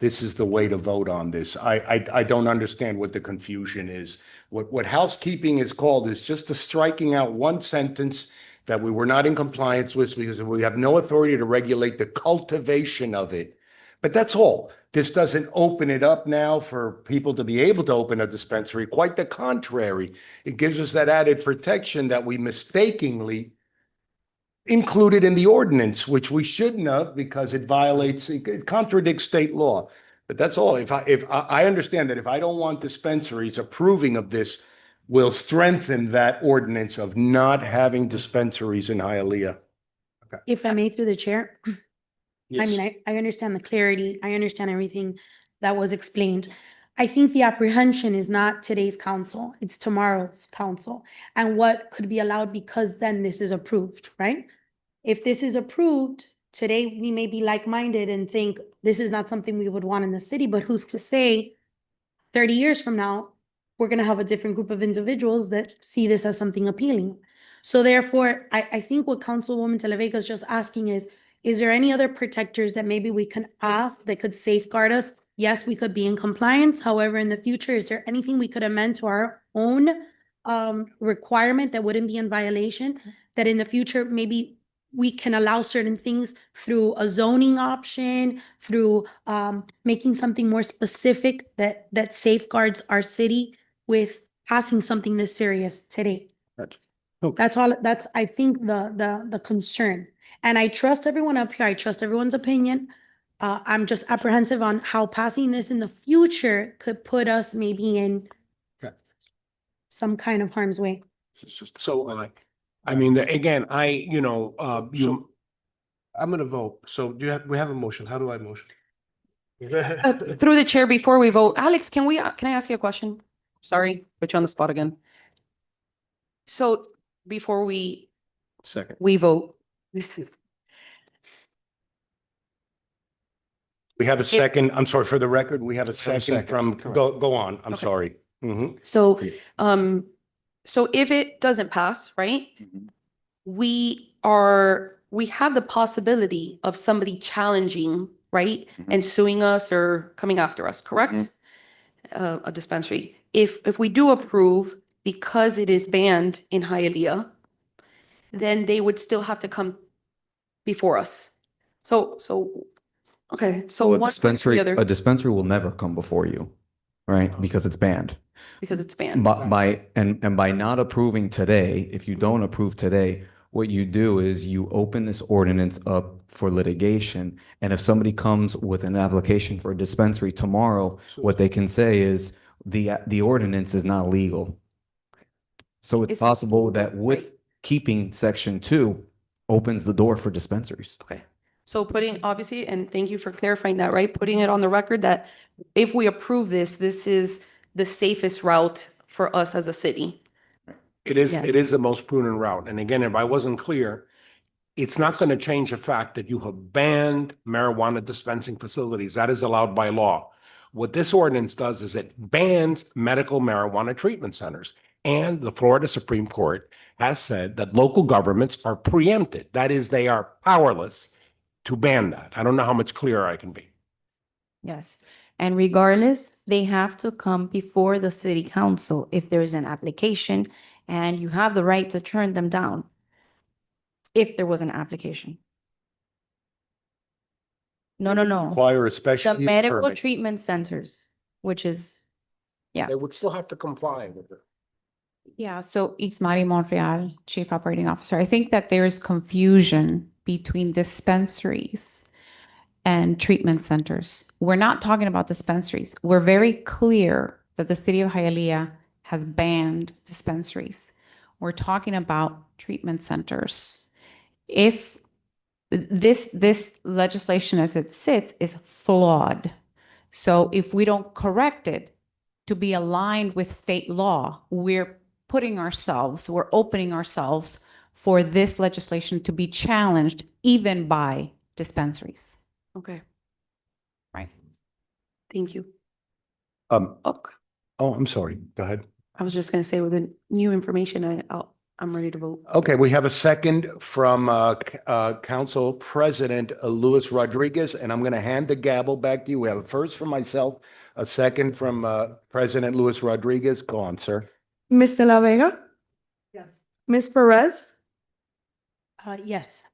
This is the way to vote on this. I don't understand what the confusion is. What housekeeping is called is just the striking out one sentence that we were not in compliance with because we have no authority to regulate the cultivation of it. But that's all. This doesn't open it up now for people to be able to open a dispensary. Quite the contrary. It gives us that added protection that we mistakenly included in the ordinance, which we shouldn't have because it contradicts state law. But that's all. If I understand that if I don't want dispensaries, approving of this will strengthen that ordinance of not having dispensaries in Hialeah. If I may, through the chair. I Yes. mean, I understand the clarity. I understand everything that was explained. I think the apprehension is not today's council, it's tomorrow's council and what could be allowed because then this is approved, right? If this is approved, today we may be like-minded and think this is not something we would want in the city, but who's to say 30 years from now, we're gonna have a different group of individuals that see this as something appealing. So therefore, I think what Councilwoman Televega is just asking is there any other protectors that maybe we can ask that could safeguard us? Yes, we could be in compliance. However, in the future, is there anything we could amend to our own requirement that wouldn't be in violation? That in the future, maybe we can allow certain things through a zoning option, through making something more specific that safeguards our city with passing something this serious today. That's all, that's, I think, the concern. And I trust everyone up here. I trust everyone's opinion. I'm just apprehensive on how passing this in the future could put us maybe in some kind of harm's way. So, I mean, again, So I'm gonna vote. So we have a motion. How do I motion? Through the chair, before we vote, Alex, can I ask you a question? Sorry, put you on the spot again. So before we vote. We have a second, I'm sorry, for the record, we have a second from, go on, I'm sorry. So, so if it doesn't pass, right? We have the possibility of somebody challenging, right? And suing us or coming after us, correct? A dispensary. If we do approve, because it is banned in Hialeah, then they would still have to come before us. So, okay, so So one or the other, a dispensary will never come before you, right? Because it's banned. because it's banned. By not approving today, if you don't approve today, what you do is you open this ordinance up for litigation. And if somebody comes with an application for a dispensary tomorrow, what they can say is the ordinance is not legal. So it's possible that with keeping section 2 opens the door for dispensaries. Okay. So putting, obviously, and thank you for clarifying that, right? Putting it on the record that if we approve this, this is the safest route for us as a city. It is, Yes. it is the most prudent route. And again, if I wasn't clear, it's not going to change the fact that you have banned marijuana dispensing facilities. That is allowed by law. What this ordinance does is it bans medical marijuana treatment centers. And the Florida Supreme Court has said that local governments are preempted. That is, they are powerless to ban that. I don't know how much clearer I can be. Yes. And regardless, they have to come before the city council if there is an application, and you have the right to turn them down if there was an application. No. Require a special The use medical permit. treatment centers, which is, yeah. They would still have to comply with it. Yeah, so it's Mari Montreal, Chief Operating Officer. I think that there is confusion between dispensaries and treatment centers. We're not talking about dispensaries. We're very clear that the city of Hialeah has banned dispensaries. We're talking about treatment centers. If this legislation as it sits is flawed, so if we don't correct it to be aligned with state law, we're opening ourselves for this legislation to be challenged even by dispensaries. Okay. Right. Thank you. I'm sorry. Go ahead. I was just going to say with the new information, I'm ready to vote. Okay, we have a second from Council President Luis Rodriguez, and I'm going to hand the gavel back to you. We have a first from myself, a second from President Luis Rodriguez. Go on, sir. Ms. De La Vega, Yes. Ms. Perez, Yes.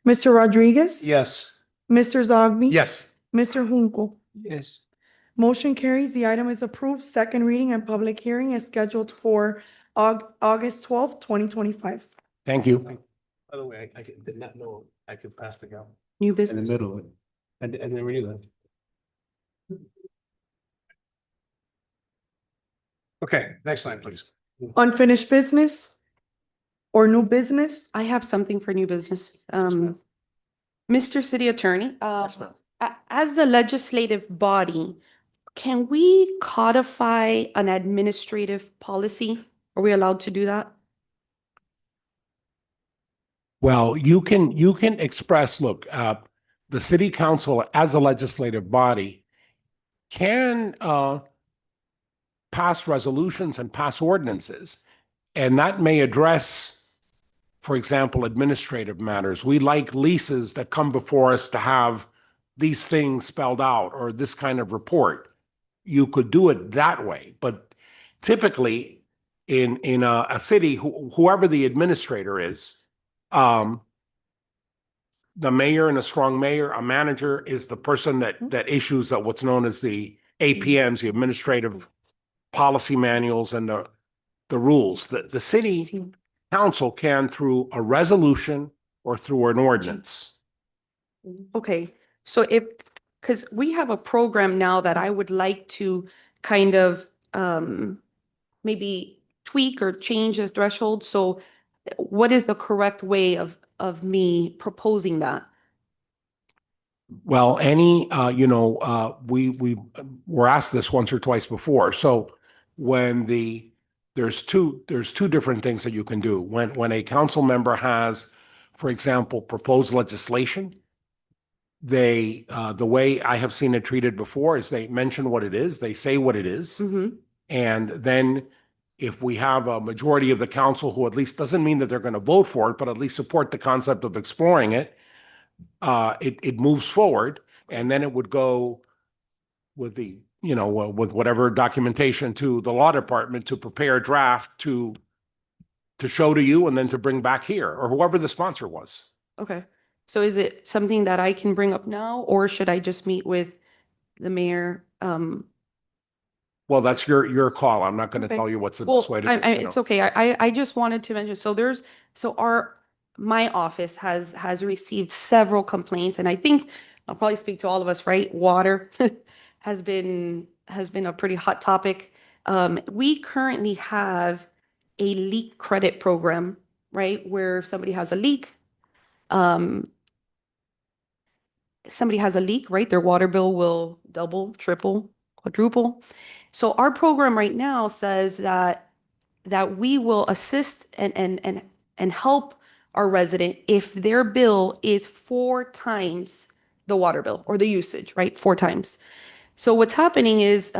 Mr. Rodriguez. Yes. Mr. Zogby. Yes. Mr. Junco. Yes. Motion carries. The item is approved. Second reading and public hearing is scheduled for August 12th, 2025. Thank you. By the way, I did not know I could pass the gavel New in the business. middle of it. I never knew that. Okay, next line, please. Unfinished business or new business? I have something for new business. Mr. City Attorney, Yes, ma'am. as the legislative body, can we codify an administrative policy? Are we allowed to do that? Well, you can express, look, the city council as a legislative body can pass resolutions and pass ordinances, and that may address, for example, administrative matters. We like leases that come before us to have these things spelled out or this kind of report. You could do it that way, but typically in a city, whoever the administrator is, the mayor and a strong mayor, a manager is the person that issues what's known as the APMs, the administrative policy manuals and the rules. The city council can through a resolution or through an ordinance. Okay, so because we have a program now that I would like to kind of maybe tweak or change the threshold. So what is the correct way of me proposing that? Well, we were asked this once or twice before. So when there's two different things that you can do. When a council member has, for example, proposed legislation, the way I have seen it treated before is they mention what it is, they say what it is, and then if we have a majority of the council who at least doesn't mean that they're going to vote for it, but at least support the concept of exploring it, it moves forward, and then it would go with with whatever documentation to the law department to prepare a draft to show to you and then to bring back here or whoever the sponsor was. Okay, so is it something that I can bring up now, or should I just meet with the mayor? Well, that's your call. I'm not going to Okay. tell you what's the Well, best way to do it. it's okay. I just wanted to mention, so my office has received several complaints, and I think I'll probably speak to all of us, right? Water has been a pretty hot topic. We currently have a leak credit program, right? Where if somebody has a leak, right? Their water bill will double, triple, quadruple. So our program right now says that we will assist and help our resident if their bill is 4 times the water bill or the usage, right? 4 times. So what's happening is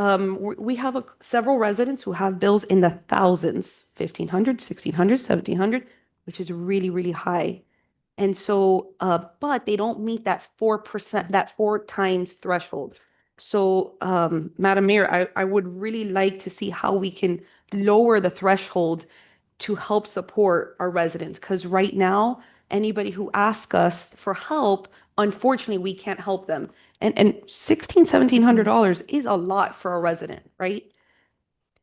we have several residents who have bills in the thousands, 1,500, 1,600, 1,700, which is really, really high. And so, but they don't meet that 4%, that 4 times threshold. So, Madam Mayor, I would really like to see how we can lower the threshold to help support our residents. Because right now, anybody who asks us for help, unfortunately, we can't help them. And $1,700 is a lot for a resident, right?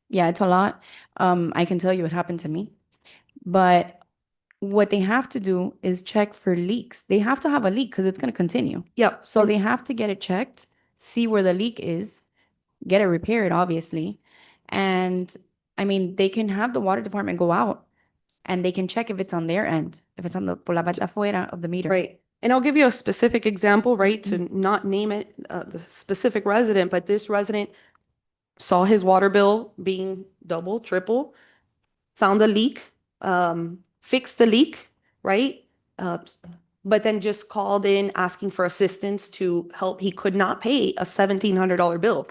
Yeah, it's a lot. I can tell you what happened to me. But what they have to do is check for leaks. They have to have a leak because it's going to continue. Yep. So they have to get it checked, see where the leak is, get it repaired, obviously. And I mean, they can have the water department go out and they can check if it's on their end, if it's on the por la parte afuera of the meter. Right. And I'll give you a specific example, right, to not name it the specific resident, but this resident saw his water bill being double, triple, found a leak, fixed the leak, right? But then just called in asking for assistance to help. He could not pay a $1,700 bill.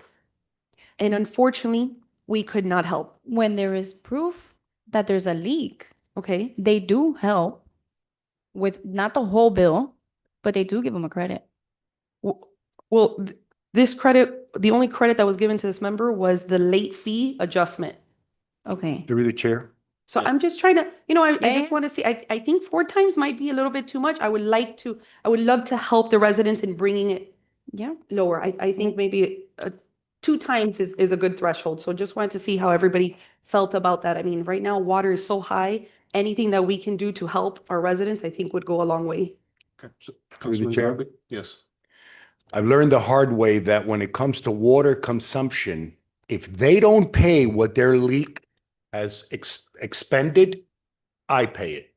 And unfortunately, we could not help. When there is proof that there's a leak, okay, they do help with not the whole bill, but they do give them a credit. Well, this credit, the only credit that was given to this member was the late fee adjustment. Okay. Through the chair. So I'm just trying to, I just want to see, I think 4 times might be a little bit too much. I would love to help the residents in bringing it lower. I think maybe 2 times is a good threshold. So just wanted to see how everybody felt about that. I mean, right now, water is so high. Anything that we can do to help our residents, I think would go a long way. Okay. So, Councilman Chair? Darby? Yes. I've learned the hard way that when it comes to water consumption, if they don't pay what their leak has expended, I pay it.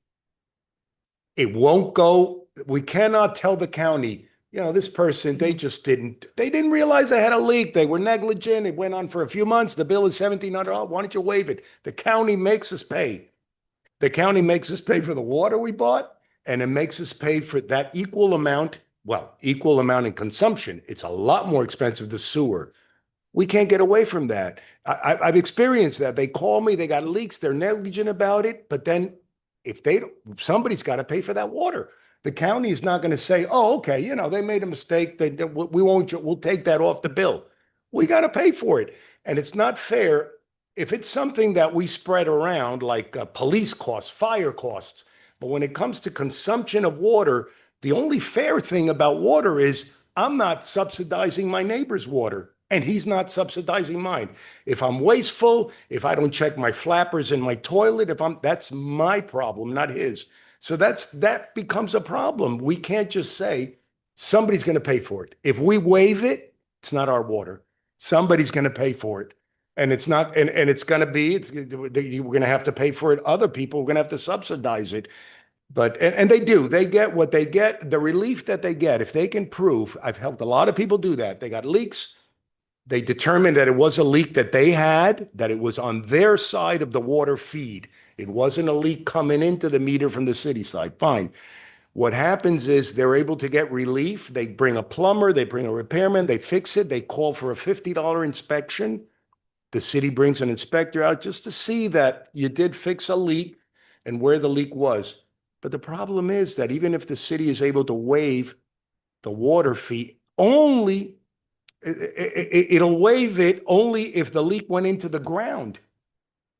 It won't go. We cannot tell the county, this person, they didn't realize they had a leak. They were negligent. It went on for a few months. The bill is $1,700. Why don't you waive it? The county makes us pay. The county makes us pay for the water we bought, and it makes us pay for that equal amount in consumption. It's a lot more expensive, the sewer. We can't get away from that. I've experienced that. They call me, they got leaks, they're negligent about it, but then somebody's got to pay for that water. The county is not going to say, oh, okay, they made a mistake. We'll take that off the bill. We got to pay for it. And it's not fair if it's something that we spread around, like police costs, fire costs. But when it comes to consumption of water, the only fair thing about water is I'm not subsidizing my neighbor's water, and he's not subsidizing mine. If I'm wasteful, if I don't check my flappers in my toilet, that's my problem, not his. So that becomes a problem. We can't just say somebody's going to pay for it. If we waive it, it's not our water. Somebody's going to pay for it. And it's not, and it's going to be, we're going to have to pay for it. Other people are going to have to subsidize it. But, and they do, they get what they get, the relief that they get. If they can prove, I've helped a lot of people do that. They got leaks. They determined that it was a leak that they had, that it was on their side of the water feed. It wasn't a leak coming into the meter from the city side. Fine. What happens is they're able to get relief. They bring a plumber, they bring a repairman, they fix it. They call for a $50 inspection. The city brings an inspector out just to see that you did fix a leak and where the leak was. But the problem is that even if the city is able to waive the water fee, it'll waive it only if the leak went into the ground.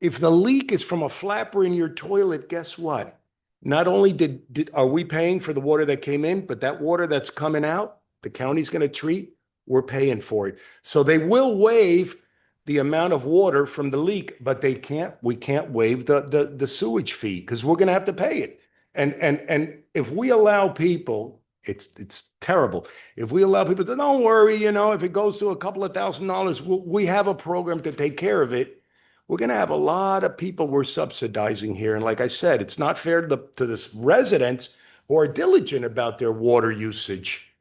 If the leak is from a flapper in your toilet, guess what? Not only are we paying for the water that came in, but that water that's coming out, the county's going to treat, we're paying for it. So they will waive the amount of water from the leak, but we can't waive the sewage fee because we're going to have to pay it. And if we allow people, it's terrible. If we allow people to, don't worry, you know, if it goes to a couple of $1,000s, we have a program to take care of it. We're going to have a lot of people we're subsidizing here. And like I said, it's not fair to the residents who are diligent about their water usage.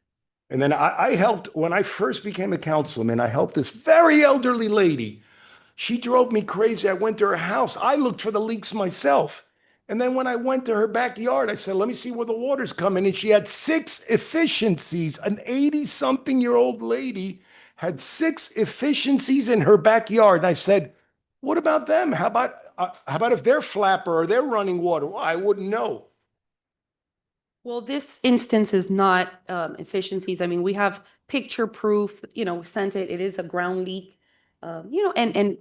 And then I helped, when I first became a councilman, I helped this very elderly lady. She drove me crazy. I went to her house. I looked for the leaks myself. And then when I went to her backyard, I said, let me see where the water's coming. And she had 6 efficiencies. An 80-something-year-old lady had 6 efficiencies in her backyard. And I said, what about them? How about if they're flapper or they're running water? Well, I wouldn't know. Well, this instance is not efficiencies. I mean, we have picture proof, sent it. It is a ground leak. And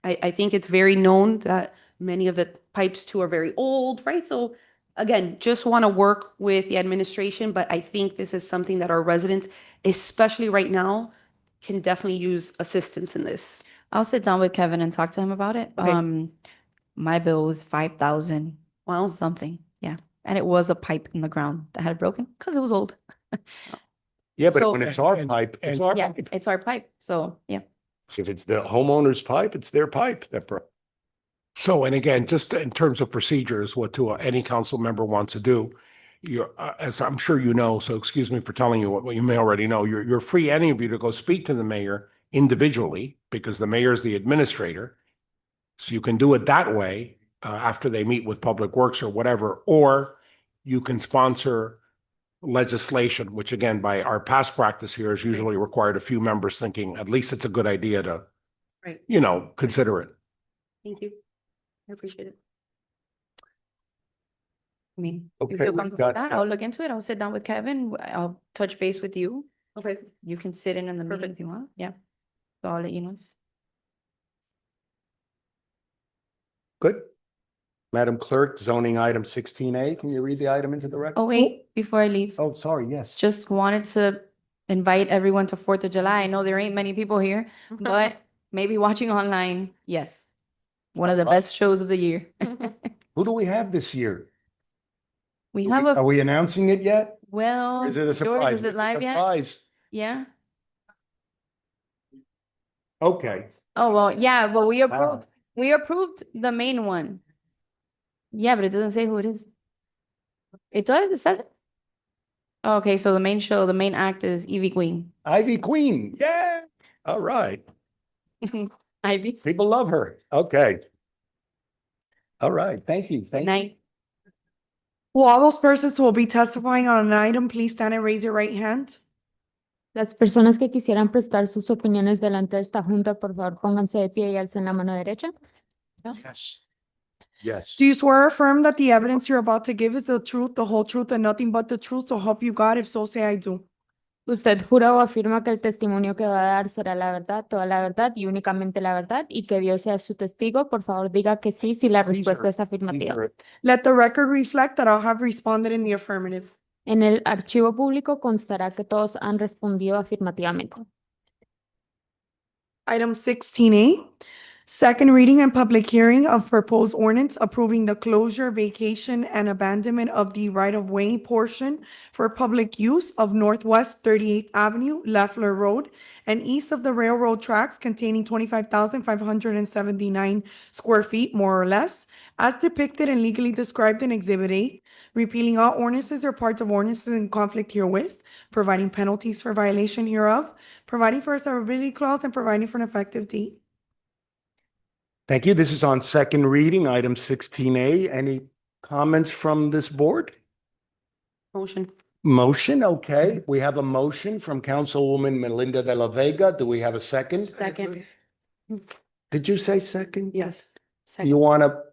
I think it's very known that many of the pipes too are very old, right? So again, just want to work with the administration, but I think this is something that our residents, especially right now, can definitely use assistance in this. I'll sit down with Kevin and talk to him about it. Okay. My bill was 5,000 Wow. something. Yeah. And it was a pipe in the ground that had broken because it was old. Yeah, but So- when it's our pipe, it's our Yeah, pipe. it's our pipe. So, yeah. If it's the homeowner's pipe, it's their pipe. So, and again, just in terms of procedures, what any council member wants to do, you're, as I'm sure you know, so excuse me for telling you what you may already know, you're free, any of you, to go speak to the mayor individually, because the mayor is the administrator. So you can do it that way, after they meet with Public Works or whatever, or you can sponsor legislation, which again, by our past practice here, has usually required a few members thinking, at least it's a good idea to, Right. consider it. Thank you. I appreciate it. I mean, Okay, if you're we've comfortable with got- that, I'll look into it. I'll sit down with Kevin. I'll touch base with you. Okay. You can sit in the meeting if you want. Yeah. So I'll let you know. Good. Madam Clerk, zoning item 16A, can you read the item into the record? Oh, wait, before I leave, Oh, sorry, yes. just wanted to invite everyone to 4th of July. I know there ain't many people here, but maybe watching online, yes. One of the best shows of the year. Who do we have this year? We have a, Are we announcing it yet? well, Or is it a George, surprise? is it live yet? Surprise. Yeah. Okay. Oh, well, yeah, but we approved the main one. Yeah, but it doesn't say who it is. It does, it says it. Okay, so the main show, the main act is Evie Queen. Ivy Queen, yeah. All right. Ivy. People love her. Okay. All right, thank you. Thank you. Night. Will all those persons who will be testifying on an item, please stand and raise your right hand? Las personas que quisieran prestar sus opiniones delante de esta junta, por favor, pónganse de pie y alcen la mano derecha. Yes. Yes. Do you swear or affirm that the evidence you're about to give is the truth, the whole truth, and nothing but the truth, so help you God? If so, say I do. ¿Usted jura o afirma que el testimonio que va a dar será la verdad, toda la verdad y únicamente la verdad, y que Dios sea su testigo? Por favor, diga que sí si la respuesta es afirmativa. Let the record reflect that I'll have responded in the affirmative. En el archivo público constará que todos han respondido afirmativamente. Item 16A, second reading and public hearing of proposed ordinance approving the closure, vacation, and abandonment of the right-of-way portion for public use of Northwest 38th Avenue, Leffler Road, and east of the railroad tracks containing 25,579 square feet, more or less, as depicted and legally described in Exhibit A, repealing all ordinances or parts of ordinances in conflict herewith, providing penalties for violation hereof, providing for a severability clause, and providing for an effective date. Thank you. This is on second reading, item 16A. Any comments from this board? Motion. Motion, okay. We have a motion from Councilwoman Melinda de la Vega. Do we have a second? Second. Did you say second? Yes. You want to,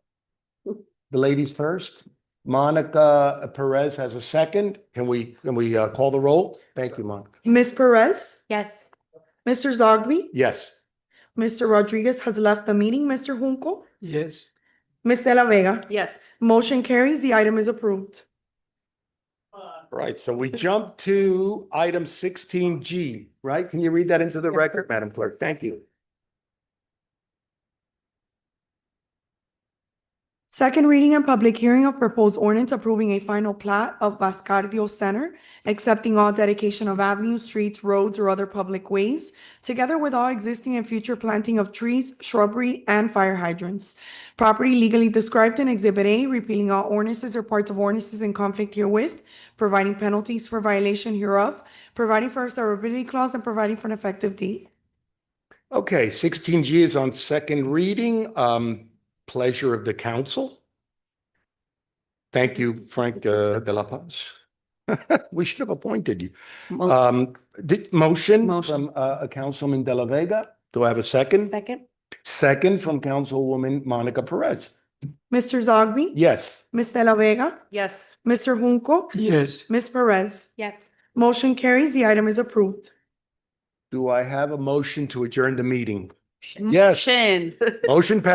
the ladies first? Monica Perez has a second. Can we call the roll? Thank you, Monica. Ms. Perez? Yes. Mr. Zogby? Yes. Mr. Rodriguez has left the meeting. Mr. Junco? Yes. Ms. De La Vega? Yes. Motion carries. The item is approved. Right, so we jump to item 16G, right? Can you read that into the record, Madam Clerk? Thank you. Second reading and public hearing of proposed ordinance approving a final plat of Vascardio Center, accepting all dedication of avenues, streets, roads, or other public ways, together with all existing and future planting of trees, shrubbery, and fire hydrants. Property legally described in Exhibit A, repealing all ordinances or parts of ordinances in conflict herewith, providing penalties for violation hereof, providing for a severability clause, and providing for an effective date. Okay, 16G is on second reading. Pleasure of the council. Thank you, Frank de la Paz. We should have appointed you. Motion from Councilman De La Vega. Do I have a second? Second. Second from Councilwoman Monica Perez. Mr. Zogby? Yes. Ms. De La Vega? Yes. Mr. Junco? Yes. Ms. Perez? Yes. Motion carries. The item is approved. Do I have a motion to adjourn the meeting? Yes. Motion. Motion passed.